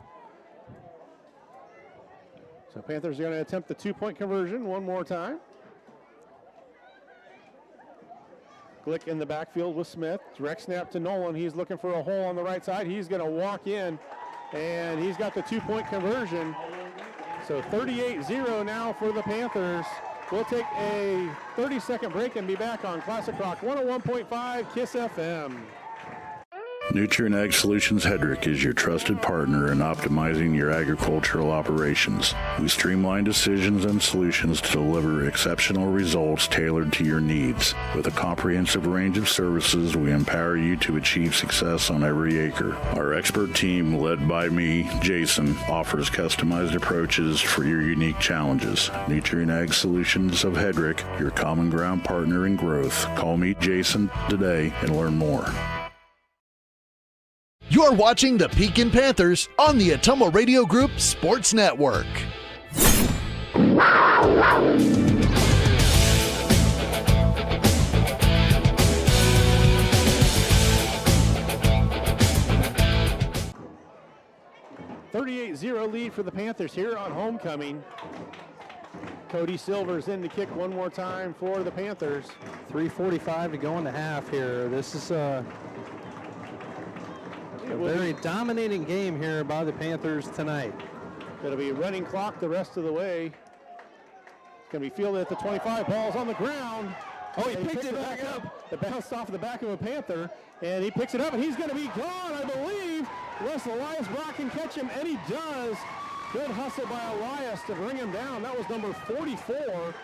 [SPEAKER 2] So Panthers are going to attempt the 2-point conversion one more time. Glick in the backfield with Smith. Direct snap to Nolan. He's looking for a hole on the right side. He's going to walk in, and he's got the 2-point conversion. So 38-0 now for the Panthers. We'll take a 30-second break and be back on Classic Rock 101.5 KISS FM.
[SPEAKER 6] Nutrient Ag Solutions Hedrick is your trusted partner in optimizing your agricultural operations. We streamline decisions and solutions to deliver exceptional results tailored to your needs. With a comprehensive range of services, we empower you to achieve success on every acre. Our expert team, led by me, Jason, offers customized approaches for your unique challenges. Nutrient Ag Solutions of Hedrick, your common ground partner in growth. Call me Jason today and learn more.
[SPEAKER 1] You're watching the Pekin Panthers on the Atomo Radio Group Sports Network.
[SPEAKER 2] .38-0 lead for the Panthers here on homecoming. Cody Silver's in to kick one more time for the Panthers.
[SPEAKER 3] 3:45 to go in the half here. This is a very dominating game here by the Panthers tonight.
[SPEAKER 2] It'll be running clock the rest of the way. It's going to be fielded at the 25. Ball's on the ground. Oh, he picked it back up. It bounced off the back of a Panther, and he picks it up, and he's going to be gone, I believe. Unless Elias Brock can catch him, and he does. Good hustle by Elias to bring him down. That was number 44.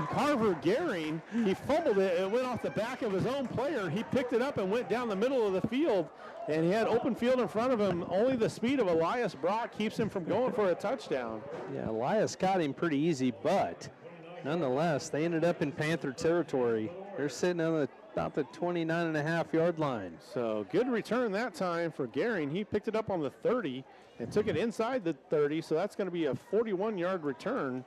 [SPEAKER 2] Carver Gehring, he fumbled it. It went off the back of his own player. He picked it up and went down the middle of the field, and he had open field in front of him. Only the speed of Elias Brock keeps him from going for a touchdown.
[SPEAKER 3] Yeah, Elias got him pretty easy, but nonetheless, they ended up in Panther territory. They're sitting on about the 29.5-yard line.
[SPEAKER 2] So good return that time for Gehring. He picked it up on the 30 and took it inside the 30, so that's going to be a 41-yard return.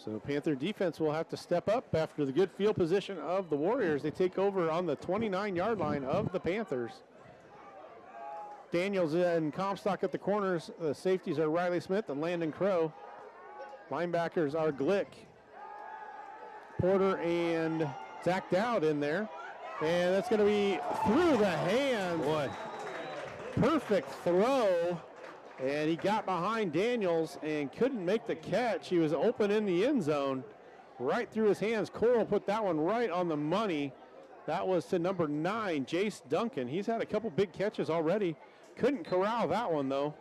[SPEAKER 2] So Panther defense will have to step up after the good field position of the Warriors. They take over on the 29-yard line of the Panthers. Daniels and Comstock at the corners. The safeties are Riley Smith and Landon Crow. Linebackers are Glick, Porter, and Zach Dowd in there. And that's going to be through the hands.
[SPEAKER 3] Boy.
[SPEAKER 2] Perfect throw. And he got behind Daniels and couldn't make the catch. He was open in the end zone, right through his hands. Coral put that one right on the money. That was to number 9, Jace Duncan. He's had a couple big catches already. Couldn't corral that one, though.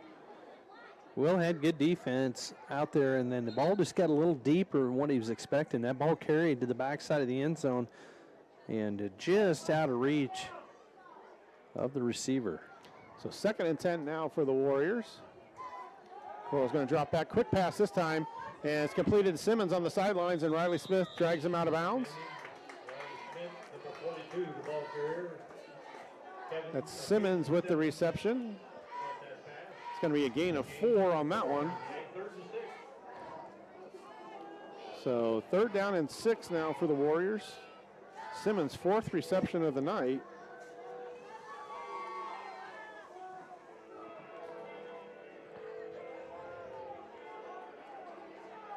[SPEAKER 3] Will had good defense out there, and then the ball just got a little deeper than what he was expecting. That ball carried to the backside of the end zone and just out of reach of the receiver.
[SPEAKER 2] So 2nd and 10 now for the Warriors. Coral's going to drop back. Quick pass this time, and it's completed to Simmons on the sidelines, and Riley Smith drags him out of bounds. That's Simmons with the reception. It's going to be a gain of 4 on that one. So 3rd down and 6 now for the Warriors. Simmons' 4th reception of the night.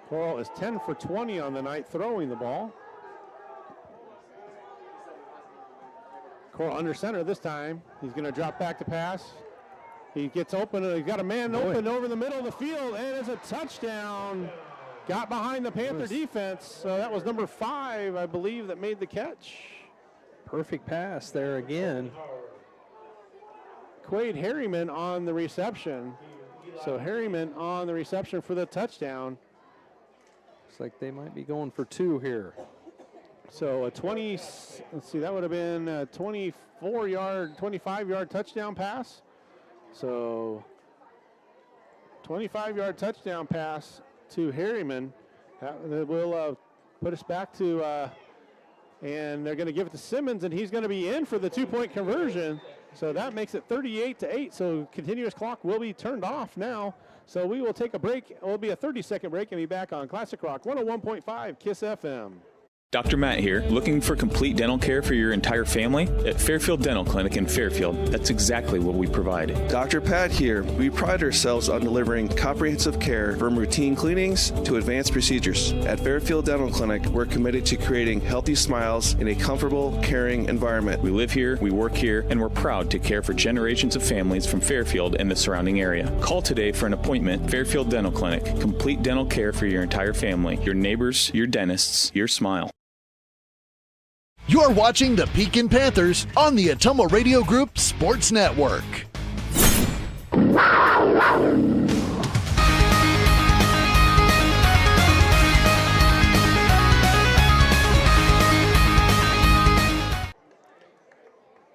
[SPEAKER 2] Coral is 10 for 20 on the night throwing the ball. Coral under center this time. He's going to drop back to pass. He gets open. He's got a man open over the middle of the field, and it's a touchdown. Got behind the Panther defense. So that was number 5, I believe, that made the catch.
[SPEAKER 3] Perfect pass there again.
[SPEAKER 2] Quade Harriman on the reception. So Harriman on the reception for the touchdown.
[SPEAKER 3] Looks like they might be going for 2 here.
[SPEAKER 2] So a 20, let's see, that would have been a 24-yard, 25-yard touchdown pass. So 25-yard touchdown pass to Harriman. That will put us back to, and they're going to give it to Simmons, and he's going to be in for the 2-point conversion. So that makes it 38-8. So continuous clock will be turned off now. So we will take a break. It will be a 30-second break and be back on Classic Rock 101.5 KISS FM.
[SPEAKER 9] Dr. Matt here. Looking for complete dental care for your entire family? At Fairfield Dental Clinic in Fairfield, that's exactly what we provide.
[SPEAKER 10] Dr. Pat here. We pride ourselves on delivering comprehensive care from routine cleanings to advanced procedures. At Fairfield Dental Clinic, we're committed to creating healthy smiles in a comfortable, caring environment.
[SPEAKER 9] We live here, we work here, and we're proud to care for generations of families from Fairfield and the surrounding area. Call today for an appointment. Fairfield Dental Clinic. Complete dental care for your entire family. Your neighbors, your dentists, your smile.
[SPEAKER 1] You're watching the Pekin Panthers on the Atomo Radio Group Sports Network.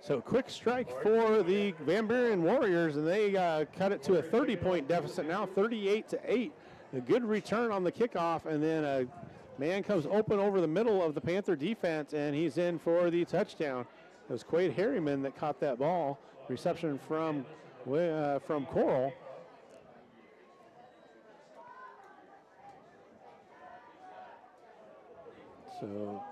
[SPEAKER 2] So quick strike for the Van Buren Warriors, and they cut it to a 30-point deficit now, 38-8. A good return on the kickoff, and then a man comes open over the middle of the Panther defense, and he's in for the touchdown. It was Quade Harriman that caught that ball. Reception from Coral.
[SPEAKER 3] So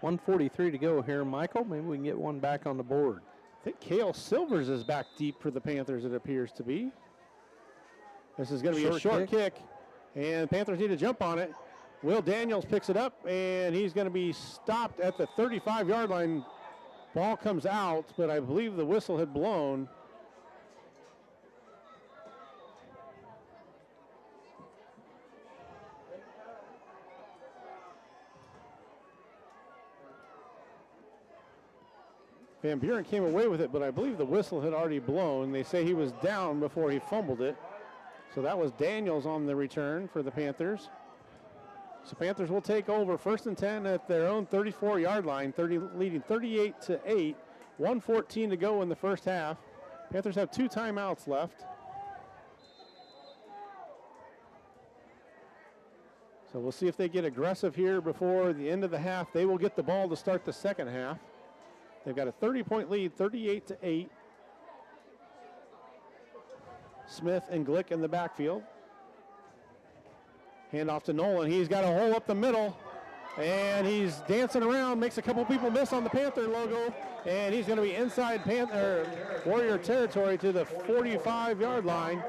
[SPEAKER 3] 1:43 to go here, Michael. Maybe we can get one back on the board.
[SPEAKER 2] I think Cale Silvers is back deep for the Panthers, it appears to be. This is going to be a short kick. And Panthers need to jump on it. Will Daniels picks it up, and he's going to be stopped at the 35-yard line. Ball comes out, but I believe the whistle had blown. Van Buren came away with it, but I believe the whistle had already blown. They say he was down before he fumbled it. So that was Daniels on the return for the Panthers. So Panthers will take over 1st and 10 at their own 34-yard line, leading 38-8. 1:14 to go in the first half. Panthers have 2 timeouts left. So we'll see if they get aggressive here before the end of the half. They will get the ball to start the second half. They've got a 30-point lead, 38-8. Smith and Glick in the backfield. Hand off to Nolan. He's got a hole up the middle, and he's dancing around, makes a couple people miss on the Panther logo, and he's going to be inside Warrior territory to the 45-yard line.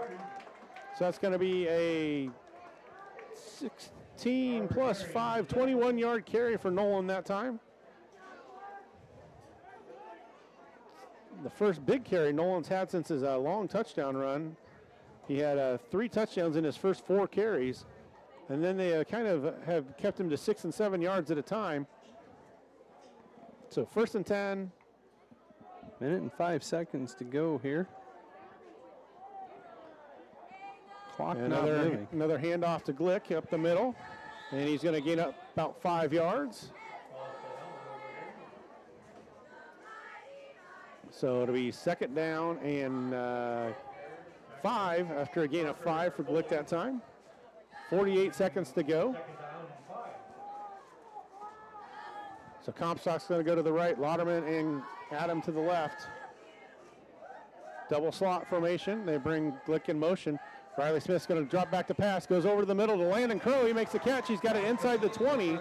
[SPEAKER 2] So that's going to be a 16 plus 5, 21-yard carry for Nolan that time. The first big carry Nolan's had since his long touchdown run. He had 3 touchdowns in his first 4 carries, and then they kind of have kept him to 6 and 7 yards at a time. So 1st and 10.
[SPEAKER 3] Minute and 5 seconds to go here. Clock
[SPEAKER 2] another handoff to Glick up the middle, and he's going to gain up about 5 yards. So it'll be 2nd down and 5 after a gain of 5 for Glick that time. 48 seconds to go. So Comstock's going to go to the right, Lauderman and Adam to the left. Double slot formation. They bring Glick in motion. Riley Smith's going to drop back to pass, goes over to the middle to Landon Crow. He makes the catch. He's got it inside the 20,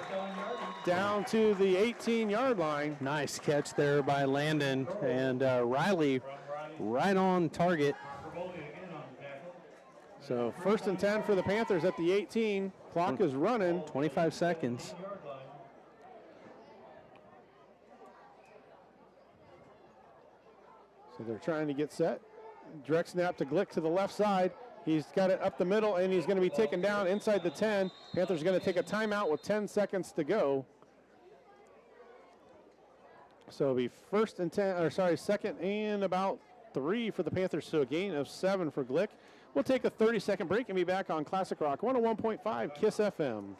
[SPEAKER 2] down to the 18-yard line.
[SPEAKER 3] Nice catch there by Landon, and Riley right on target.
[SPEAKER 2] So 1st and 10 for the Panthers at the 18. Clock is running.
[SPEAKER 3] 25 seconds.
[SPEAKER 2] So they're trying to get set. Direct snap to Glick to the left side. He's got it up the middle, and he's going to be taken down inside the 10. Panthers are going to take a timeout with 10 seconds to go. So it'll be 2nd and about 3 for the Panthers, so a gain of 7 for Glick. We'll take a 30-second break and be back on Classic Rock 101.5 KISS FM.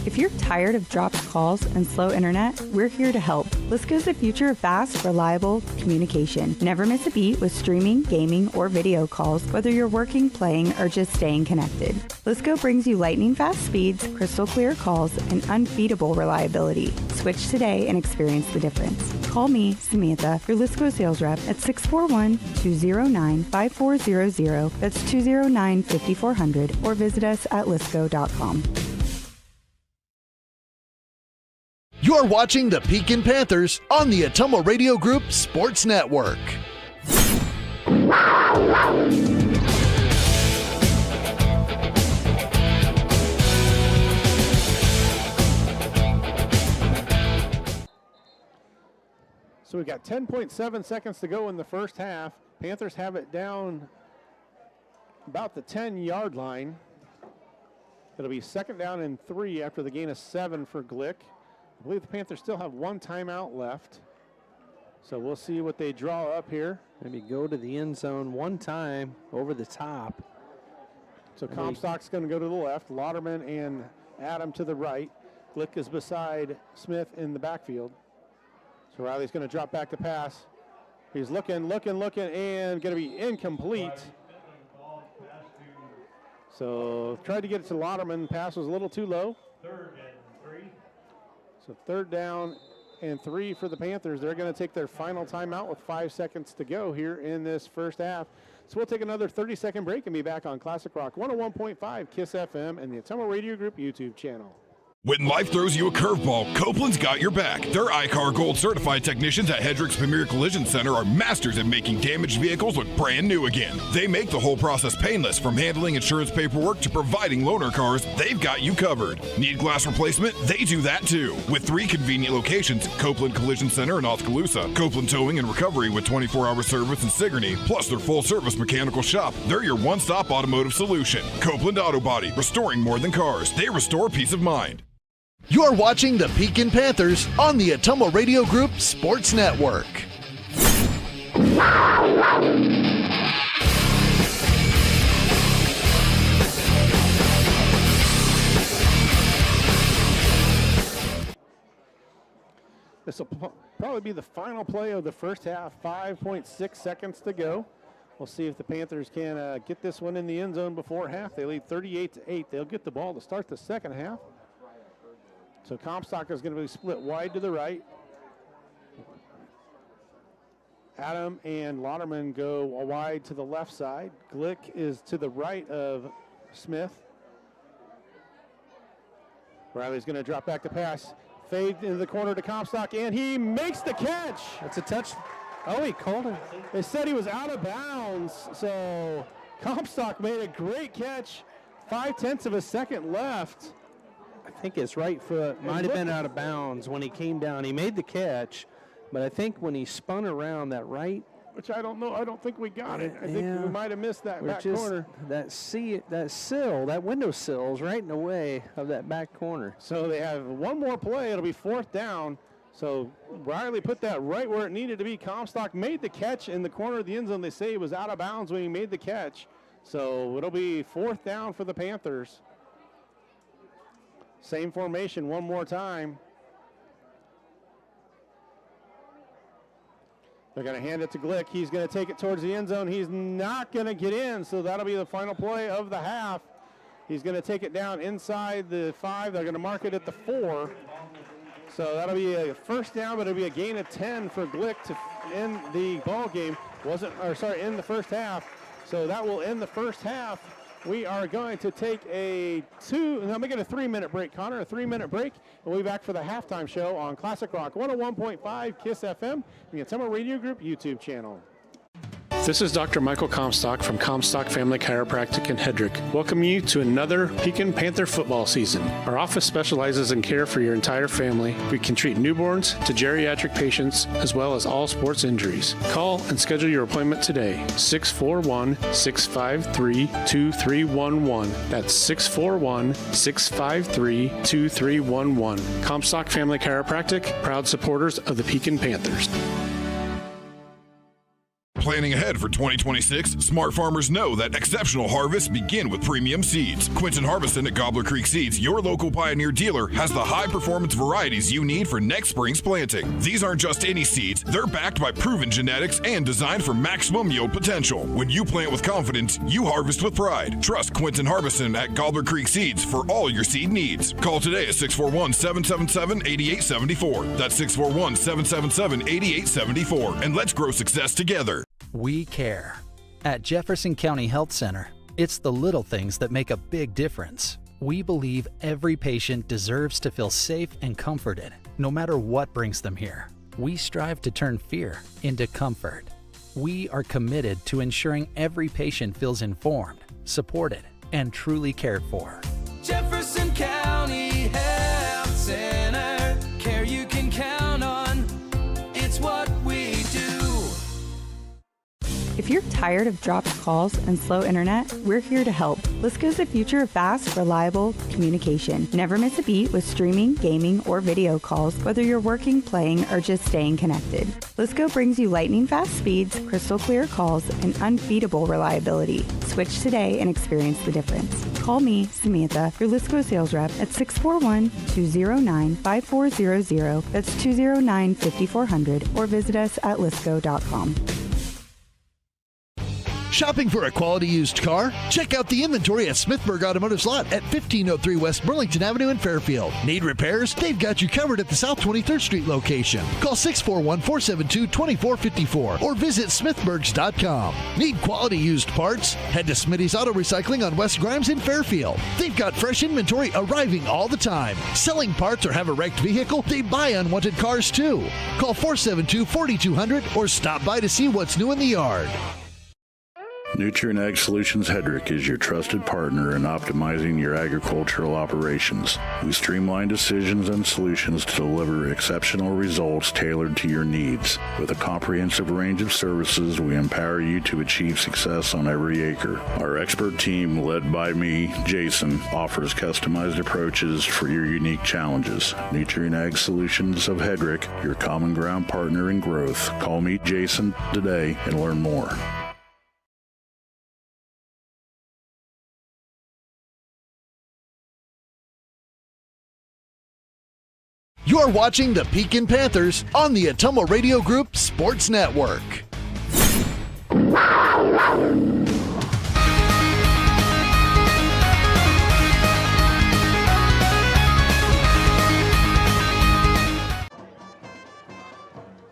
[SPEAKER 17] If you're tired of dropped calls and slow internet, we're here to help. Lisco's the future of fast, reliable communication. Never miss a beat with streaming, gaming, or video calls, whether you're working, playing, or just staying connected. Lisco brings you lightning fast speeds, crystal clear calls, and unbeatable reliability. Switch today and experience the difference. Call me, Samantha, your Lisco sales rep at 641-209-5400. That's 209-5400, or visit us at lisco.com.
[SPEAKER 1] You're watching the Pekin Panthers on the Atomo Radio Group Sports Network.
[SPEAKER 2] So we've got 10.7 seconds to go in the first half. Panthers have it down about the 10-yard line. It'll be second down and 3 after the gain of 7 for Glick. I believe the Panthers still have one timeout left. So we'll see what they draw up here.
[SPEAKER 3] Maybe go to the end zone one time over the top.
[SPEAKER 2] So Comstock's going to go to the left. Lauderman and Adam to the right. Glick is beside Smith in the backfield. So Riley's going to drop back to pass. He's looking, and going to be incomplete. So tried to get it to Lauderman. Pass was a little too low. So third down and 3 for the Panthers. They're going to take their final timeout with 5 seconds to go here in this first half. So we'll take another 30-second break and be back on Classic Rock 101.5 KISS FM and the Atomo Radio Group YouTube channel.
[SPEAKER 4] When life throws you a curveball, Copeland's got your back. Their iCar Gold certified technicians at Hedrick's Premier Collision Center are masters at making damaged vehicles look brand new again. They make the whole process painless, from handling insurance paperwork to providing loaner cars. They've got you covered. Need glass replacement? They do that too. With 3 convenient locations, Copeland Collision Center in Oskaloosa, Copeland Towing and Recovery with 24-hour service in Sigourney, plus their full-service mechanical shop. They're your one-stop automotive solution. Copeland Auto Body, restoring more than cars. They restore peace of mind.
[SPEAKER 1] You're watching the Pekin Panthers on the Atomo Radio Group Sports Network.
[SPEAKER 2] This will probably be the final play of the first half. 5.6 seconds to go. We'll see if the Panthers can get this one in the end zone before half. They lead 38-8. They'll get the ball to start the second half. So Comstock is going to be split wide to the right. Adam and Lauderman go wide to the left side. Glick is to the right of Smith. Riley's going to drop back to pass. Fade into the corner to Comstock, and he makes the catch.
[SPEAKER 3] That's a touch. Oh, he called it.
[SPEAKER 2] They said he was out of bounds, so Comstock made a great catch. 0.5 of a second left.
[SPEAKER 3] I think his right foot might have been out of bounds when he came down. He made the catch, but I think when he spun around that right,
[SPEAKER 2] which I don't know. I don't think we got it. I think we might have missed that back corner.
[SPEAKER 3] That sill, that window sill is right in the way of that back corner.
[SPEAKER 2] So they have one more play. It'll be fourth down. So Riley put that right where it needed to be. Comstock made the catch in the corner of the end zone. They say he was out of bounds when he made the catch. So it'll be fourth down for the Panthers. Same formation one more time. They're going to hand it to Glick. He's going to take it towards the end zone. He's not going to get in, so that'll be the final play of the half. He's going to take it down inside the 5. They're going to mark it at the 4. So that'll be a first down, but it'll be a gain of 10 for Glick to end the ball game. End the first half. So that will end the first half. We are going to take a 3-minute break, Connor, a 3-minute break. We'll be back for the halftime show on Classic Rock 101.5 KISS FM, the Atomo Radio Group YouTube channel.
[SPEAKER 5] This is Dr. Michael Comstock from Comstock Family Chiropractic in Hedrick. Welcome you to another Pekin Panther football season. Our office specializes in care for your entire family. We can treat newborns to geriatric patients as well as all sports injuries. Call and schedule your appointment today. 641-653-2311. That's 641-653-2311. Comstock Family Chiropractic, proud supporters of the Pekin Panthers.
[SPEAKER 4] Planning ahead for 2026, smart farmers know that exceptional harvests begin with premium seeds. Quinton Harveston at Gobbler Creek Seeds, your local Pioneer dealer, has the high-performance varieties you need for next spring's planting. These aren't just any seeds. They're backed by proven genetics and designed for maximum yield potential. When you plant with confidence, you harvest with pride. Trust Quinton Harveston at Gobbler Creek Seeds for all your seed needs. Call today at 641-777-8874. That's 641-777-8874. And let's grow success together.
[SPEAKER 14] We care. At Jefferson County Health Center, it's the little things that make a big difference. We believe every patient deserves to feel safe and comforted, No matter what brings them here, we strive to turn fear into comfort. We are committed to ensuring every patient feels informed, supported, and truly cared for.
[SPEAKER 15] Jefferson County Health Center, care you can count on. It's what we do.
[SPEAKER 17] If you're tired of dropped calls and slow internet, we're here to help. Lisco's the future of fast, reliable communication. Never miss a beat with streaming, gaming, or video calls, whether you're working, playing, or just staying connected. Lisco brings you lightning fast speeds, crystal clear calls, and unbeatable reliability. Switch today and experience the difference. Call me, Samantha, your Lisco sales rep at 641-209-5400. That's 209-5400, or visit us at lisco.com.
[SPEAKER 1] Shopping for a quality used car? Check out the inventory at Smithburg Automotive Lot at 1503 West Burlington Avenue in Fairfield. Need repairs? They've got you covered at the South 23rd Street location. Call 641-472-2454 or visit smithburgs.com. Need quality used parts? Head to Smitty's Auto Recycling on West Grimes in Fairfield. They've got fresh inventory arriving all the time. Selling parts or have a wrecked vehicle? They buy unwanted cars too. Call 472-4200 or stop by to see what's new in the yard.
[SPEAKER 6] Nutrient Ag Solutions Hedrick is your trusted partner in optimizing your agricultural operations. We streamline decisions and solutions to deliver exceptional results tailored to your needs. With a comprehensive range of services, we empower you to achieve success on every acre. Our expert team, led by me, Jason, offers customized approaches for your unique challenges. Nutrient Ag Solutions of Hedrick, your common ground partner in growth. Call me, Jason, today and learn more.
[SPEAKER 1] You're watching the Pekin Panthers on the Atomo Radio Group Sports Network.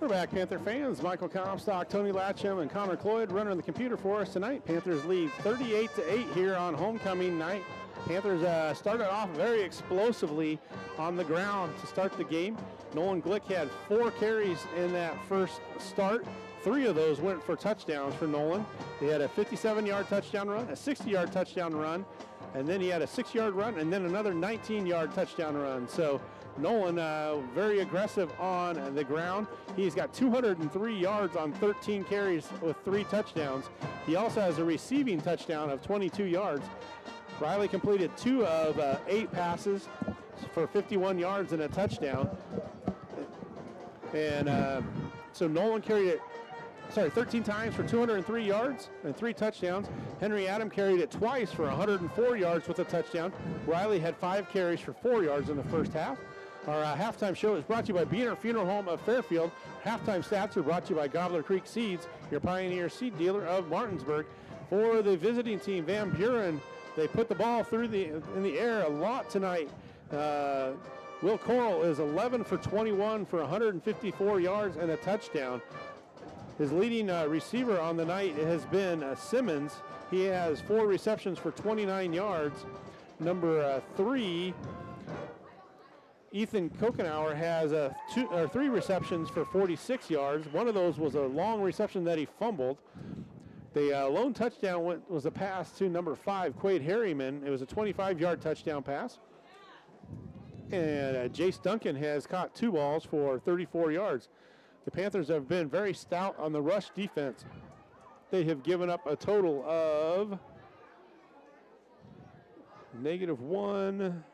[SPEAKER 2] We're back, Panther fans. Michael Comstock, Tony Latcham, and Connor Cloyd running the computer for us tonight. Panthers lead 38-8 here on homecoming night. Panthers started off very explosively on the ground to start the game. Nolan Glick had 4 carries in that first start. 3 of those went for touchdowns for Nolan. He had a 57-yard touchdown run, a 60-yard touchdown run, and then he had a 6-yard run, and then another 19-yard touchdown run. So Nolan very aggressive on the ground. He's got 203 yards on 13 carries with 3 touchdowns. He also has a receiving touchdown of 22 yards. Riley completed 2 of 8 passes for 51 yards and a touchdown. And so Nolan carried it, 13 times for 203 yards and 3 touchdowns. Henry Adam carried it twice for 104 yards with a touchdown. Riley had 5 carries for 4 yards in the first half. Our halftime show is brought to you by Buren Funeral Home of Fairfield. Halftime stats are brought to you by Gobbler Creek Seeds, your Pioneer seed dealer of Martinsburg. For the visiting team, Van Buren, they put the ball in the air a lot tonight. Will Coral is 11 for 21 for 154 yards and a touchdown. His leading receiver on the night has been Simmons. He has 4 receptions for 29 yards. Number 3, Ethan Kokenauer has 3 receptions for 46 yards. One of those was a long reception that he fumbled. The lone touchdown was a pass to number 5, Quade Harriman. It was a 25-yard touchdown pass. And Jace Duncan has caught 2 balls for 34 yards. The Panthers have been very stout on the rush defense. They have given up a total of -1,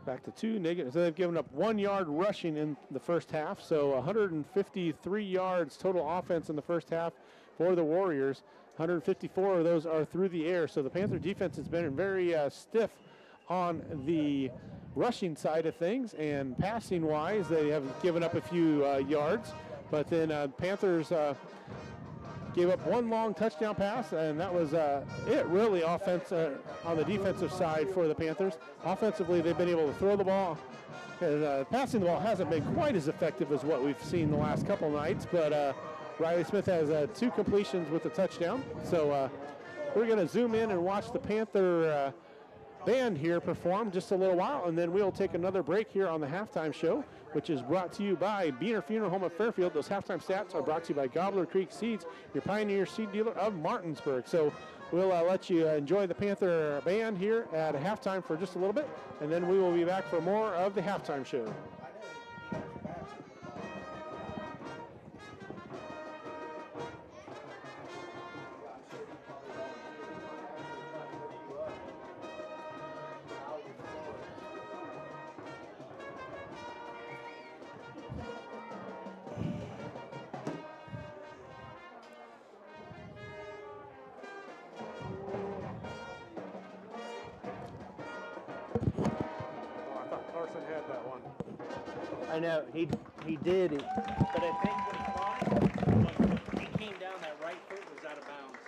[SPEAKER 2] back to 2, negative. So they've given up 1 yard rushing in the first half. So 153 yards total offense in the first half for the Warriors. 154 of those are through the air. So the Panther defense has been very stiff on the rushing side of things, and passing wise they have given up a few yards, but then Panthers gave up 1 long touchdown pass, and that was it really on the defensive side for the Panthers. Offensively, they've been able to throw the ball, and passing the ball hasn't been quite as effective as what we've seen the last couple nights, but Riley Smith has 2 completions with a touchdown. So we're going to zoom in and watch the Panther band here perform just a little while, and then we'll take another break here on the halftime show, which is brought to you by Buren Funeral Home of Fairfield. Those halftime stats are brought to you by Gobbler Creek Seeds, your Pioneer seed dealer of Martinsburg. So we'll let you enjoy the Panther band here at halftime for just a little bit, and then we will be back for more of the halftime show.
[SPEAKER 3] I know, he did it, but I think when he came down, that right foot was out of bounds.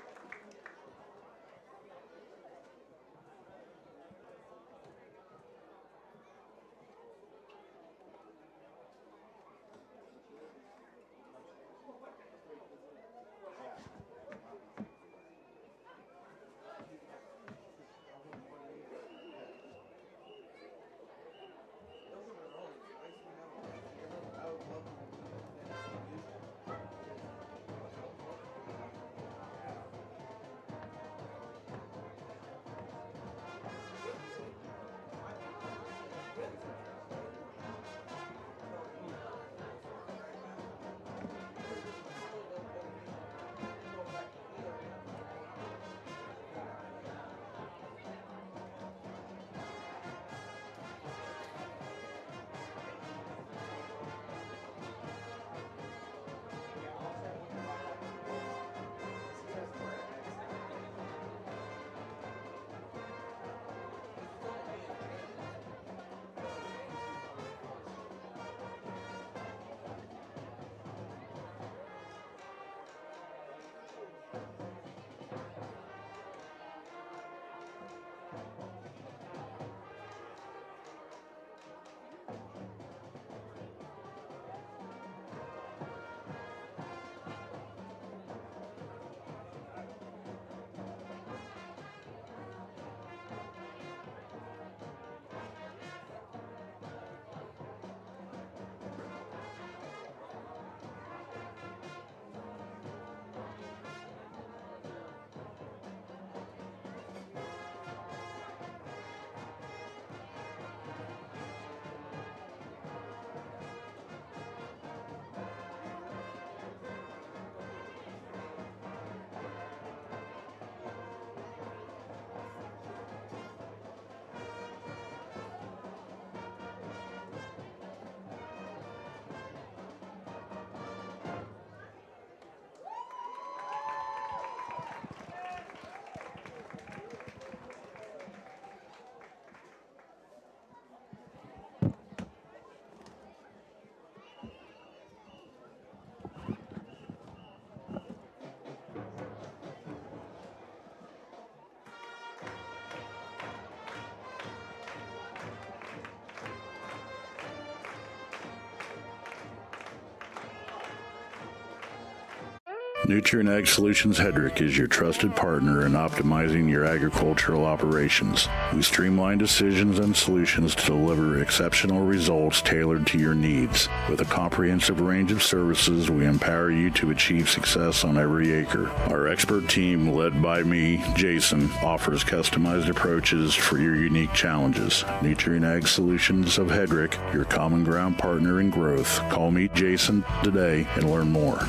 [SPEAKER 6] Nutrient Ag Solutions Hedrick is your trusted partner in optimizing your agricultural operations. We streamline decisions and solutions to deliver exceptional results tailored to your needs. With a comprehensive range of services, we empower you to achieve success on every acre. Our expert team, led by me, Jason, offers customized approaches for your unique challenges. Nutrient Ag Solutions of Hedrick, your common ground partner in growth. Call me, Jason, today and learn more.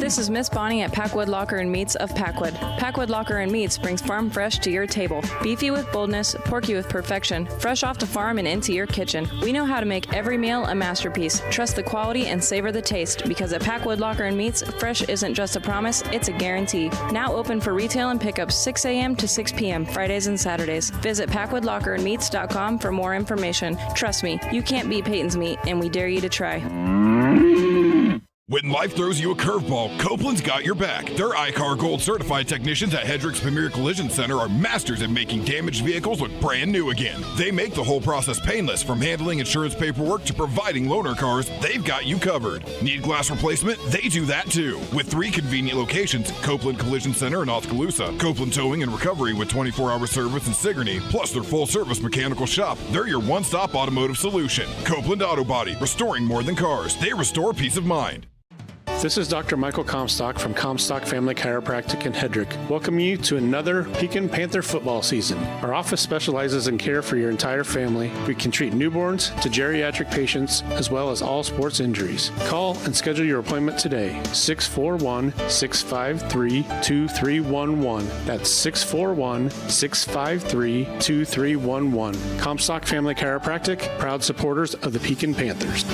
[SPEAKER 11] This is Miss Bonnie at Packwood Locker and Meats of Packwood. Packwood Locker and Meats brings farm fresh to your table. Beefy with boldness, porky with perfection, fresh off the farm and into your kitchen. We know how to make every meal a masterpiece. Trust the quality and savor the taste, because at Packwood Locker and Meats, fresh isn't just a promise, it's a guarantee. Now open for retail and pickup 6 a.m. to 6 p.m. Fridays and Saturdays. Visit PackwoodLockerandMeats.com for more information. Trust me, you can't beat Peyton's Meat, and we dare you to try.
[SPEAKER 4] When When life throws you a curveball, Copeland's got your back. Their iCar Gold certified technicians at Hendricks Premier Collision Center are masters at making damaged vehicles look brand new again. They make the whole process painless, from handling insurance paperwork to providing loaner cars. They've got you covered. Need glass replacement? They do that too. With 3 convenient locations: Copeland Collision Center in Oskaloosa, Copeland Towing and Recovery with 24-hour service in Sigourney, plus their full-service mechanical shop. They're your one-stop automotive solution. Copeland Auto Body, restoring more than cars. They restore peace of mind.
[SPEAKER 5] This is Dr. Michael Comstock from Comstock Family Chiropractic in Hedrick. Welcome you to another Pekin Panther football season. Our office specializes in care for your entire family. We can treat newborns to geriatric patients as well as all sports injuries. Call and schedule your appointment today. 641-653-2311. That's 641-653-2311. Comstock Family Chiropractic, proud supporters of the Pekin Panthers.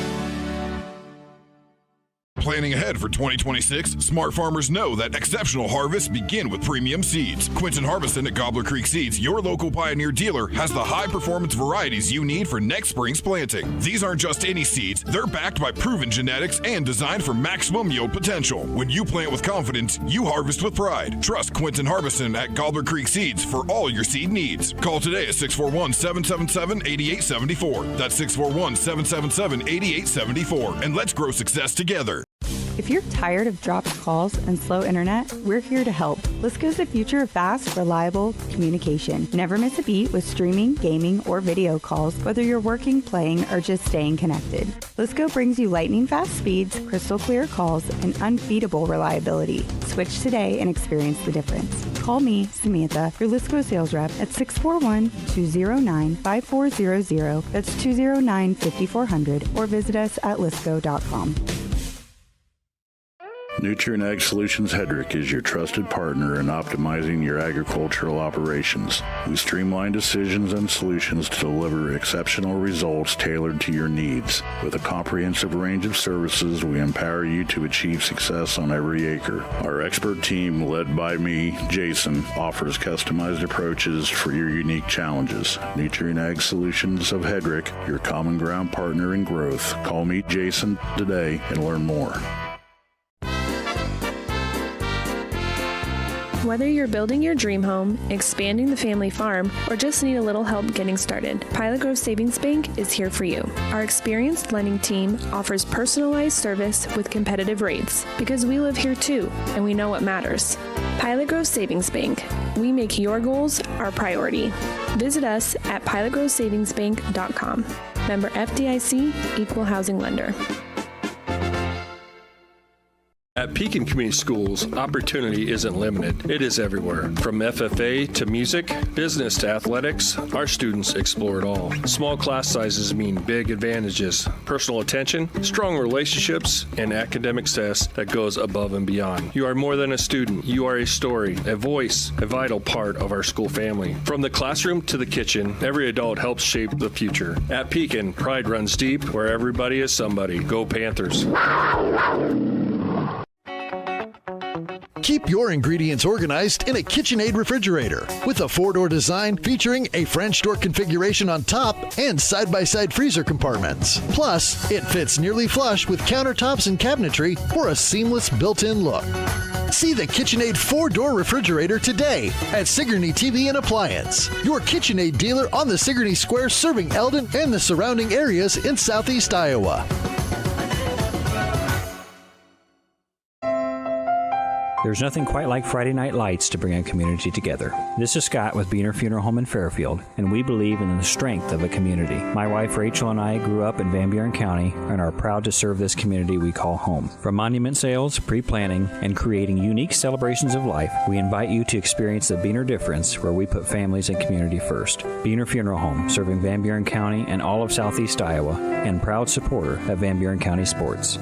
[SPEAKER 4] Planning ahead for 2026, smart farmers know that exceptional harvests begin with premium seeds. Quinton Harbison at Gobbler Creek Seeds, your local Pioneer dealer, has the high-performance varieties you need for next spring's planting. These aren't just any seeds. They're backed by proven genetics and designed for maximum yield potential. When you plant with confidence, you harvest with pride. Trust Quinton Harbison at Gobbler Creek Seeds for all your seed needs. Call today at 641-777-8874. That's 641-777-8874. And let's grow success together.
[SPEAKER 17] If you're tired of dropped calls and slow internet, we're here to help. Lisco's the future of fast, reliable communication. Never miss a beat with streaming, gaming, or video calls, whether you're working, playing, or just staying connected. Lisco brings you lightning fast speeds, crystal clear calls, and unbeatable reliability. Switch today and experience the difference. Call me, Samantha, your Lisco sales rep at 641-209-5400. That's 209-5400, or visit us at lisco.com.
[SPEAKER 6] Nutrient Ag Solutions Hedrick is your trusted partner in optimizing your agricultural operations. We streamline decisions and solutions to deliver exceptional results tailored to your needs. With a comprehensive range of services, we empower you to achieve success on every acre. Our expert team, led by me, Jason, offers customized approaches for your unique challenges. Nutrient Ag Solutions of Hedrick, your common ground partner in growth. Call me, Jason, today and learn more.
[SPEAKER 19] Whether you're building your dream home, expanding the family farm, or just need a little help getting started, Pilot Grove Savings Bank is here for you. Our experienced lending team offers personalized service with competitive rates, because we live here too, and we know what matters. Pilot Grove Savings Bank. We make your goals our priority. Visit us at pilotgrovesavingsbank.com. Member FDIC, Equal Housing Lender.
[SPEAKER 7] At Pekin Community Schools, opportunity isn't limited. It is everywhere. From FFA to music, business to athletics, our students explore it all. Small class sizes mean big advantages, personal attention, strong relationships, and academic success that goes above and beyond. You are more than a student. You are a story, a voice, a vital part of our school family. From the classroom to the kitchen, every adult helps shape the future. At Pekin, pride runs deep where everybody is somebody. Go Panthers.
[SPEAKER 1] Keep your ingredients organized in a KitchenAid refrigerator with a 4-door design featuring a French door configuration on top and side-by-side freezer compartments. Plus, it fits nearly flush with countertops and cabinetry for a seamless built-in look. See the KitchenAid 4-door refrigerator today at Sigourney TV and Appliance, your KitchenAid dealer on the Sigourney Square, serving Eldon and the surrounding areas in southeast Iowa.
[SPEAKER 16] There's nothing quite like Friday night lights to bring a community together. This is Scott with Buren Funeral Home in Fairfield, and we believe in the strength of a community. My wife Rachel and I grew up in Van Buren County and are proud to serve this community we call home. From monument sales, pre-planning, and creating unique celebrations of life, we invite you to experience the Buren difference, where we put families and community first. Buren Funeral Home, serving Van Buren County and all of southeast Iowa, and proud supporter of Van Buren County sports.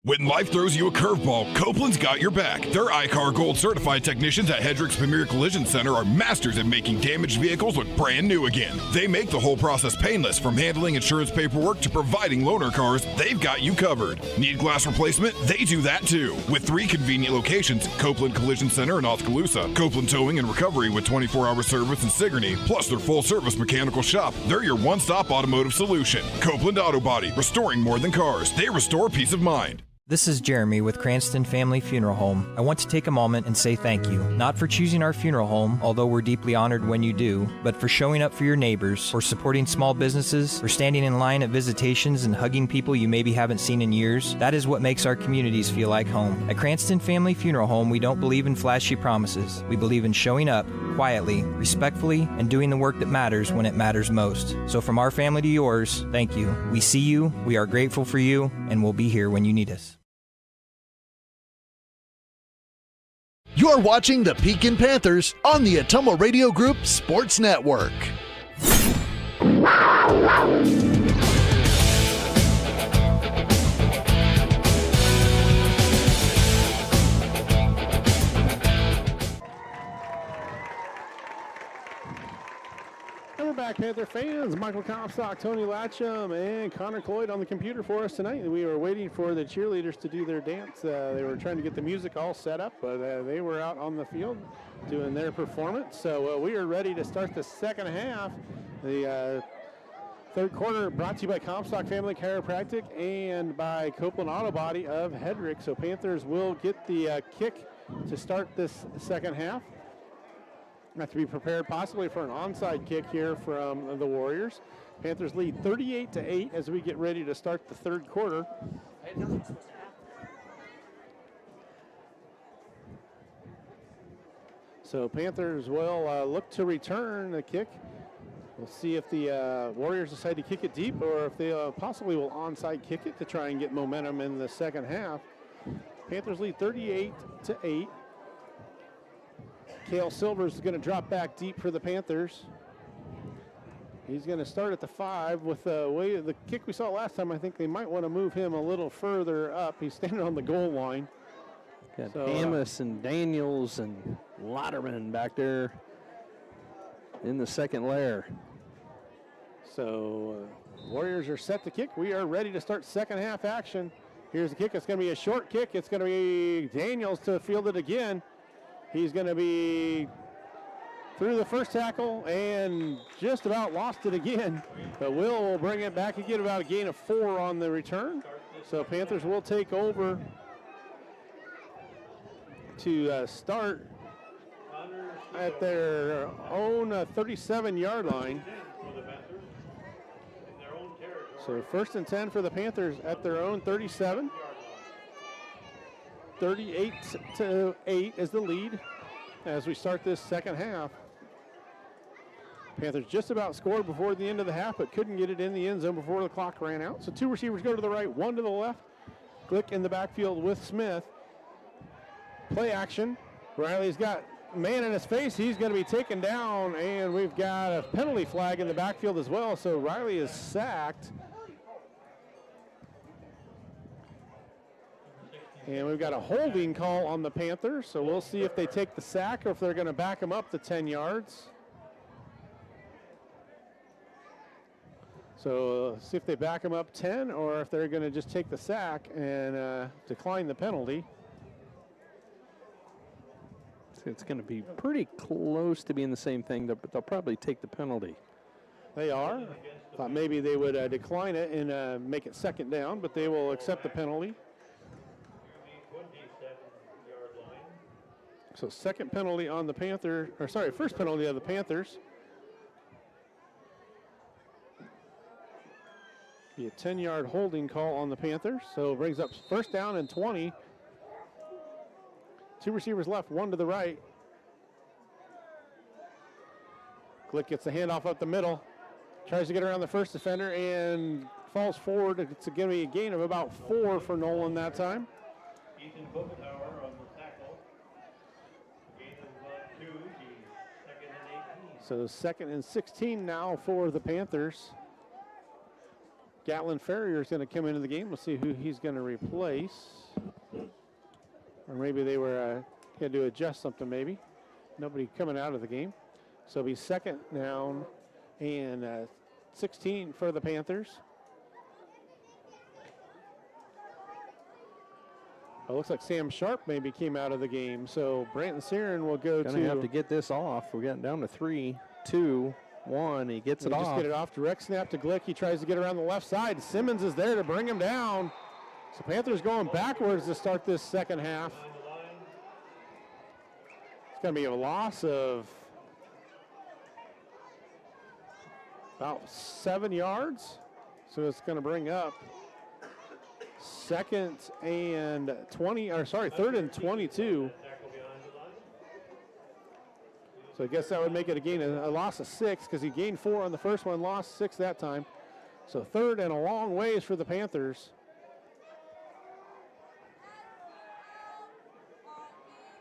[SPEAKER 4] When life throws you a curveball, Copeland's got your back. Their iCar Gold certified technicians at Hedrick's Premier Collision Center are masters at making damaged vehicles look brand new again. They make the whole process painless, from handling insurance paperwork to providing loaner cars. They've got you covered. Need glass replacement? They do that too. With 3 convenient locations: Copeland Collision Center in Oskaloosa, Copeland Towing and Recovery with 24-hour service in Sigourney, plus their full-service mechanical shop. They're your one-stop automotive solution. Copeland Auto Body, restoring more than cars. They restore peace of mind.
[SPEAKER 8] This is Jeremy with Cranston Family Funeral Home. I want to take a moment and say thank you, not for choosing our funeral home, although we're deeply honored when you do, but for showing up for your neighbors, for supporting small businesses, for standing in line at visitations and hugging people you maybe haven't seen in years. That is what makes our communities feel like home. At Cranston Family Funeral Home, we don't believe in flashy promises. We believe in showing up quietly, respectfully, and doing the work that matters when it matters most. So from our family to yours, thank you. We see you, we are grateful for you, and we'll be here when you need us.
[SPEAKER 1] You're watching the Pekin Panthers on the Atomo Radio Group Sports Network.
[SPEAKER 2] And we're back, Panther fans. Michael Comstock, Tony Latcham, and Connor Cloyd on the computer for us tonight. We were waiting for the cheerleaders to do their dance. They were trying to get the music all set up, but they were out on the field doing their performance. So we are ready to start the second half. The third quarter brought to you by Comstock Family Chiropractic and by Copeland Auto Body of Hedrick. So Panthers will get the kick to start this second half. Have to be prepared possibly for an onside kick here from the Warriors. Panthers lead 38-8 as we get ready to start the third quarter. So Panthers will look to return the kick. We'll see if the Warriors decide to kick it deep or if they possibly will onside kick it to try and get momentum in the second half. Panthers lead 38-8. Cale Silvers is going to drop back deep for the Panthers. He's going to start at the 5 with the way the kick we saw last time. I think they might want to move him a little further up. He's standing on the goal line.
[SPEAKER 3] Got Amos and Daniels and Lauderman back there in the second layer.
[SPEAKER 2] So Warriors are set to kick. We are ready to start second half action. Here's the kick. It's going to be a short kick. It's going to be Daniels to field it again. He's going to be through the first tackle and just about lost it again. But will bring it back and get about a gain of 4 on the return. So Panthers will take over to start at their own 37-yard line. So 1st and 10 for the Panthers at their own 37. 38-8 is the lead as we start this second half. Panthers just about scored before the end of the half, but couldn't get it in the end zone before the clock ran out. So 2 receivers go to the right, 1 to the left. Glick in the backfield with Smith. Play action. Riley's got a man in his face. He's going to be taken down, and we've got a penalty flag in the backfield as well. So Riley is sacked. And we've got a holding call on the Panthers, so we'll see if they take the sack or if they're going to back him up to 10 yards. So see if they back him up 10 or if they're going to just take the sack and decline the penalty.
[SPEAKER 3] It's going to be pretty close to being the same thing, but they'll probably take the penalty.
[SPEAKER 2] They are. Thought maybe they would decline it and make it second down, but they will accept the penalty. So second penalty on the Panther, or sorry, first penalty of the Panthers. Be a 10-yard holding call on the Panthers. So it brings up first down and 20. 2 receivers left, 1 to the right. Glick gets the handoff up the middle. Tries to get around the first defender and falls forward. It's going to be a gain of about 4 for Nolan that time.
[SPEAKER 12] Ethan Bogenauer on the tackle. Gain of 2, second and 18.
[SPEAKER 2] So 2nd and 16 now for the Panthers. Gatlin Ferrier is going to come into the game. We'll see who he's going to replace. Or maybe they were going to adjust something maybe. Nobody coming out of the game. So it'll be second down and 16 for the Panthers. It looks like Sam Sharp maybe came out of the game. So Branton Searon will go
[SPEAKER 3] Gonna have to get this off. We're getting down to 3, 2, 1. He gets it off.
[SPEAKER 2] Just get it off. Direct snap to Glick. He tries to get around the left side. Simmons is there to bring him down. So Panthers going backwards to start this second half. It's going to be a loss of about 7 yards. So it's going to bring up third and 22. So I guess that would make it a loss of 6 because he gained 4 on the first one, lost 6 that time. So third and a long ways for the Panthers.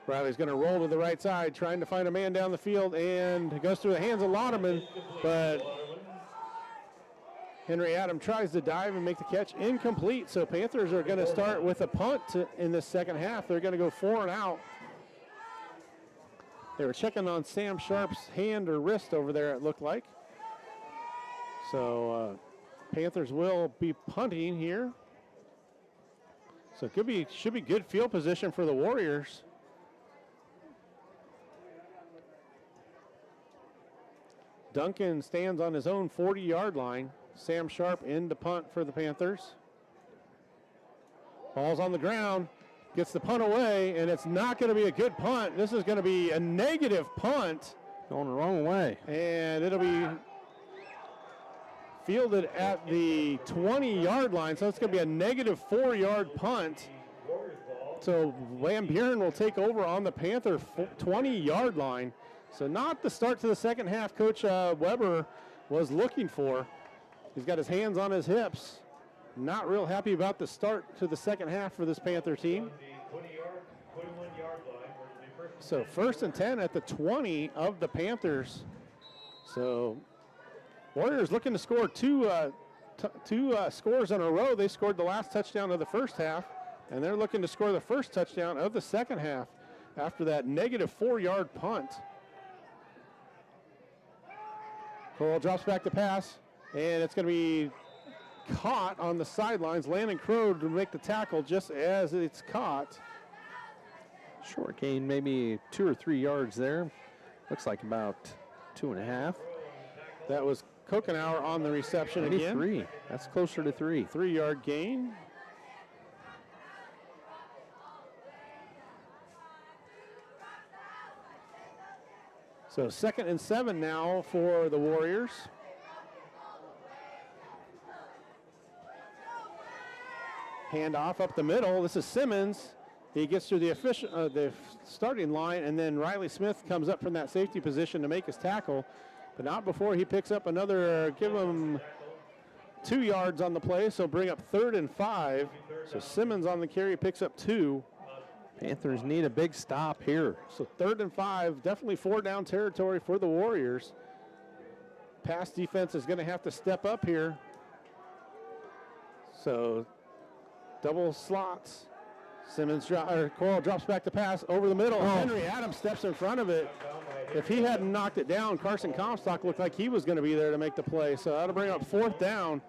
[SPEAKER 2] Riley's going to roll to the right side, trying to find a man down the field, and it goes through the hands of Lauderman, but Henry Adam tries to dive and make the catch. Incomplete, so Panthers are going to start with a punt in the second half. They're going to go 4 and out. They were checking on Sam Sharp's hand or wrist over there, it looked like. So Panthers will be punting here. So it should be good field position for the Warriors. Duncan stands on his own 40-yard line. Sam Sharp in to punt for the Panthers. Ball's on the ground, gets the punt away, and it's not going to be a good punt. This is going to be a negative punt.
[SPEAKER 3] Going the wrong way.
[SPEAKER 2] And it'll be fielded at the 20-yard line, so it's going to be a negative 4-yard punt. So Van Buren will take over on the Panther 20-yard line. So not the start to the second half Coach Weber was looking for. He's got his hands on his hips. Not real happy about the start to the second half for this Panther team. So first and 10 at the 20 of the Panthers. So Warriors looking to score two scores in a row. They scored the last touchdown of the first half, and they're looking to score the first touchdown of the second half after that negative 4-yard punt. Coral drops back to pass, and it's going to be caught on the sidelines. Landon Crow to make the tackle just as it's caught.
[SPEAKER 3] Short gain, maybe 2 or 3 yards there. Looks like about 2.5.
[SPEAKER 2] That was Kokenauer on the reception
[SPEAKER 3] maybe
[SPEAKER 2] again.
[SPEAKER 3] 3. That's closer to 3.
[SPEAKER 2] 3-yard gain. So 2nd and 7 now for the Warriors. Handoff up the middle. This is Simmons. He gets through the starting line, and then Riley Smith comes up from that safety position to make his tackle, but not before he picks up another, give him 2 yards on the play, so bring up 3rd and 5. So Simmons on the carry picks up 2.
[SPEAKER 3] Panthers need a big stop here.
[SPEAKER 2] So 3rd and 5, definitely 4-down territory for the Warriors. Pass defense is going to have to step up here. So double slots. Coral drops back to pass over the middle. Henry Adams steps in front of it. If he hadn't knocked it down, Carson Comstock looked like he was going to be there to make the play. So that'll bring up 4th down.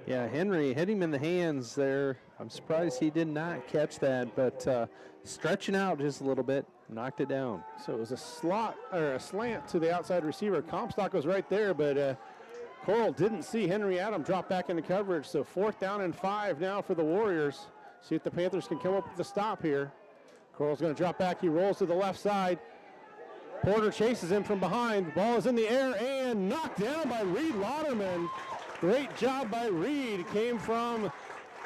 [SPEAKER 3] Yeah, Henry hit him in the hands there. I'm surprised he did not catch that, but stretching out just a little bit, knocked it down.
[SPEAKER 2] So it was a slant to the outside receiver. Comstock was right there, but Coral didn't see Henry Adams drop back into coverage. So 4th down and 5 now for the Warriors. See if the Panthers can come up with a stop here. Coral's going to drop back. He rolls to the left side. Porter chases him from behind. Ball is in the air and knocked down by Reed Lauderman. Great job by Reed. Came from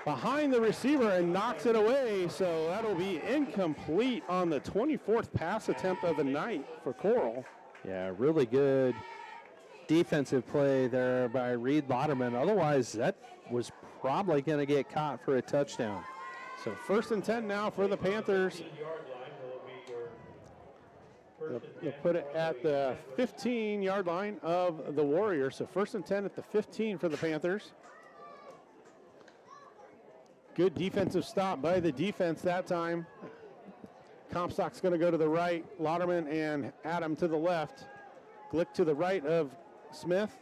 [SPEAKER 2] behind the receiver and knocks it away. So that'll be incomplete on the 24th pass attempt of the night for Coral.
[SPEAKER 3] Yeah, really good defensive play there by Reed Lauderman. Otherwise, that was probably going to get caught for a touchdown.
[SPEAKER 2] So 1st and 10 now for the Panthers. They'll put it at the 15-yard line of the Warriors. So 1st and 10 at the 15 for the Panthers. Good defensive stop by the defense that time. Comstock's going to go to the right. Lauderman and Adam to the left. Glick to the right of Smith.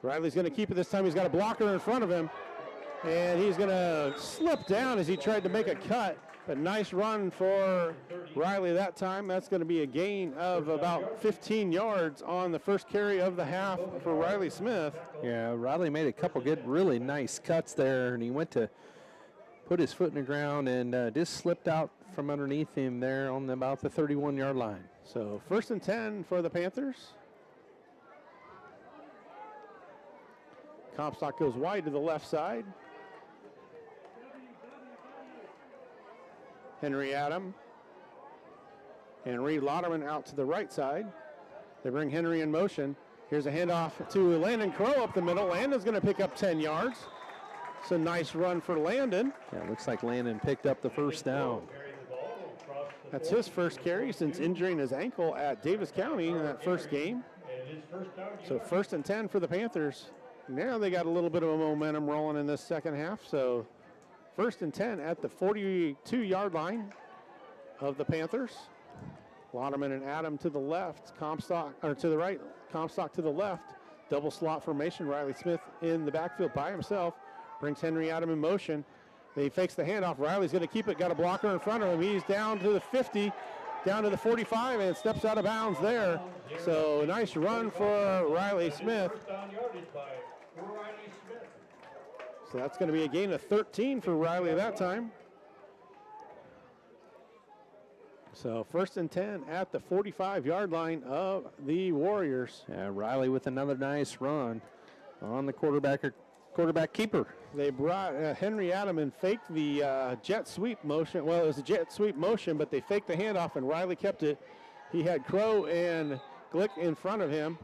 [SPEAKER 2] Riley's going to keep it this time. He's got a blocker in front of him. And he's going to slip down as he tried to make a cut. But nice run for Riley that time. That's going to be a gain of about 15 yards on the first carry of the half for Riley Smith.
[SPEAKER 3] Yeah, Riley made a couple good, really nice cuts there, and he went to put his foot in the ground and just slipped out from underneath him there on about the 31-yard line.
[SPEAKER 2] So 1st and 10 for the Panthers. Comstock goes wide to the left side. Henry Adam and Reed Lauderman out to the right side. They bring Henry in motion. Here's a handoff to Landon Crow up the middle. Landon's going to pick up 10 yards. It's a nice run for Landon.
[SPEAKER 3] Yeah, it looks like Landon picked up the first down.
[SPEAKER 2] That's his first carry since injuring his ankle at Davis County in that first game. So 1st and 10 for the Panthers. Now they got a little bit of a momentum rolling in this second half. So 1st and 10 at the 42-yard line of the Panthers. Lauderman and Adam to the left, Comstock, or to the right, Comstock to the left. Double slot formation. Riley Smith in the backfield by himself. Brings Henry Adam in motion. He fakes the handoff. Riley's going to keep it. Got a blocker in front of him. He's down to the 50, down to the 45, and steps out of bounds there. So a nice run for Riley Smith. So that's going to be a gain of 13 for Riley that time. So 1st and 10 at the 45-yard line of the Warriors.
[SPEAKER 3] Yeah, Riley with another nice run on the quarterback keeper.
[SPEAKER 2] They brought Henry Adam and faked the jet sweep motion. Well, it was a jet sweep motion, but they faked the handoff, and Riley kept it. He had Crow and Glick in front of him.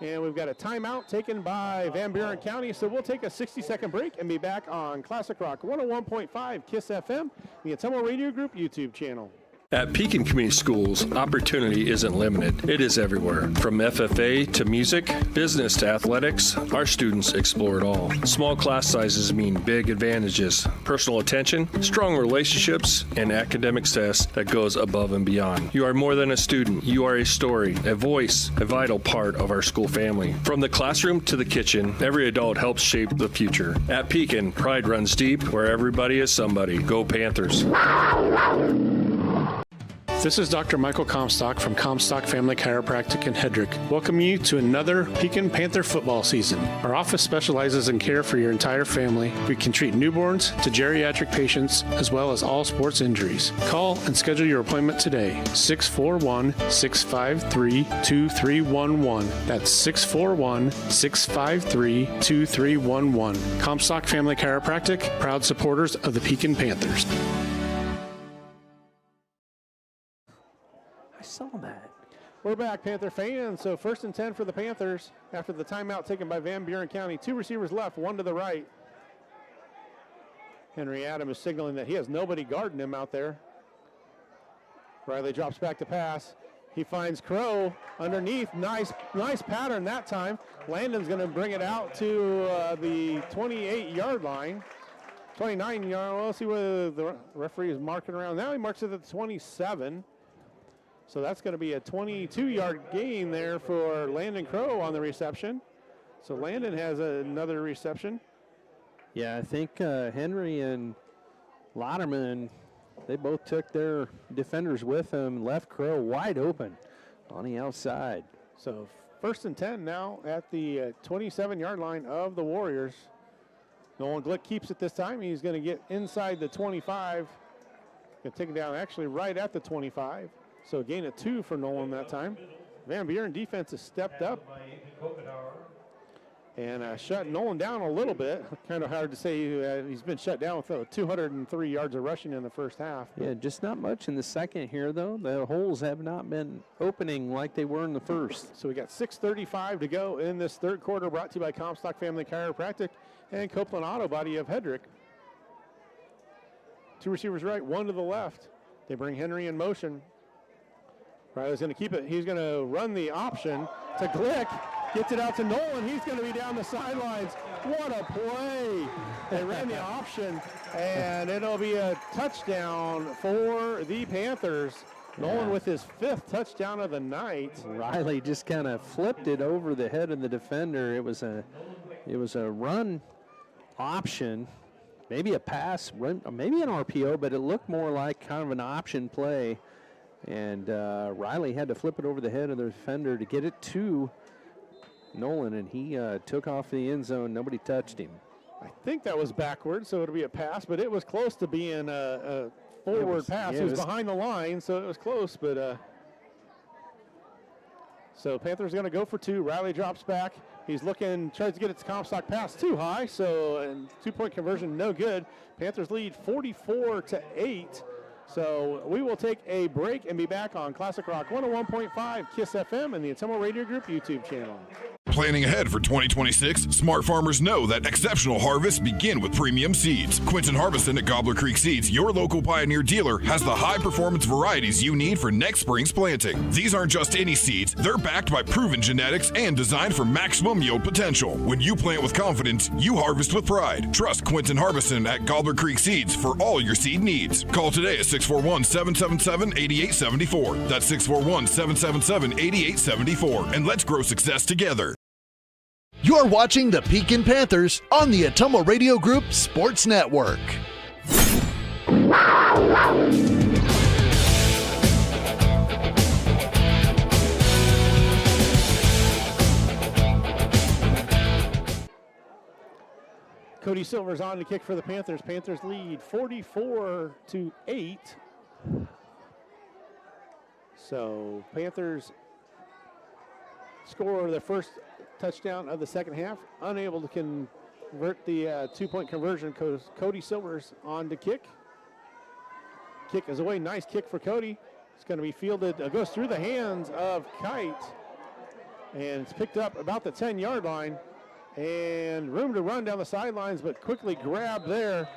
[SPEAKER 2] And we've got a timeout taken by Van Buren County. So we'll take a 60-second break and be back on Classic Rock 101.5 KISS FM, the Atomo Radio Group YouTube channel.
[SPEAKER 7] At Pekin Community Schools, opportunity isn't limited. It is everywhere. From FFA to music, business to athletics, our students explore it all. Small class sizes mean big advantages, personal attention, strong relationships, and academic success that goes above and beyond. You are more than a student. You are a story, a voice, a vital part of our school family. From the classroom to the kitchen, every adult helps shape the future. At Pekin, pride runs deep where everybody is somebody. Go Panthers.
[SPEAKER 5] This is Dr. Michael Comstock from Comstock Family Chiropractic in Hedrick. Welcome you to another Pekin Panther football season. Our office specializes in care for your entire family. We can treat newborns to geriatric patients as well as all sports injuries. Call and schedule your appointment today. 641-653-2311. That's 641-653-2311. Comstock Family Chiropractic, proud supporters of the Pekin Panthers.
[SPEAKER 3] I saw that.
[SPEAKER 2] We're back, Panther fans. So 1st and 10 for the Panthers after the timeout taken by Van Buren County. 2 receivers left, 1 to the right. Henry Adam is signaling that he has nobody guarding him out there. Riley drops back to pass. He finds Crow underneath. Nice pattern that time. Landon's going to bring it out to the 28-yard line. 29-yard. Well, let's see where the referee is marking around. Now he marks it at the 27. So that's going to be a 22-yard gain there for Landon Crow on the reception. So Landon has another reception.
[SPEAKER 3] Yeah, I think Henry and Lauderman, they both took their defenders with them, left Crow wide open on the outside.
[SPEAKER 2] So 1st and 10 now at the 27-yard line of the Warriors. Nolan Glick keeps it this time. He's going to get inside the 25. Going to take it down actually right at the 25. So a gain of 2 for Nolan that time. Van Buren defense has stepped up and shut Nolan down a little bit. Kind of hard to say he's been shut down with 203 yards of rushing in the first half.
[SPEAKER 3] Yeah, just not much in the second here, though. The holes have not been opening like they were in the first.
[SPEAKER 2] So we got 6:35 to go in this third quarter, brought to you by Comstock Family Chiropractic and Copeland Auto Body of Hedrick. 2 receivers right, 1 to the left. They bring Henry in motion. Riley's going to keep it. He's going to run the option to Glick. Gets it out to Nolan. He's going to be down the sidelines. What a play. They ran the option, and it'll be a touchdown for the Panthers. Nolan with his 5th touchdown of the night.
[SPEAKER 3] Riley just kind of flipped it over the head of the defender. It was a run option, maybe a pass, maybe an RPO, but it looked more like kind of an option play. And Riley had to flip it over the head of the defender to get it to Nolan, and he took off the end zone. Nobody touched him.
[SPEAKER 2] I think that was backwards, so it'll be a pass, but it was close to being a forward pass. He was behind the line, so it was close, but so Panthers going to go for 2. Riley drops back. He's looking, tries to get it to Comstock, pass too high, so and 2-point conversion no good. Panthers lead 44-8. So we will take a break and be back on Classic Rock 101.5 KISS FM and the Atomo Radio Group YouTube channel.
[SPEAKER 4] Planning ahead for 2026, smart farmers know that exceptional harvests begin with premium seeds. Quinton Harbison at Gobbler Creek Seeds, your local Pioneer dealer, has the high-performance varieties you need for next spring's planting. These aren't just any seeds. They're backed by proven genetics and designed for maximum yield potential. When you plant with confidence, you harvest with pride. Trust Quinton Harbison at Gobbler Creek Seeds for all your seed needs. Call today at 641-777-8874. That's 641-777-8874. And let's grow success together.
[SPEAKER 1] You're watching the Pekin Panthers on the Atomo Radio Group Sports Network.
[SPEAKER 2] Cody Silver's on to kick for the Panthers. Panthers lead 44-8. So Panthers score the first touchdown of the second half. Unable to convert the 2-point conversion. Cody Silvers on to kick. Kick is away. Nice kick for Cody. It's going to be fielded. Goes through the hands of Kite. And it's picked up about the 10-yard line. And room to run down the sidelines, but quickly grabbed there.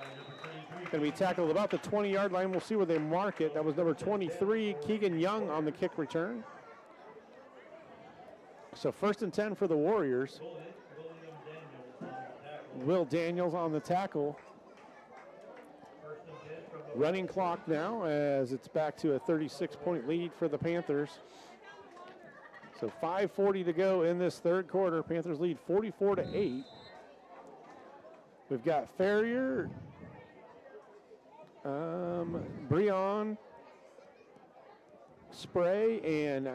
[SPEAKER 2] Going to be tackled about the 20-yard line. We'll see where they mark it. That was number 23, Keegan Young, on the kick return. So 1st and 10 for the Warriors. Will Daniels on the tackle. Running clock now as it's back to a 36-point lead for the Panthers. So 5:40 to go in this third quarter. Panthers lead 44-8. We've got Ferrier, Breon, Spray, and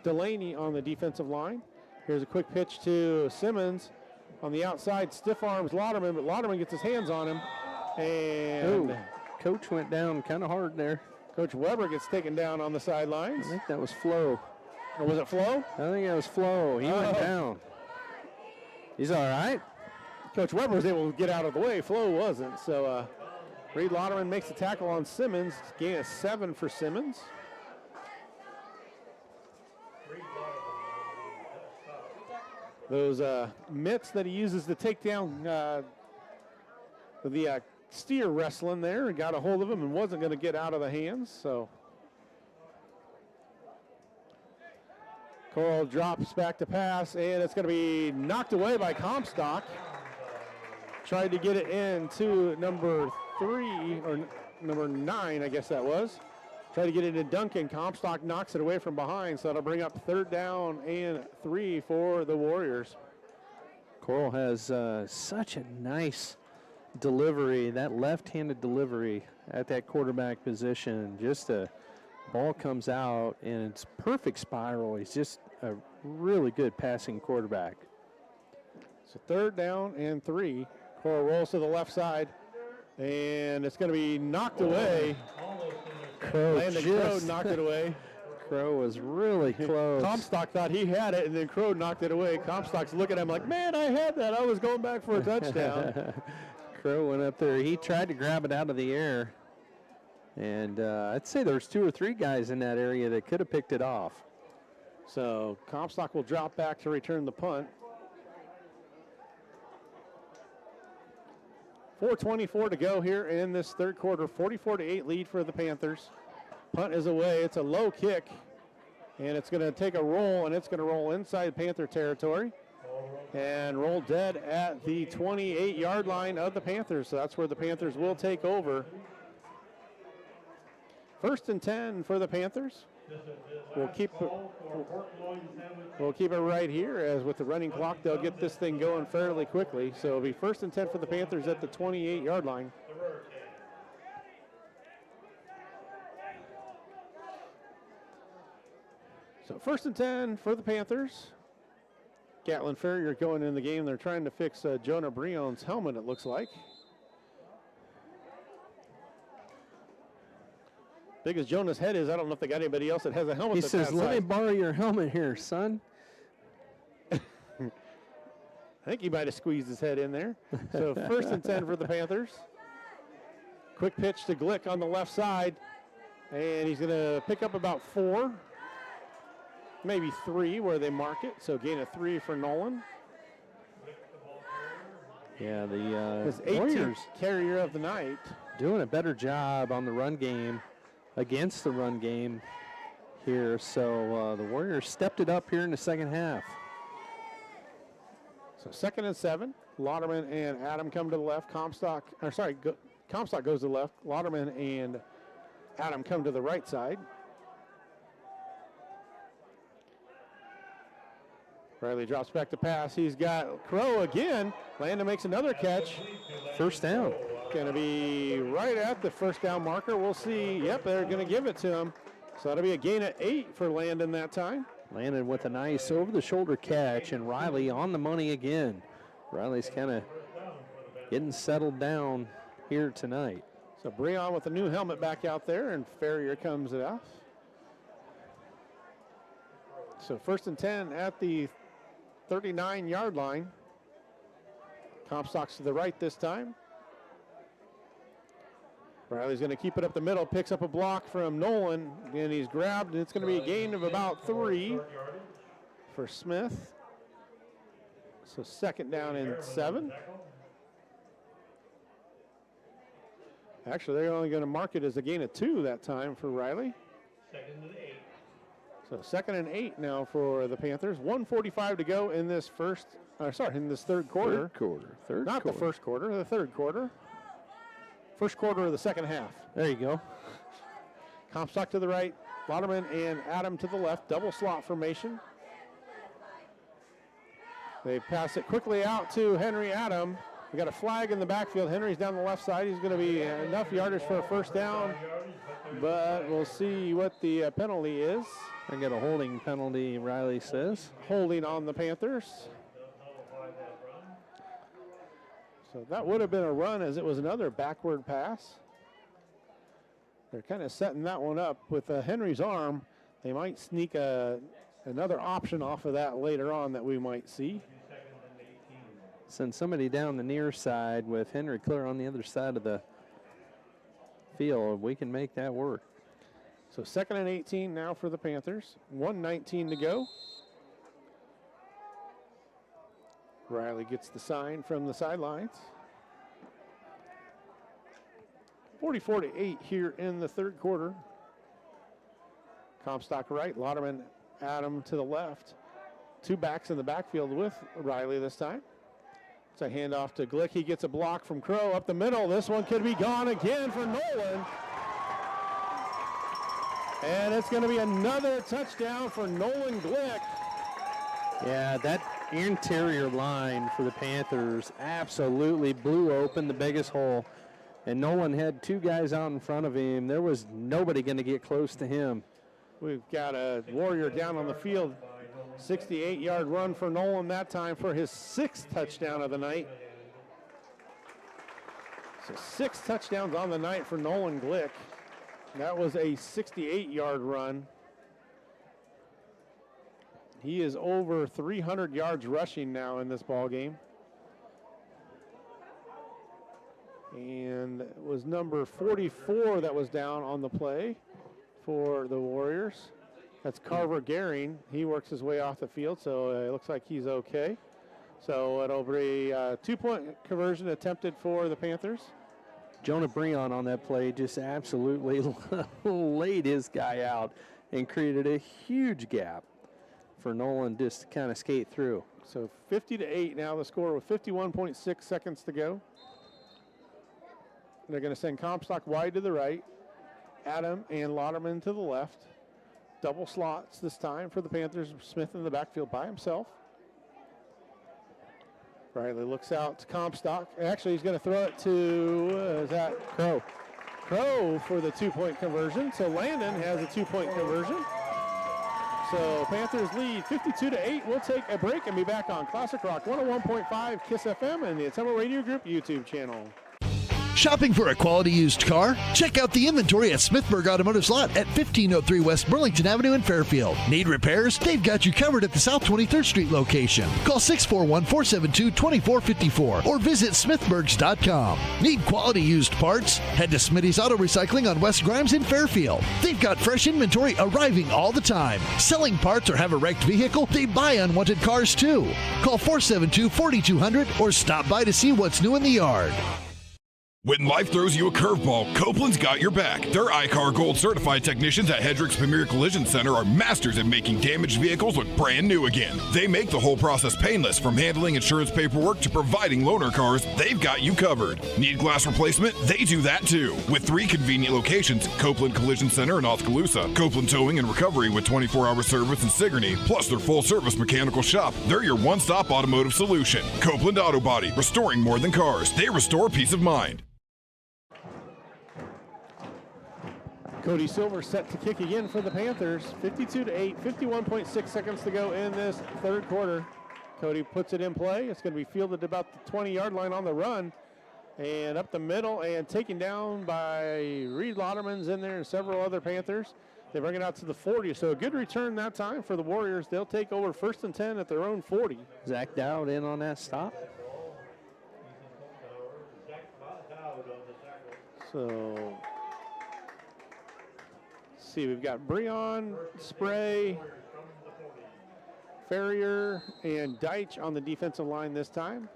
[SPEAKER 2] Delaney on the defensive line. Here's a quick pitch to Simmons on the outside. Stiff arms Lauderman, but Lauderman gets his hands on him. And
[SPEAKER 3] Coach went down kind of hard there.
[SPEAKER 2] Coach Weber gets taken down on the sidelines.
[SPEAKER 3] I think that was Flo.
[SPEAKER 2] Or was it Flo?
[SPEAKER 3] I think that was Flo. He went down. He's all right.
[SPEAKER 2] Coach Weber was able to get out of the way. Flo wasn't. So Reed Lauderman makes the tackle on Simmons. Gain of 7 for Simmons. Those mitts that he uses to take down the steer wrestling there, and got a hold of him and wasn't going to get out of the hands. So Coral drops back to pass, and it's going to be knocked away by Comstock. Tried to get it into number 3, or number 9, I guess that was. Tried to get it into Duncan. Comstock knocks it away from behind, so that'll bring up 3rd down and 3 for the Warriors.
[SPEAKER 3] Coral has such a nice delivery, that left-handed delivery at that quarterback position. Just a ball comes out, and it's perfect spiral. He's just a really good passing quarterback.
[SPEAKER 2] So 3rd down and 3. Coral rolls to the left side, and it's going to be knocked away. Landon Crow knocked it away.
[SPEAKER 3] Crow was really close.
[SPEAKER 2] Comstock thought he had it, and then Crow knocked it away. Comstock's looking at him like, man, I had that. I was going back for a touchdown.
[SPEAKER 3] Crow went up there. He tried to grab it out of the air. And I'd say there's 2 or 3 guys in that area that could have picked it off.
[SPEAKER 2] So Comstock will drop back to return the punt. 4:24 to go here in this third quarter. 44-8 lead for the Panthers. Punt is away. It's a low kick. And it's going to take a roll, and it's going to roll inside Panther territory and roll dead at the 28-yard line of the Panthers. So that's where the Panthers will take over. 1st and 10 for the Panthers. We'll keep it right here, as with the running clock, they'll get this thing going fairly quickly. So it'll be 1st and 10 for the Panthers at the 28-yard line. So 1st and 10 for the Panthers. Gatlin Ferrier going in the game. They're trying to fix Jonah Brion's helmet, it looks like. Big as Jonah's head is, I don't know if they got anybody else that has a helmet.
[SPEAKER 3] He says, let me borrow your helmet here, son.
[SPEAKER 2] I think he might have squeezed his head in there. So 1st and 10 for the Panthers. Quick pitch to Glick on the left side. And he's going to pick up about 4. Maybe 3 where they mark it. So gain of 3 for Nolan.
[SPEAKER 3] Yeah, the
[SPEAKER 2] his 18th
[SPEAKER 3] Warriors
[SPEAKER 2] carrier of the night.
[SPEAKER 3] Doing a better job on the run game, against the run game here. So the Warriors stepped it up here in the second half.
[SPEAKER 2] So 2nd and 7. Lauderman and Adam come to the left. Comstock goes to the left. Lauderman and Adam come to the right side. Riley drops back to pass. He's got Crow again. Landon makes another catch.
[SPEAKER 3] 1st down.
[SPEAKER 2] Going to be right at the 1st down marker. We'll see. Yep, they're going to give it to him. So that'll be a gain of 8 for Landon that time.
[SPEAKER 3] Landon with a nice over-the-shoulder catch, and Riley on the money again. Riley's kind of getting settled down here tonight.
[SPEAKER 2] So Breon with a new helmet back out there, and Ferrier comes it off. So 1st and 10 at the 39-yard line. Comstock's to the right this time. Riley's going to keep it up the middle, picks up a block from Nolan, and he's grabbed, and it's going to be a gain of about 3 for Smith. So 2nd down and 7. Actually, they're only going to mark it as a gain of 2 that time for Riley.
[SPEAKER 12] 2nd and 8.
[SPEAKER 2] So 2nd and 8 now for the Panthers. 1:45 to go in this in this third quarter. Not the first quarter, the third quarter. First quarter of the second half.
[SPEAKER 3] There you go.
[SPEAKER 2] Comstock to the right, Lauderman and Adam to the left, double slot formation. They pass it quickly out to Henry Adam. We got a flag in the backfield. Henry's down the left side. He's going to be enough yardage for a 1st down, but we'll see what the penalty is.
[SPEAKER 3] I get a holding penalty, Riley says.
[SPEAKER 2] Holding on the Panthers. So that would have been a run, as it was another backward pass. They're kind of setting that one up with Henry's arm. They might sneak another option off of that later on that we might see.
[SPEAKER 3] Send somebody down the near side with Henry clear on the other side of the field. We can make that work.
[SPEAKER 2] So 2nd and 18 now for the Panthers. 1:19 to go. Riley gets the sign from the sidelines. 44-8 here in the third quarter. Comstock right, Lauderman, Adam to the left. 2 backs in the backfield with Riley this time. It's a handoff to Glick. He gets a block from Crow up the middle. This one could be gone again for Nolan. And it's going to be another touchdown for Nolan Glick.
[SPEAKER 3] Yeah, that interior line for the Panthers absolutely blew open the biggest hole. And Nolan had 2 guys out in front of him. There was nobody going to get close to him.
[SPEAKER 2] We've got a Warrior down on the field. 68-yard run for Nolan that time for his 6th touchdown of the night. So 6 touchdowns on the night for Nolan Glick. That was a 68-yard run. He is over 300 yards rushing now in this ball game. And it was number 44 that was down on the play for the Warriors. That's Carver Gehring. He works his way off the field, so it looks like he's okay. So it'll be a 2-point conversion attempted for the Panthers.
[SPEAKER 3] Jonah Breon on that play just absolutely laid his guy out. and created a huge gap for Nolan just to kind of skate through.
[SPEAKER 2] So 50-8 now the score with 51.6 seconds to go. They're going to send Comstock wide to the right. Adam and Lauderman to the left. Double slots this time for the Panthers. Smith in the backfield by himself. Riley looks out to Comstock. Actually, he's going to throw it to, is that
[SPEAKER 3] Crow?
[SPEAKER 2] Crow for the 2-point conversion. So Landon has a 2-point conversion. So Panthers lead 52-8. We'll take a break and be back on Classic Rock 101.5 KISS FM and the Atemo Radio Group YouTube channel.
[SPEAKER 1] Shopping for a quality used car? Check out the inventory at Smithburg Automotive Lot at 1503 West Burlington Avenue in Fairfield. Need repairs? They've got you covered at the South 23rd Street location. Call 641-472-2454 or visit smithburgs.com. Need quality used parts? Head to Smitty's Auto Recycling on West Grimes in Fairfield. They've got fresh inventory arriving all the time. Selling parts or have a wrecked vehicle? They buy unwanted cars too. Call 472-4200 or stop by to see what's new in the yard.
[SPEAKER 4] When life throws you a curveball, Copeland's got your back. Their iCar Gold certified technicians at Hedrick's Premier Collision Center are masters at making damaged vehicles look brand new again. They make the whole process painless, from handling insurance paperwork to providing loaner cars. They've got you covered. Need glass replacement? They do that too. With 3 convenient locations, Copeland Collision Center in Oskaloosa, Copeland Towing and Recovery with 24-hour service in Sigourney, plus their full-service mechanical shop. They're your one-stop automotive solution. Copeland Auto Body, restoring more than cars. They restore peace of mind.
[SPEAKER 2] Cody Silver set to kick again for the Panthers. 52-8, 51.6 seconds to go in this third quarter. Cody puts it in play. It's going to be fielded about the 20-yard line on the run. And up the middle and taken down by Reed Lauderman's in there and several other Panthers. They bring it out to the 40. So a good return that time for the Warriors. They'll take over 1st and 10 at their own 40.
[SPEAKER 3] Zach Dowd in on that stop.
[SPEAKER 2] So... see, we've got Breon, Spray, Ferrier, and Deitch on the defensive line this time.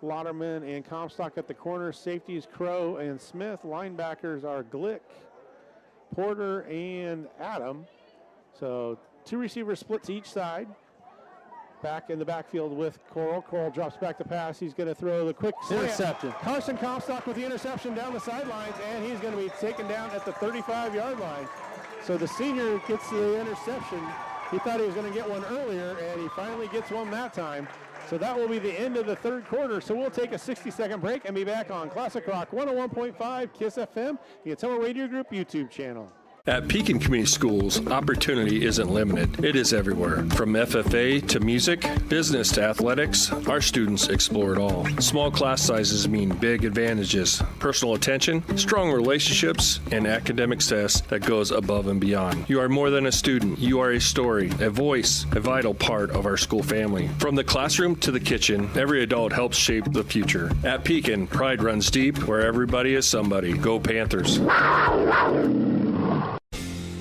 [SPEAKER 2] Lauderman and Comstock at the corner. Safeties, Crow and Smith. Linebackers are Glick, Porter, and Adam. So 2 receivers split to each side. Back in the backfield with Coral. Coral drops back to pass. He's going to throw the quick
[SPEAKER 3] interception.
[SPEAKER 2] Carson Comstock with the interception down the sidelines, and he's going to be taken down at the 35-yard line. So the senior gets the interception. He thought he was going to get one earlier, and he finally gets one that time. So that will be the end of the third quarter. So we'll take a 60-second break and be back on Classic Rock 101.5 KISS FM, the Atemo Radio Group YouTube channel.
[SPEAKER 7] At Pekin Community Schools, opportunity isn't limited. It is everywhere. From FFA to music, business to athletics, our students explore it all. Small class sizes mean big advantages, personal attention, strong relationships, and academic success that goes above and beyond. You are more than a student. You are a story, a voice, a vital part of our school family. From the classroom to the kitchen, every adult helps shape the future. At Pekin, pride runs deep where everybody is somebody. Go Panthers.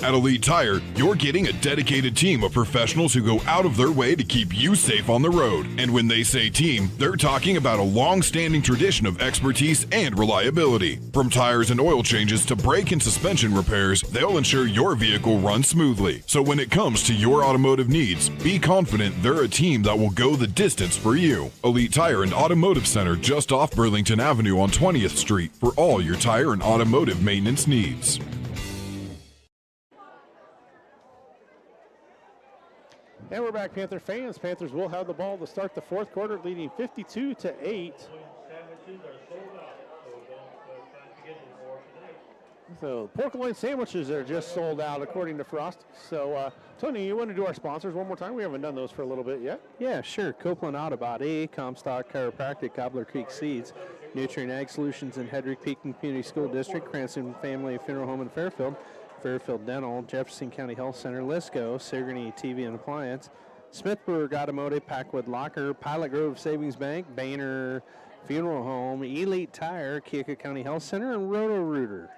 [SPEAKER 4] At Elite Tire, you're getting a dedicated team of professionals who go out of their way to keep you safe on the road. And when they say team, they're talking about a long-standing tradition of expertise and reliability. From tires and oil changes to brake and suspension repairs, they'll ensure your vehicle runs smoothly. So when it comes to your automotive needs, be confident they're a team that will go the distance for you. Elite Tire and Automotive Center just off Burlington Avenue on 20th Street for all your tire and automotive maintenance needs.
[SPEAKER 2] And we're back, Panther fans. Panthers will have the ball to start the fourth quarter, leading 52-8. So pork loin sandwiches are just sold out, according to Frost. So, Tony, you want to do our sponsors one more time? We haven't done those for a little bit yet.
[SPEAKER 3] Yeah, sure. Copeland Auto Body, Comstock Chiropractic, Gobbler Creek Seeds, Nutrient Ag Solutions in Hedrick, Pekin Community School District, Cranston Family Funeral Home in Fairfield, Fairfield Dental, Jefferson County Health Center, Lisco, Sigourney TV and Appliance, Smithburg Automotive, Packwood Locker, Pilot Grove Savings Bank, Boehner Funeral Home, Elite Tire, Keokuk County Health Center, and Roto-Rooter.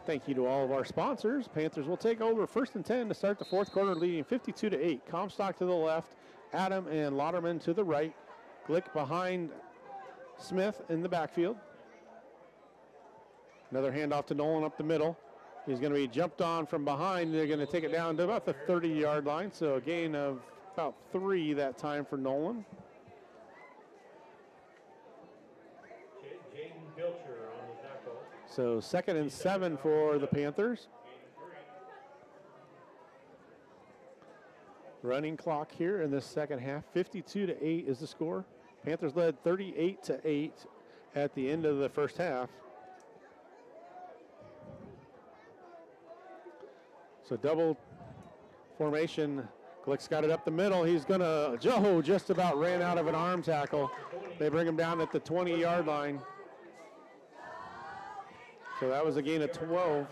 [SPEAKER 2] Thank you to all of our sponsors. Panthers will take over 1st and 10 to start the fourth quarter, leading 52-8. Comstock to the left, Adam and Lauderman to the right. Glick behind Smith in the backfield. Another handoff to Nolan up the middle. He's going to be jumped on from behind. They're going to take it down to about the 30-yard line, so a gain of about 3 that time for Nolan.
[SPEAKER 12] Jaden Pilcher on the tackle.
[SPEAKER 2] So 2nd and 7 for the Panthers. Running clock here in this second half. 52-8 is the score. Panthers led 38-8 at the end of the first half. So double formation. Glick's got it up the middle. He's going to, Joe just about ran out of an arm tackle. They bring him down at the 20-yard line. So that was a gain of 12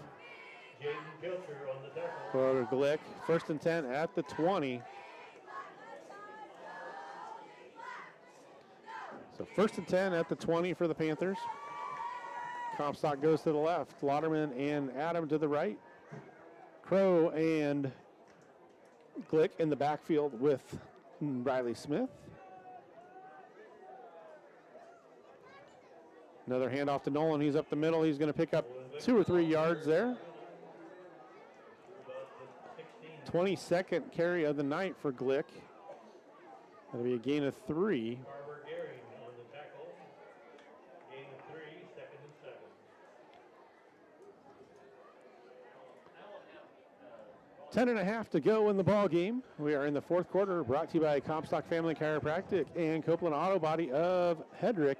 [SPEAKER 12] Jaden Pilcher on the tackle.
[SPEAKER 2] for Glick. 1st and 10 at the 20. So 1st and 10 at the 20 for the Panthers. Comstock goes to the left. Lauderman and Adam to the right. Crow and Glick in the backfield with Riley Smith. Another handoff to Nolan. He's up the middle. He's going to pick up 2 or 3 yards there. 22nd carry of the night for Glick. That'll be a gain of 3.
[SPEAKER 12] Carver Gehring on the tackle. Gain of 3, 2nd and 7.
[SPEAKER 2] 10:30 to go in the ball game. We are in the 4th quarter, brought to you by Comstock Family Chiropractic and Copeland Auto Body of Hedrick.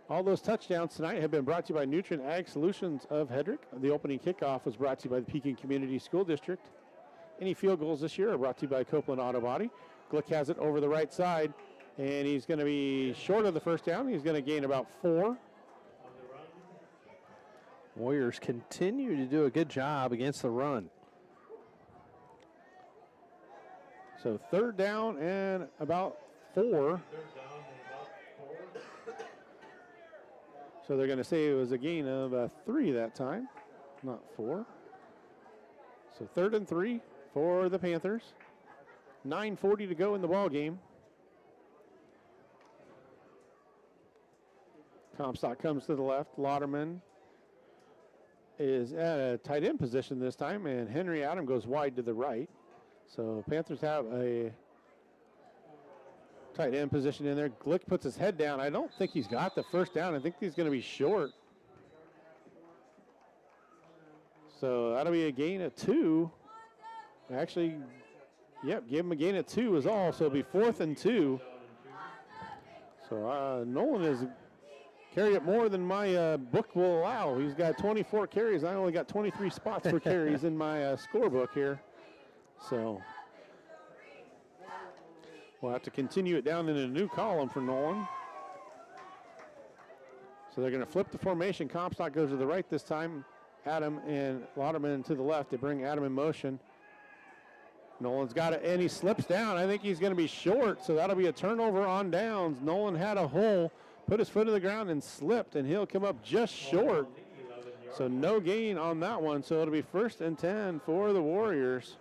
[SPEAKER 2] All those touchdowns tonight have been brought to you by Nutrient Ag Solutions of Hedrick. The opening kickoff was brought to you by the Pekin Community School District. Any field goals this year are brought to you by Copeland Auto Body. Glick has it over the right side, and he's going to be short of the first down. He's going to gain about 4.
[SPEAKER 3] Warriors continue to do a good job against the run.
[SPEAKER 2] So 3rd down and about 4. So they're going to say it was a gain of 3 that time, not 4. So 3rd and 3 for the Panthers. 9:40 to go in the ball game. Comstock comes to the left. Lauderman is at a tight end position this time, and Henry Adam goes wide to the right. So Panthers have a tight end position in there. Glick puts his head down. I don't think he's got the first down. I think he's going to be short. So that'll be a gain of 2. Actually, yep, give him a gain of 2 is all. So it'll be 4th and 2. So Nolan has carried it more than my book will allow. He's got 24 carries. I only got 23 spots for carries in my scorebook here. So we'll have to continue it down in a new column for Nolan. So they're going to flip the formation. Comstock goes to the right this time. Adam and Lauderman to the left. They bring Adam in motion. Nolan's got it, and he slips down. I think he's going to be short, so that'll be a turnover on downs. Nolan had a hole, put his foot to the ground and slipped, and he'll come up just short. So no gain on that one, so it'll be 1st and 10 for the Warriors.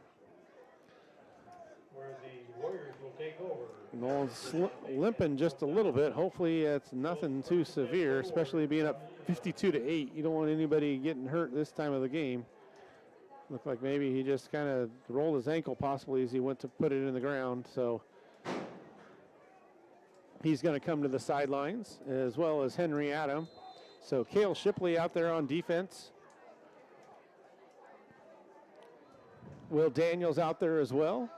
[SPEAKER 12] Where the Warriors will take over.
[SPEAKER 2] Nolan's limping just a little bit. Hopefully it's nothing too severe, especially being up 52-8. You don't want anybody getting hurt this time of the game. Looked like maybe he just kind of rolled his ankle possibly as he went to put it in the ground. So he's going to come to the sidelines, as well as Henry Adam. So Cale Shipley out there on defense. Will Daniels out there as well.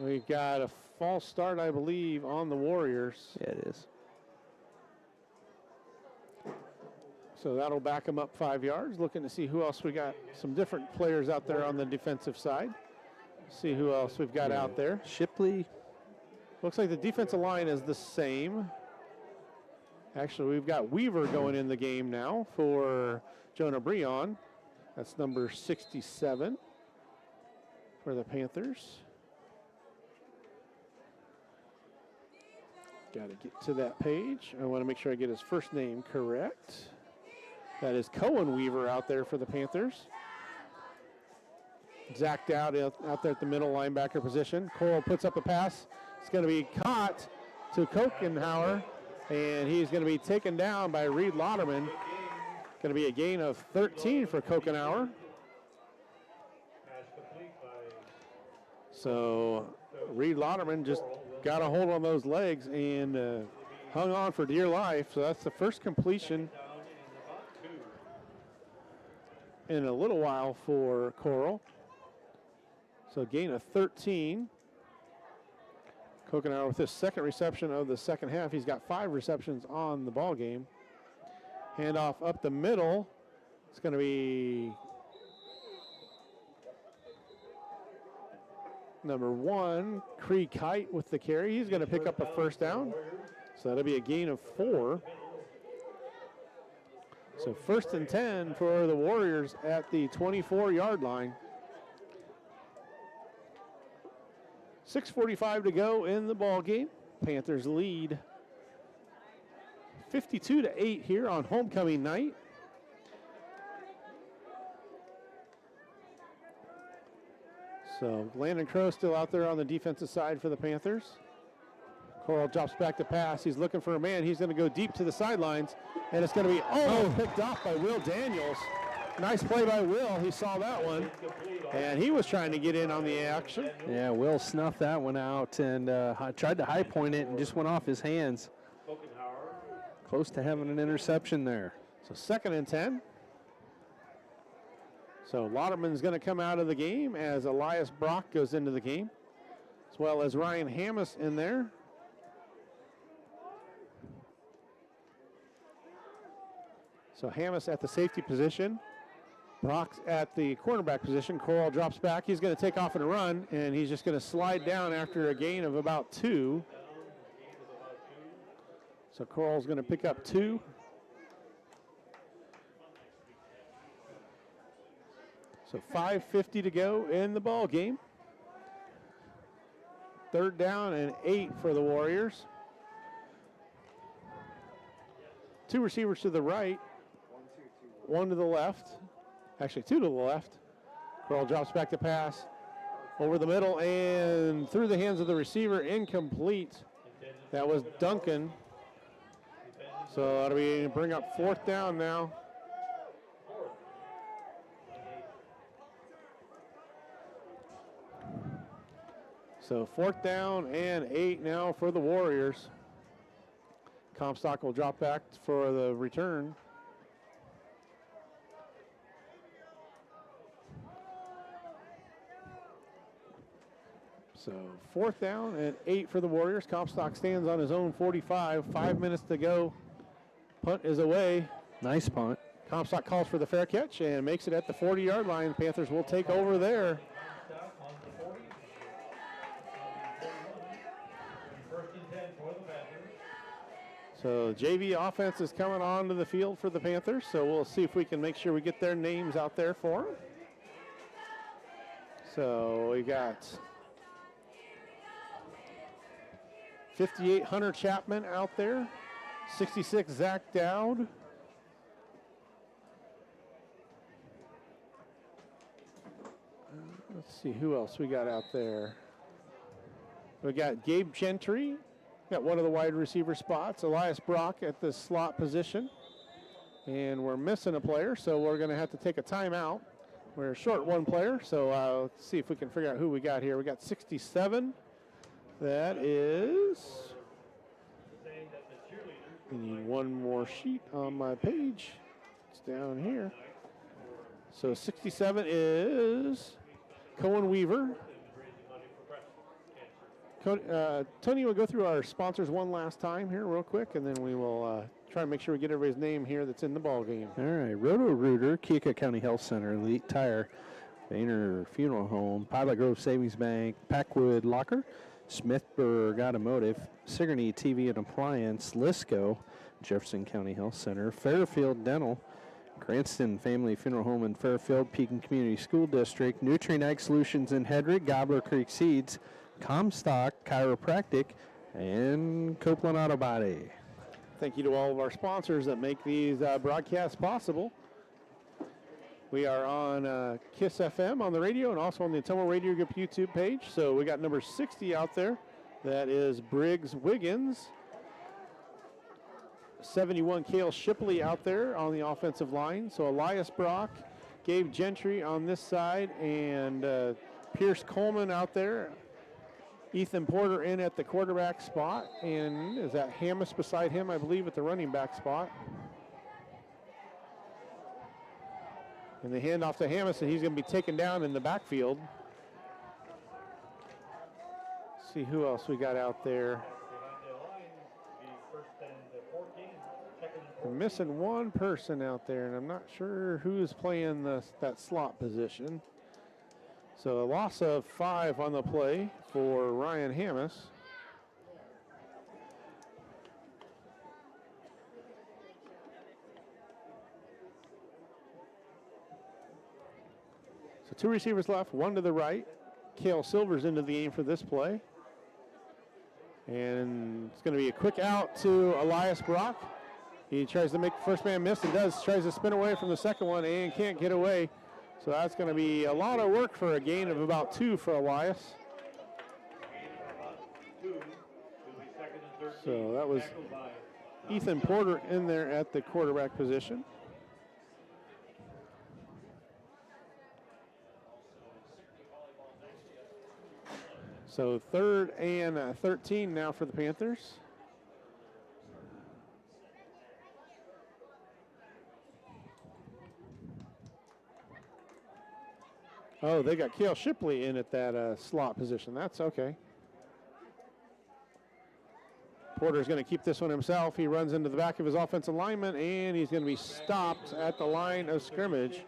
[SPEAKER 2] We've got a false start, I believe, on the Warriors.
[SPEAKER 3] Yeah, it is.
[SPEAKER 2] So that'll back them up 5 yards. Looking to see who else we got. Some different players out there on the defensive side. See who else we've got out there.
[SPEAKER 3] Shipley.
[SPEAKER 2] Looks like the defensive line is the same. Actually, we've got Weaver going in the game now for Jonah Breon. That's number 67 for the Panthers. Got to get to that page. I want to make sure I get his first name correct. That is Cohen Weaver out there for the Panthers. Zach Dowd out there at the middle linebacker position. Coral puts up a pass. It's going to be caught to Kokenhauer, and he's going to be taken down by Reed Lauderman. going to be a gain of 13 for Kokenauer. So Reed Lauderman just got a hold on those legs and hung on for dear life. So that's the first completion in a little while for Coral. So gain of 13. Kokenauer with his second reception of the second half. He's got 5 receptions on the ball game. Handoff up the middle. It's going to be number 1, Cree Kite with the carry. He's going to pick up a first down. So that'll be a gain of 4. So 1st and 10 for the Warriors at the 24-yard line. 6:45 to go in the ball game. Panthers lead 52-8 here on homecoming night. So Landon Crow still out there on the defensive side for the Panthers. Coral drops back to pass. He's looking for a man. He's going to go deep to the sidelines, and it's going to be picked off by Will Daniels. Nice play by Will. He saw that one, and he was trying to get in on the action.
[SPEAKER 3] Yeah, Will snuffed that one out and tried to high point it and just went off his hands. Close to having an interception there.
[SPEAKER 2] So 2nd and 10. So Lauderman's going to come out of the game as Elias Brock goes into the game, as well as Ryan Hammis in there. So Hammis at the safety position. Brock's at the cornerback position. Coral drops back. He's going to take off and run, and he's just going to slide down after a gain of about 2. So Coral's going to pick up 2. So 5:50 to go in the ball game. 3rd down and 8 for the Warriors. 2 receivers to the right, 1 to the left. Actually, 2 to the left. Coral drops back to pass over the middle and through the hands of the receiver, incomplete. That was Duncan. So that'll be bring up 4th down now. So 4th down and 8 now for the Warriors. Comstock will drop back for the return. So 4th down and 8 for the Warriors. Comstock stands on his own 45. 5 minutes to go. Punt is away.
[SPEAKER 3] Nice punt.
[SPEAKER 2] Comstock calls for the fair catch and makes it at the 40-yard line. Panthers will take over there. So JV offense is coming onto the field for the Panthers. So we'll see if we can make sure we get their names out there for them. So we got 58 Hunter Chapman out there. 66 Zach Dowd. Let's see who else we got out there. We got Gabe Gentry. Got one of the wide receiver spots. Elias Brock at the slot position. And we're missing a player, so we're going to have to take a timeout. We're short 1 player, so let's see if we can figure out who we got here. We got 67. That is... I need 1 more sheet on my page. It's down here. So 67 is Cohen Weaver. Tony will go through our sponsors one last time here real quick, and then we will try and make sure we get everybody's name here that's in the ball game.
[SPEAKER 3] All right, Roto-Rooter, Keokuk County Health Center, Elite Tire, Boehner Funeral Home, Pilot Grove Savings Bank, Packwood Locker, Smithburg Automotive, Sigourney TV and Appliance, Lisco, Jefferson County Health Center, Fairfield Dental, Cranston Family Funeral Home in Fairfield, Pekin Community School District, Nutrient Ag Solutions in Hedrick, Gobbler Creek Seeds, Comstock Chiropractic, and Copeland Auto Body.
[SPEAKER 2] Thank you to all of our sponsors that make these broadcasts possible. We are on KISS FM on the radio and also on the Atomo Radio Group YouTube page. So we got number 60 out there. That is Briggs Wiggins. 71, Cale Shipley out there on the offensive line. So Elias Brock, Gabe Gentry on this side, and Pierce Coleman out there. Ethan Porter in at the quarterback spot, and is that Hammis beside him, I believe, at the running back spot. And they hand off to Hammis, and he's going to be taken down in the backfield. Let's see who else we got out there. We're missing one person out there, and I'm not sure who's playing that slot position. So a loss of 5 on the play for Ryan Hammis. So 2 receivers left, 1 to the right. Cale Silver's into the game for this play. And it's going to be a quick out to Elias Brock. He tries to make the first man miss and tries to spin away from the second one and can't get away. So that's going to be a lot of work for a gain of about 2 for Elias. So that was Ethan Porter in there at the quarterback position. So 3rd and 13 now for the Panthers. Oh, they got Cale Shipley in at that slot position. That's okay. Porter's going to keep this one himself. He runs into the back of his offensive lineman, and he's going to be stopped at the line of scrimmage.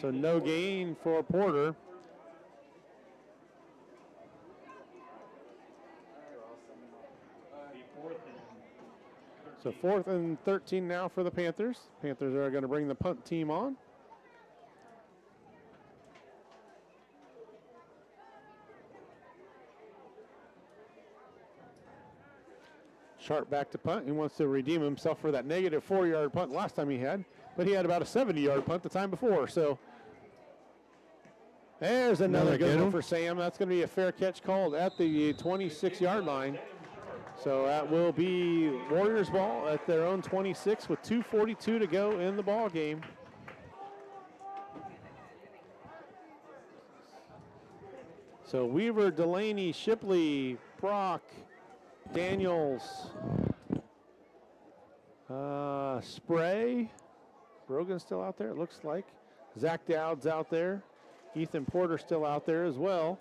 [SPEAKER 2] So no gain for Porter. So 4th and 13 now for the Panthers. Panthers are going to bring the punt team on. Sharp back to punt. He wants to redeem himself for that negative 4-yard punt last time he had, but he had about a 70-yard punt the time before. So there's another good one for Sam. That's going to be a fair catch called at the 26-yard line. So that will be Warriors ball at their own 26 with 2:42 to go in the ball game. So Weaver, Delaney, Shipley, Brock, Daniels, Spray, Brogan's still out there, it looks like. Zach Dowd's out there. Ethan Porter still out there as well.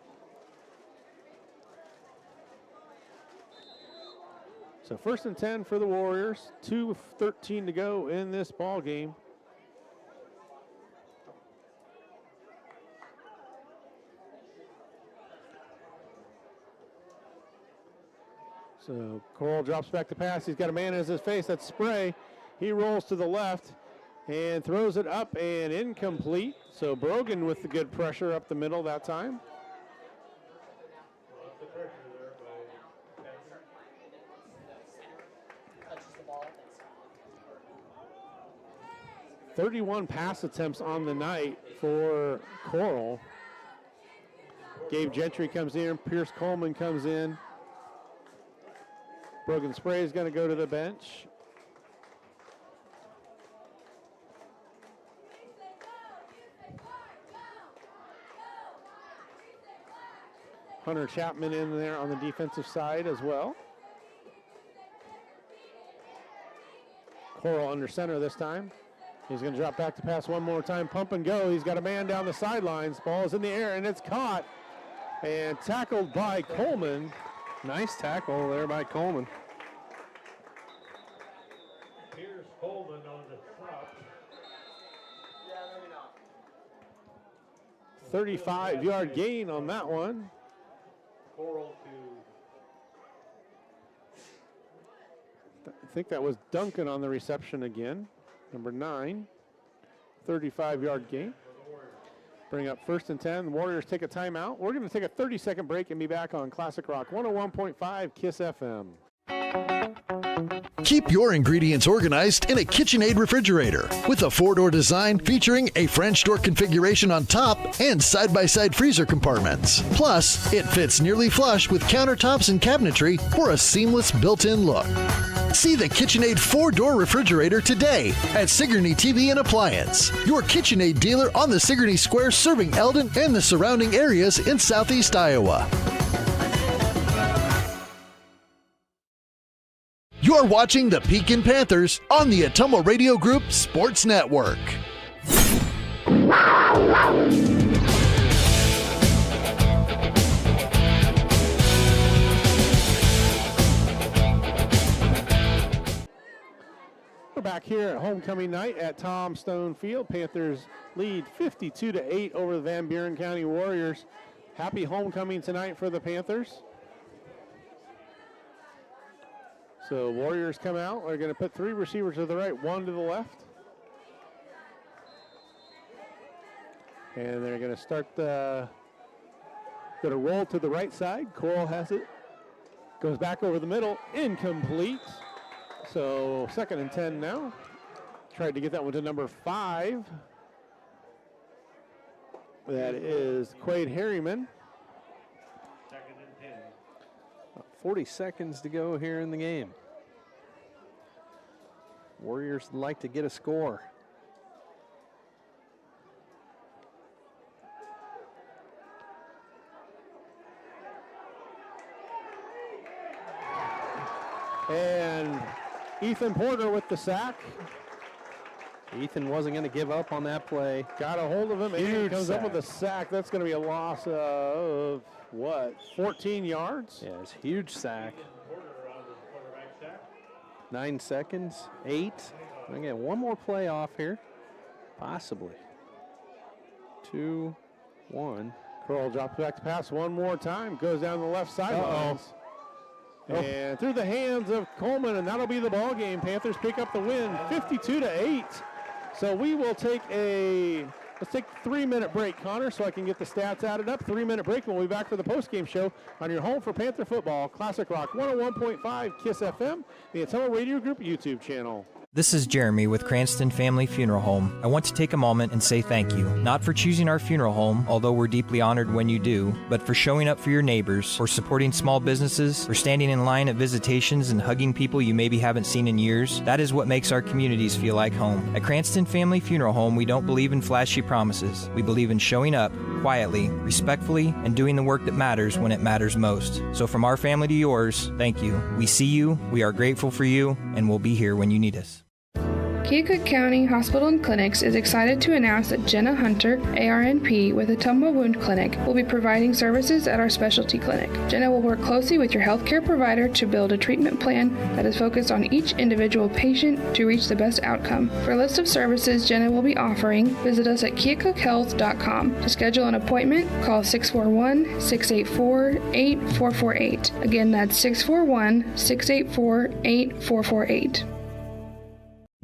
[SPEAKER 2] So 1st and 10 for the Warriors. 2:13 to go in this ball game. So Coral drops back to pass. He's got a man in his face. That's Spray. He rolls to the left and throws it up and incomplete. So Brogan with the good pressure up the middle that time. 31 pass attempts on the night for Coral. Gabe Gentry comes in. Pierce Coleman comes in. Brogan Spray is going to go to the bench. Hunter Chapman in there on the defensive side as well. Coral under center this time. He's going to drop back to pass one more time. Pump and go. He's got a man down the sidelines. Ball is in the air, and it's caught and tackled by Coleman.
[SPEAKER 3] Nice tackle there by Coleman.
[SPEAKER 12] Here's Coleman on the stop.
[SPEAKER 2] 35-yard gain on that one.
[SPEAKER 12] Coral to
[SPEAKER 2] I think that was Duncan on the reception again. Number 9, 35-yard gain. Bring up 1st and 10. The Warriors take a timeout. We're going to take a 30-second break and be back on Classic Rock 101.5 KISS FM.
[SPEAKER 1] Keep your ingredients organized in a KitchenAid refrigerator with a 4-door design featuring a French door configuration on top and side-by-side freezer compartments. Plus, it fits nearly flush with countertops and cabinetry for a seamless built-in look. See the KitchenAid 4-door refrigerator today at Sigourney TV and Appliance, your KitchenAid dealer on the Sigourney Square, serving Eldon and the surrounding areas in southeast Iowa. You're watching the Pekin Panthers on the Atomo Radio Group Sports Network.
[SPEAKER 2] We're back here at homecoming night at Tom Stone Field. Panthers lead 52-8 over the Van Buren County Warriors. Happy homecoming tonight for the Panthers. So Warriors come out. They're going to put 3 receivers to the right, 1 to the left. And they're going to start going to roll to the right side. Coral has it. Goes back over the middle. Incomplete. So 2nd and 10 now. Tried to get that one to number 5. That is Quade Harriman.
[SPEAKER 12] 2nd and 10.
[SPEAKER 3] 40 seconds to go here in the game. Warriors like to get a score.
[SPEAKER 2] And Ethan Porter with the sack.
[SPEAKER 3] Ethan wasn't going to give up on that play.
[SPEAKER 2] Got a hold of him. And he comes up with a sack. That's going to be a loss of, 14 yards?
[SPEAKER 3] Yeah, it's a huge sack. 9 seconds, 8. Again, one more play off here. Possibly. 2, 1.
[SPEAKER 2] Kroll drops back to pass one more time. Goes down the left sidelines. And through the hands of Coleman, and that'll be the ball game. Panthers pick up the win, 52-8. So we will take let's take a 3-minute break, Connor, so I can get the stats added up. 3-minute break, and we'll be back for the postgame show on your home for Panther football, Classic Rock 101.5 KISS FM, the Atomo Radio Group YouTube channel.
[SPEAKER 8] This is Jeremy with Cranston Family Funeral Home. I want to take a moment and say thank you, not for choosing our funeral home, although we're deeply honored when you do, but for showing up for your neighbors, for supporting small businesses, for standing in line at visitations and hugging people you maybe haven't seen in years. That is what makes our communities feel like home. At Cranston Family Funeral Home, we don't believe in flashy promises. We believe in showing up quietly, respectfully, and doing the work that matters when it matters most. So from our family to yours, thank you. We see you, we are grateful for you, and we'll be here when you need us.
[SPEAKER 19] Keokuk County Hospital and Clinics is excited to announce that Jenna Hunter, ARNP with Atomo Wound Clinic, will be providing services at our specialty clinic. Jenna will work closely with your healthcare provider to build a treatment plan that is focused on each individual patient to reach the best outcome. For a list of services Jenna will be offering, visit us at keokuhealth.com. To schedule an appointment, call 641-684-8448. Again, that's 641-684-8448.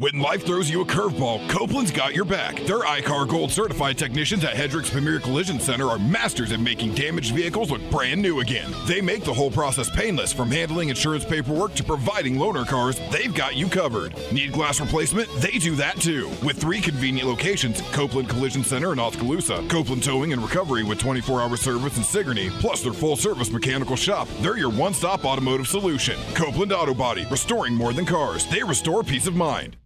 [SPEAKER 4] When life throws you a curveball, Copeland's got your back. Their I-CAR Gold certified technicians at Hedrick's Premier Collision Center are masters at making damaged vehicles look brand new again. They make the whole process painless, from handling insurance paperwork to providing loaner cars. They've got you covered. Need glass replacement? They do that too. With 3 convenient locations, Copeland Collision Center in Oskaloosa, Copeland Towing and Recovery with 24-hour service in Sigourney, plus their full-service mechanical shop. They're your one-stop automotive solution. Copeland Auto Body, restoring more than cars. They restore peace of mind.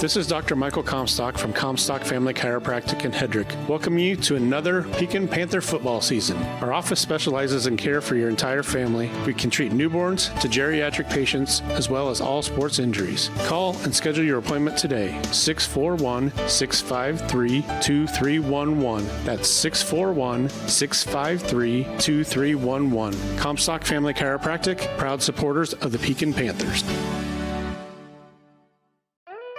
[SPEAKER 5] This is Dr. Michael Comstock from Comstock Family Chiropractic in Hedrick. Welcome you to another Pekin Panther football season. Our office specializes in care for your entire family. We can treat newborns to geriatric patients as well as all sports injuries. Call and schedule your appointment today. 641-653-2311. That's 641-653-2311. Comstock Family Chiropractic, proud supporters of the Pekin Panthers.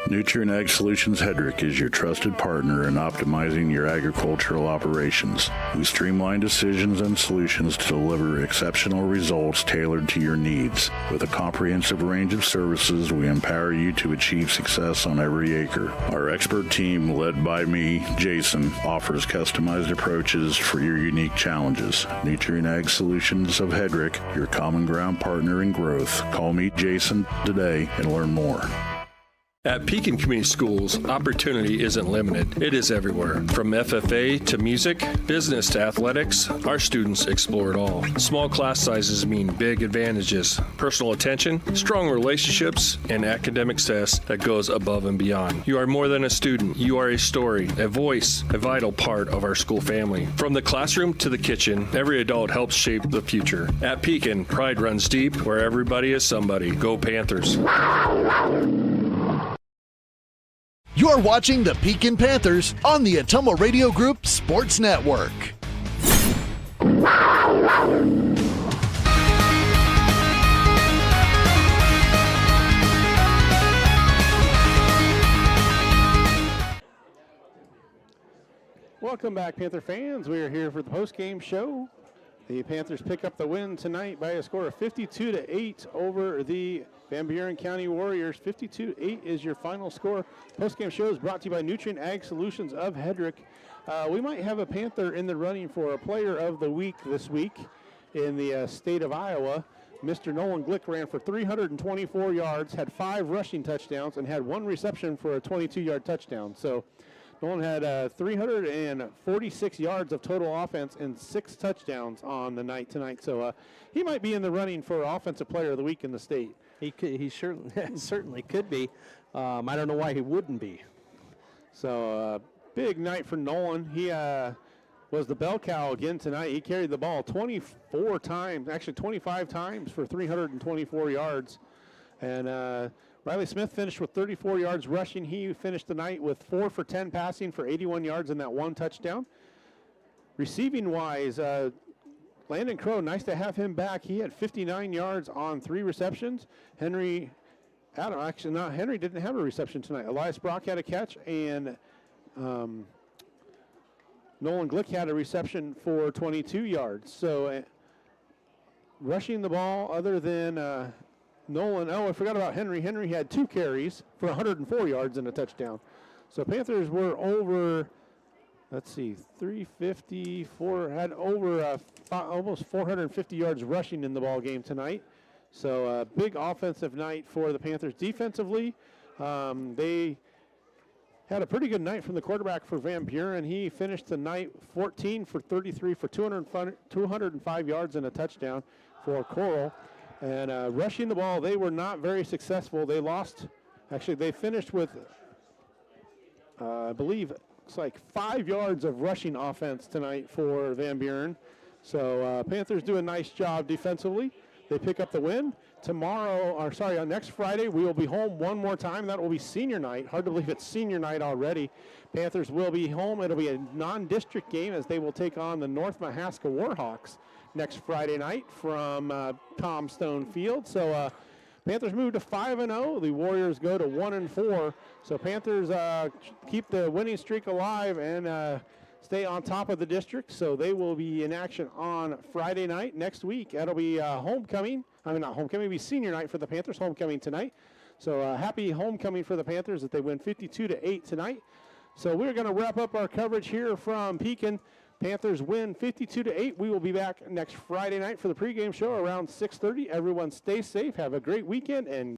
[SPEAKER 6] Nutrient Ag Solutions Hedrick is your trusted partner in optimizing your agricultural operations. We streamline decisions and solutions to deliver exceptional results tailored to your needs. With a comprehensive range of services, we empower you to achieve success on every acre. Our expert team, led by me, Jason, offers customized approaches for your unique challenges. Nutrient Ag Solutions of Hedrick, your common ground partner in growth. Call me Jason today and learn more.
[SPEAKER 7] At Pekin Community Schools, opportunity isn't limited. It is everywhere. From FFA to music, business to athletics, our students explore it all. Small class sizes mean big advantages, personal attention, strong relationships, and academic success that goes above and beyond. You are more than a student. You are a story, a voice, a vital part of our school family. From the classroom to the kitchen, every adult helps shape the future. At Pekin, pride runs deep where everybody is somebody. Go Panthers.
[SPEAKER 1] You're watching the Pekin Panthers on the Atomo Radio Group Sports Network.
[SPEAKER 2] Welcome back, Panther fans. We are here for the postgame show. The Panthers pick up the win tonight by a score of 52-8 over the Van Buren County Warriors. 52-8 is your final score. Postgame show is brought to you by Nutrient Ag Solutions of Hedrick. We might have a Panther in the running for a player of the week this week in the state of Iowa. Mr. Nolan Glick ran for 324 yards, had 5 rushing touchdowns, and had 1 reception for a 22-yard touchdown. So Nolan had 346 yards of total offense and 6 touchdowns on the night tonight. So he might be in the running for Offensive Player of the Week in the state.
[SPEAKER 3] He certainly could be. I don't know why he wouldn't be.
[SPEAKER 2] So big night for Nolan. He was the bell cow again tonight. He carried the ball 24 times, actually 25 times for 324 yards. And Riley Smith finished with 34 yards rushing. He finished the night with 4 for 10 passing for 81 yards and that 1 touchdown. Receiving wise, Landon Crow, nice to have him back. He had 59 yards on 3 receptions. Henry didn't have a reception tonight. Elias Brock had a catch, and Nolan Glick had a reception for 22 yards. So rushing the ball other than Nolan. Oh, I forgot about Henry. Henry had 2 carries for 104 yards and a touchdown. So Panthers were over, 354, had over almost 450 yards rushing in the ball game tonight. So big offensive night for the Panthers. Defensively, they had a pretty good night from the quarterback for Van Buren. He finished the night 14 for 33 for 205 yards and a touchdown for Coral. And rushing the ball, they were not very successful. They lost. Actually, they finished with, I believe, it's like 5 yards of rushing offense tonight for Van Buren. So Panthers do a nice job defensively. They pick up the win. On next Friday, we will be home one more time. That will be senior night. Hard to believe it's senior night already. Panthers will be home. It'll be a non-district game as they will take on the North Mahaska Warhawks next Friday night from Tom Stone Field. So Panthers move to 5-0. The Warriors go to 1-4. So Panthers keep the winning streak alive and stay on top of the district. So they will be in action on Friday night next week. That'll be homecoming. I mean, not homecoming. It'll be senior night for the Panthers. Homecoming tonight. So happy homecoming for the Panthers that they win 52-8 tonight. So we're going to wrap up our coverage here from Pekin. Panthers win 52-8. We will be back next Friday night for the pregame show around 6:30. Everyone stay safe. Have a great weekend and